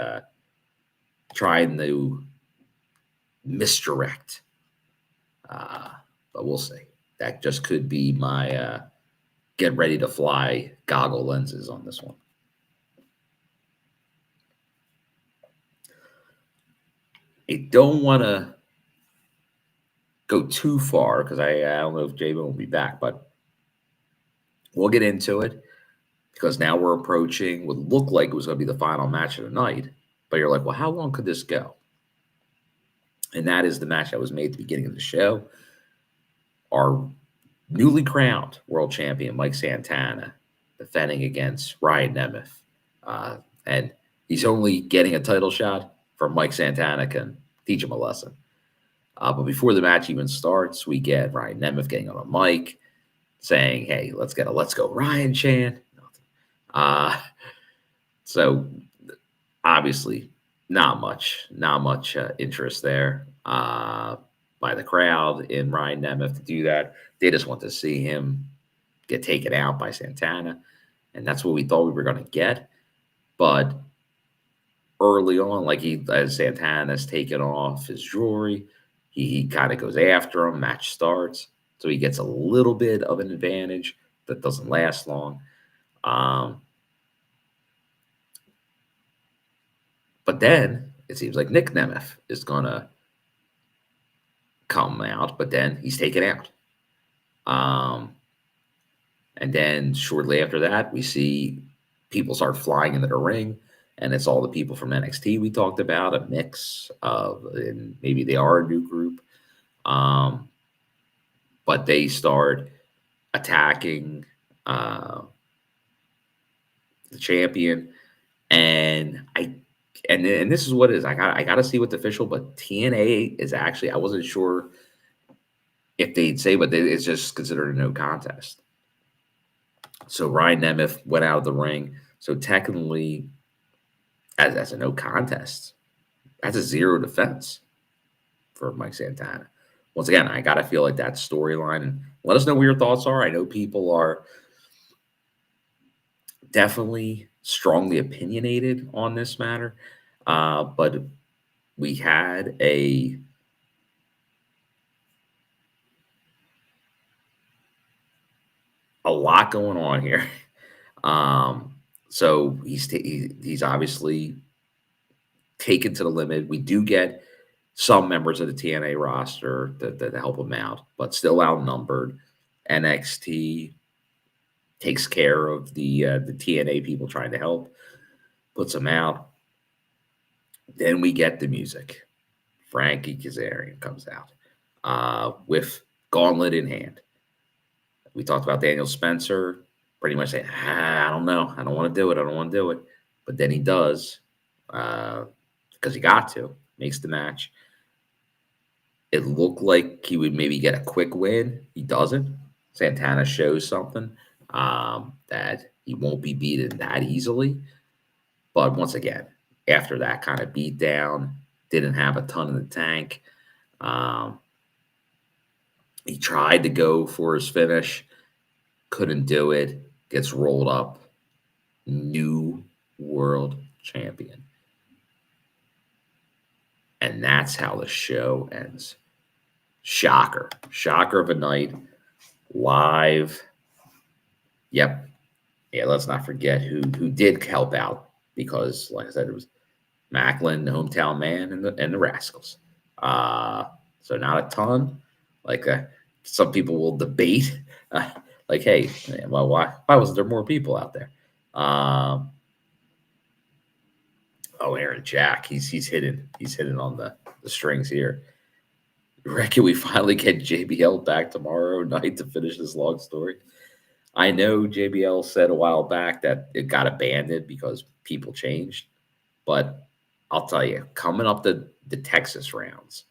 trying to misdirect. But we'll see. That just could be my get ready to fly goggle lenses on this one. I don't want to go too far because I don't know if JAYBONE will be back, but we'll get into it because now we're approaching what looked like it was going to be the final match of the night. But you're like, well, how long could this go? And that is the match that was made at the beginning of the show. Our newly crowned world champion, Mike Santana, defending against Ryan Nemeth. And he's only getting a title shot for Mike Santana can teach him a lesson. But before the match even starts, we get Ryan Nemeth getting on a mic saying, hey, let's get a let's go Ryan chant. So obviously not much interest there by the crowd in Ryan Nemeth to do that. They just want to see him get taken out by Santana. And that's what we thought we were going to get. But early on, as Santana's taken off his jewelry, He kind of goes after him. Match starts, so he gets a little bit of an advantage that doesn't last long. But then it seems like Nemeth is gonna come out, but then he's taken out. And then shortly after that, we see people start flying into the ring, and it's all the people from NXT we talked about, a mix of, and maybe they are a new group. But they start attacking the champion, and this is what it is. I got to see what's official, but TNA is actually, I wasn't sure if they'd say, but it's just considered a no contest. So Ryan Nemeth went out of the ring. So technically, as a no contest, that's a 0 defense for Mike Santana. Once again, I got to feel like that storyline. And let us know what your thoughts are. I know people are definitely strongly opinionated on this matter. But we had a lot going on here. So he's obviously taken to the limit. We do get some members of the TNA roster that help him out, but still outnumbered. NXT takes care of the TNA people trying to help, puts him out. Then we get the music. Frankie Kazarian comes out with gauntlet in hand. We talked about Daniel Spencer pretty much saying, I don't know. I don't want to do it. I don't want to do it. But then he does because he got to. Makes the match. It looked like he would maybe get a quick win. He doesn't. Santana shows something that he won't be beaten that easily. But once again, after that kind of beat down, didn't have a ton in the tank. He tried to go for his finish. Couldn't do it. Gets rolled up. New world champion. And that's how the show ends. Shocker. Shocker of a night. Live. Yep. Yeah, let's not forget who did help out because, like I said, it was Macklin, the hometown man, and the Rascals. So not a ton. Like some people will debate. Like, hey, well, why wasn't there more people out there? Aaron Jack, he's hitting on the strings here. Reckon we finally get JBL back tomorrow night to finish this long story. I know JBL said a while back that it got abandoned because people changed, but I'll tell you, coming up the Texas rounds,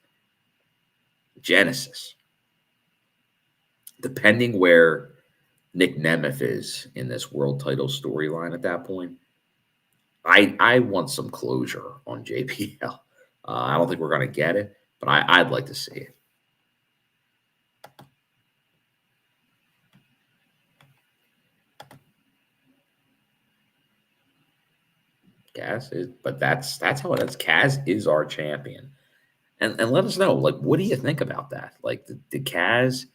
Genesis, depending where Nemeth is in this world title storyline at that point, I want some closure on JBL. I don't think we're going to get it, but I'd like to see it. But that's how it is. Kaz is our champion. And let us know, like, what do you think about that? Like, did Kaz...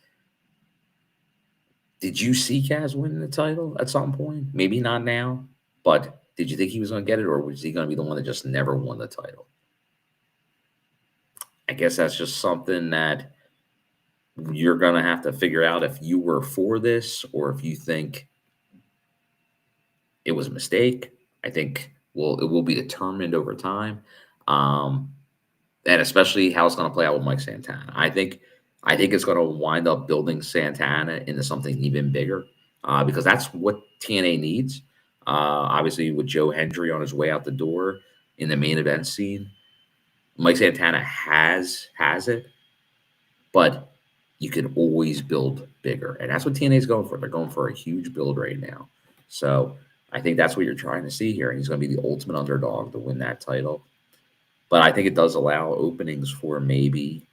Did you see Kaz win the title at some point? Maybe not now, but did you think he was going to get it, or was he going to be the one that just never won the title? I guess that's just something that you're going to have to figure out if you were for this or if you think it was a mistake. I think it will be determined over time, and especially how it's going to play out with Mike Santana. I think it's going to wind up building Santana into something even bigger because that's what TNA needs. Obviously, with Joe Hendry on his way out the door in the main event scene, Mike Santana has it, but you can always build bigger. And that's what TNA is going for. They're going for a huge build right now. So I think that's what you're trying to see here. And he's going to be the ultimate underdog to win that title. But I think it does allow openings for maybe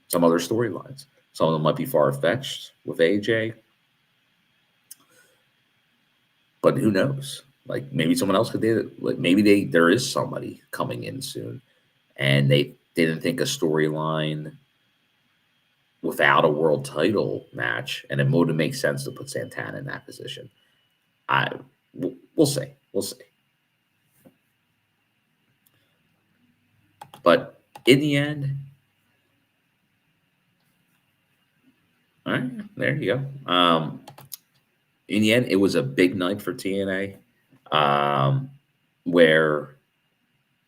some other storylines. Some of them might be far-fetched with AJ. But who knows? Like, maybe someone else could do it. Like, maybe there is somebody coming in soon. And they didn't think a storyline without a world title match, and it would make sense to put Santana in that position. We'll see. We'll see. But in the end, all right, there you go. In the end, it was a big night for TNA, where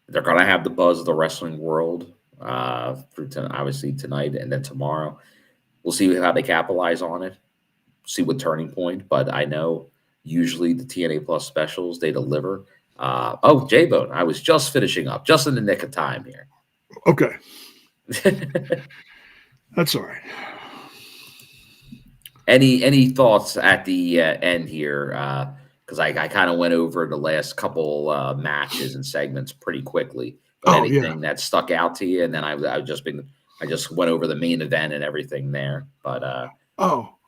they're going to have the buzz of the wrestling world obviously tonight and then tomorrow. We'll see how they capitalize on it, see what turning point. But I know usually the TNA Plus specials, they deliver. JAYBONE, I was just finishing up, just in the nick of time here. Okay. That's all right. Any thoughts at the end here? Because I kind of went over the last couple matches and segments pretty quickly. But anything that stuck out to you? And then I just went over the main event and everything there. But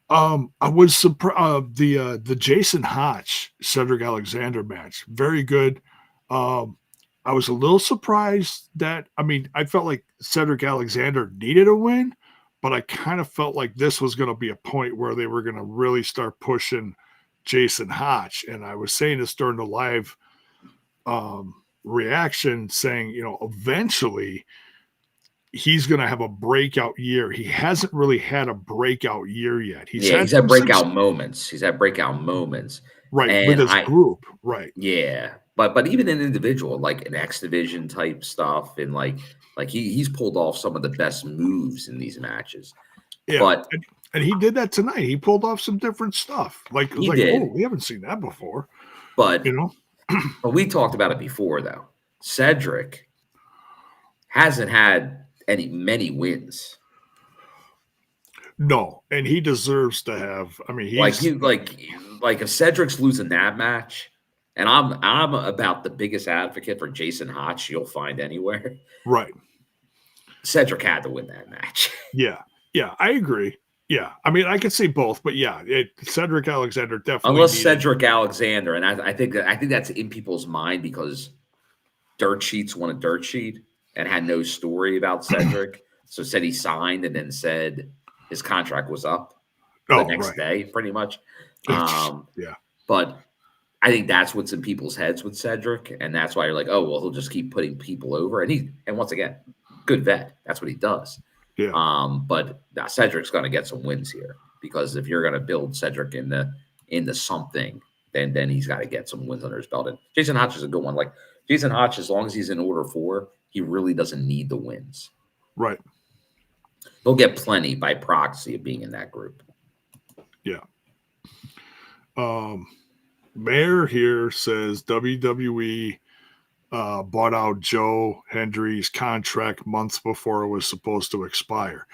I was surprised the Jason Hotch Cedric Alexander match, very good. I was a little surprised that I felt like Cedric Alexander needed a win, but I kind of felt like this was going to be a point where they were going to really start pushing Jason Hotch. And I was saying this during the live reaction, saying, eventually he's going to have a breakout year. He hasn't really had a breakout year yet. He's had breakout moments. He's had breakout moments. Right, and with his group. Right. Yeah. But even in individual, like an X Division type stuff, and like he's pulled off some of the best moves in these matches. Yeah, but and he did that tonight. He pulled off some different stuff. We haven't seen that before. But but we talked about it before, though. Cedric hasn't had many wins. No, and he deserves to have. He's like if Cedric's losing that match. And I'm about the biggest advocate for Jason Hotch you'll find anywhere. Right. Cedric had to win that match. Yeah, I agree. Yeah, I could say both, but Cedric Alexander definitely. Unless Cedric Alexander, and I think that's in people's mind because Dirt Sheets won a dirt sheet and had no story about Cedric, so said he signed and then said his contract was up the next day, pretty much. Yeah, but. I think that's what's in people's heads with Cedric, and that's why you're like, oh, well, he'll just keep putting people over. And once again, good vet. That's what he does. Yeah. But Cedric's going to get some wins here because if you're going to build Cedric into something, then he's got to get some wins under his belt. And Jason Hotch is a good one. Like Jason Hotch, as long as he's in order 4, he really doesn't need the wins. Right. He'll get plenty by proxy of being in that group. Yeah. Mayor here says WWE bought out Joe Hendry's contract months before it was supposed to expire.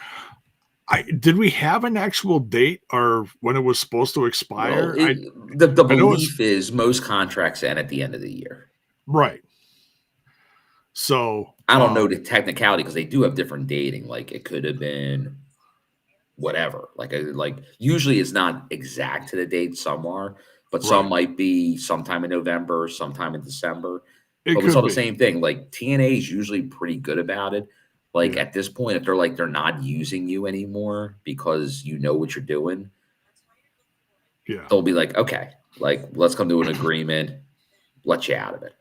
Did we have an actual date or when it was supposed to expire? Well, the belief is most contracts end at the end of the year. Right. So I don't know the technicality because they do have different dating. Like it could have been whatever. Like usually it's not exact to the date. Some are. But some might be sometime in November, sometime in December. But it's all the same thing. Like TNA is usually pretty good about it. Like at this point, if they're not using you anymore because you know what you're doing, they'll be like, okay, let's come to an agreement, let you out of it.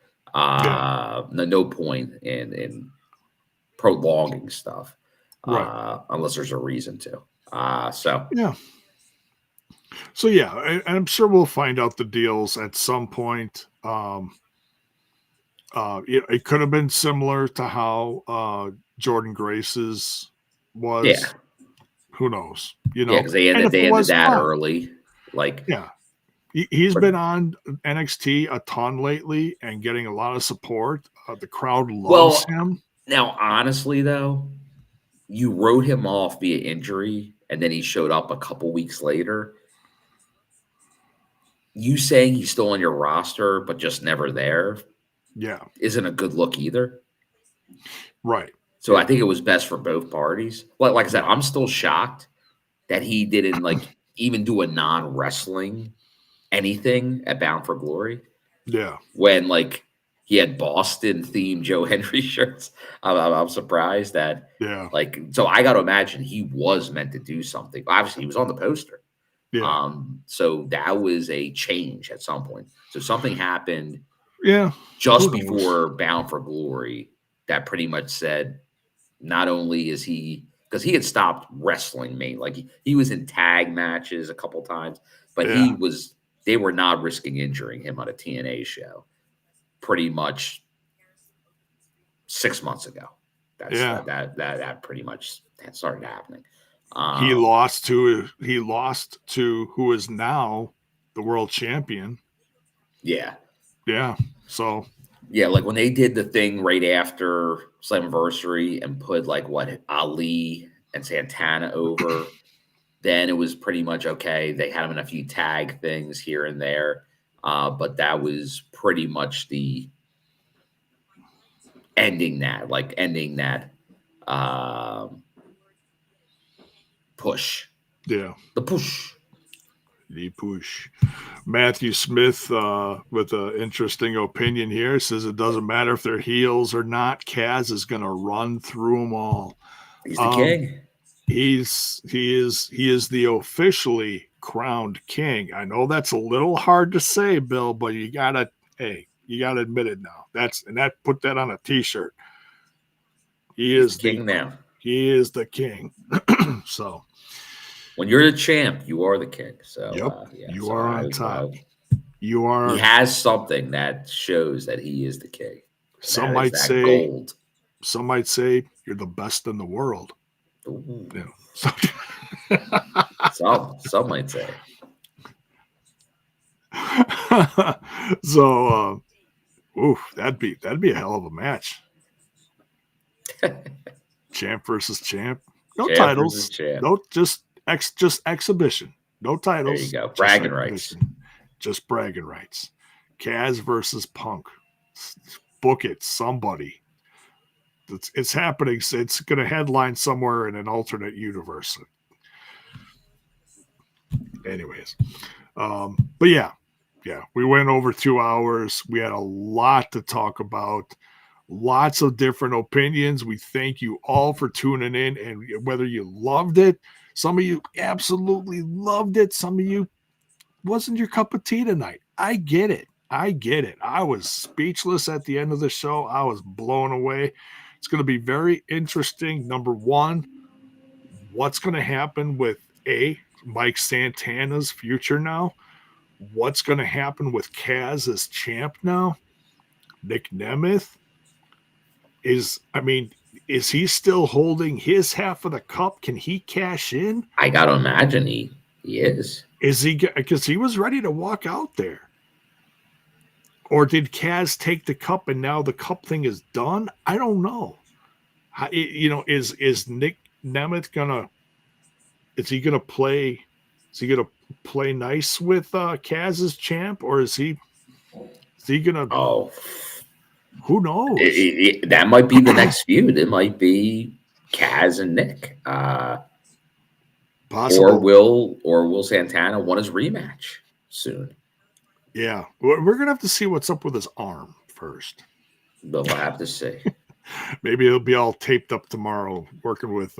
No point in prolonging stuff, unless there's a reason to. So and I'm sure we'll find out the deals at some point. It could have been similar to how Jordan Grace's was. Yeah. Who knows? because they ended that early. He's been on NXT a ton lately and getting a lot of support. The crowd loves him. Now, honestly, though, you wrote him off via injury, and then he showed up a couple weeks later. You saying he's still on your roster, but just never there, isn't a good look either. Right. So I think it was best for both parties. Like I said, I'm still shocked that he didn't even do a non-wrestling anything at Bound for Glory. Yeah. When he had Boston themed Joe Henry shirts. I'm surprised that, like, so I got to imagine he was meant to do something. Obviously, he was on the poster. Yeah. So that was a change at some point. So something happened. Yeah. Just before Bound for Glory, that pretty much said, not only is he, because he had stopped wrestling mainly, like he was in tag matches a couple times, but they were not risking injuring him on a TNA show pretty much 6 months ago. That pretty much started happening. He lost to who is now the world champion. Yeah. Yeah. So yeah, like when they did the thing right after Slammiversary and put like Ali and Santana over, then it was pretty much okay. They had him in a few tag things here and there, but that was pretty much the ending that push. Yeah, the push. Matthew Smith with an interesting opinion here says it doesn't matter if they're heels or not. Kaz is going to run through them all. He's the king. He is the officially crowned king. I know that's a little hard to say, Bill, but you gotta admit it now. Put that on a t-shirt. He's the king now. He is the king. So when you're the champ, you are the king. So you are on top. You are. He has something that shows that he is the king. Some might say gold. Some might say you're the best in the world. You know. Some might say. So, that'd be a hell of a match. Champ versus champ. No titles. No, just exhibition. No titles. There you go. Bragging rights. Just bragging rights. Kaz versus Punk. Book it, somebody. It's happening. It's going to headline somewhere in an alternate universe. Anyways, but yeah, we went over 2 hours. We had a lot to talk about. Lots of different opinions. We thank you all for tuning in, and whether you loved it, some of you absolutely loved it. Some of you wasn't your cup of tea tonight. I get it. I was speechless at the end of the show. I was blown away. It's going to be very interesting. Number one, what's going to happen with Mike Santana's future now? What's going to happen with Kaz as champ now? Nick Nemeth is he still holding his half of the cup? Can he cash in? I got to imagine he is. Is he? Because he was ready to walk out there. Or did Kaz take the cup and now the cup thing is done? I don't know. Is Nick Nemeth gonna? Is he gonna play? Is he gonna play nice with Kaz as champ, or is he gonna? Oh, who knows? That might be the next feud. It might be Kaz and Nick. Possible. Or will Santana want his rematch soon? Yeah, we're gonna have to see what's up with his arm first. We'll have to see. Maybe he'll be all taped up tomorrow, working with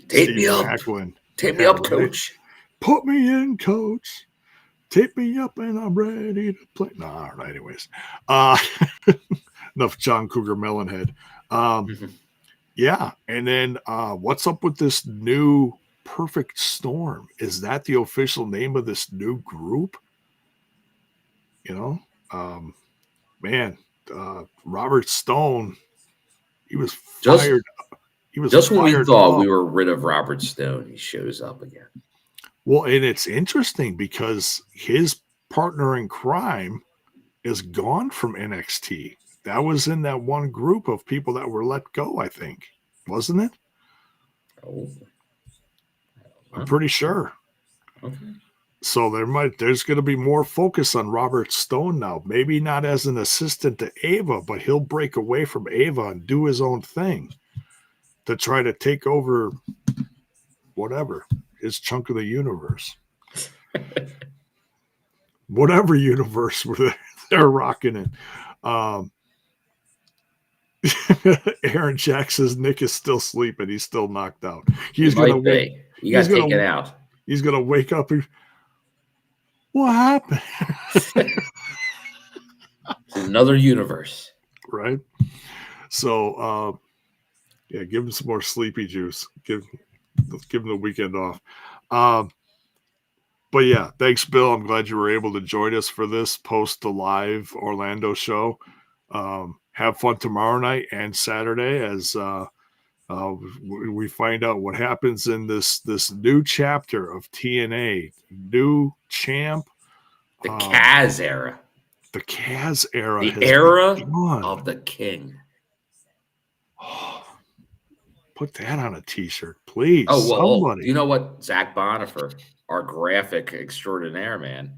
tape me up. Macklin. Tape me up, coach. Put me in, coach. Tape me up, and I'm ready to play. No, all right. Anyways, enough John Cougar Melonhead. Yeah, and then what's up with this new Perfect Storm? Is that the official name of this new group? Robert Stone, he was fired. He was just when we thought we were rid of Robert Stone, he shows up again. Well, and it's interesting because his partner in crime is gone from NXT. That was in that one group of people that were let go, I think, wasn't it? Oh, I'm pretty sure. Okay. So there's going to be more focus on Robert Stone now. Maybe not as an assistant to Ava, but he'll break away from Ava and do his own thing to try to take over whatever, his chunk of the universe. Whatever universe they're rocking in. Aaron Jack says Nick is still sleeping. He's still knocked out. He's going to wake. You got taken out. He's going to wake up and, what happened? It's another universe. Right? So, yeah, give him some more sleepy juice. Give him the weekend off. But yeah, thanks, Bill. I'm glad you were able to join us for this post the live Orlando show. Have fun tomorrow night and Saturday as we find out what happens in this new chapter of TNA, new champ, the Kaz era. The Kaz era. The era of the king. Oh, put that on a t-shirt, please. Oh, well, somebody. You know what? Zach Bonifer, our graphic extraordinaire, man.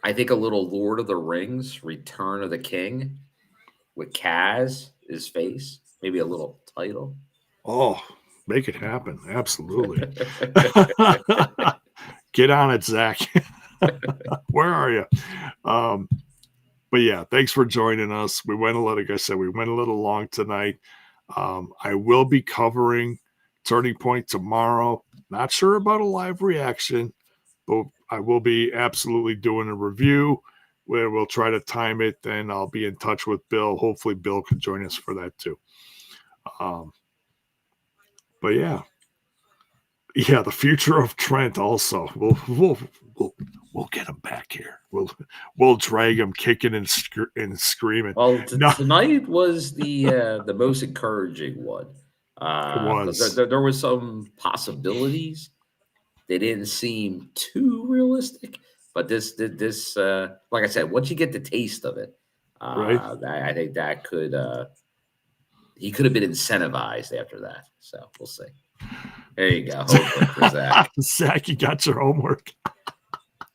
I think a little Lord of the Rings, Return of the King, with Kaz, his face, maybe a little title. Oh, make it happen. Absolutely. Get on it, Zach. Where are you? But yeah, thanks for joining us. We went like I said, we went a little long tonight. I will be covering Turning Point tomorrow. Not sure about a live reaction, but I will be absolutely doing a review where we'll try to time it. Then I'll be in touch with Bill. Hopefully Bill can join us for that too. But yeah, the future of Trent also. We'll get him back here. We'll drag him kicking and screaming. Well, tonight was the most encouraging one. It was. There were some possibilities. They didn't seem too realistic, but this like I said, once you get the taste of it, right? I think that could he could have been incentivized after that. So we'll see. There you go. Homework for Zach. Zach, you got your homework.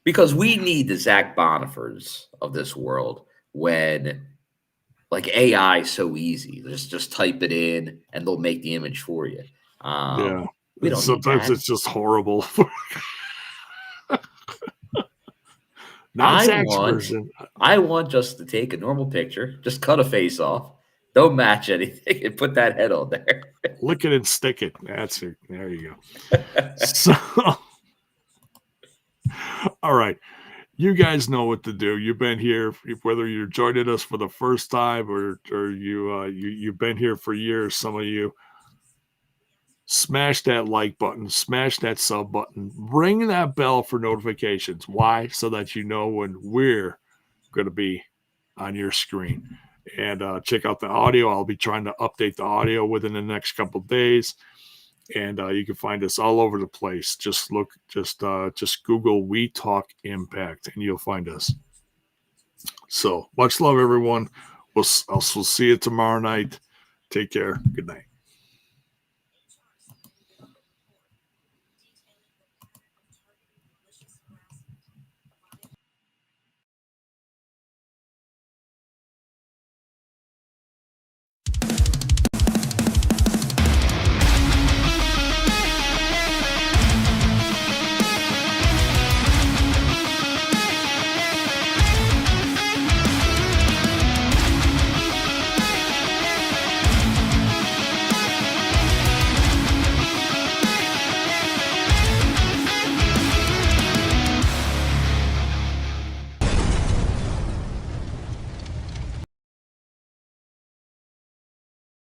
Because we need the Zach Bonifers of this world when, like, AI is so easy. Just type it in and they'll make the image for you. Yeah. We don't Sometimes it's just horrible. I want just to take a normal picture, just cut a face off, don't match anything, and put that head on there. Lick it and stick it. That's it. There you go. So, all right. You guys know what to do. You've been here, whether you're joining us for the first time or you've been here for years. Some of you. Smash that like button, smash that sub button, ring that bell for notifications. Why? So that you know when we're going to be on your screen. And check out the audio. I'll be trying to update the audio within the next couple of days. And you can find us all over the place. Just Google We Talk Impact and you'll find us. So much love, everyone. We'll see you tomorrow night. Take care. Good night.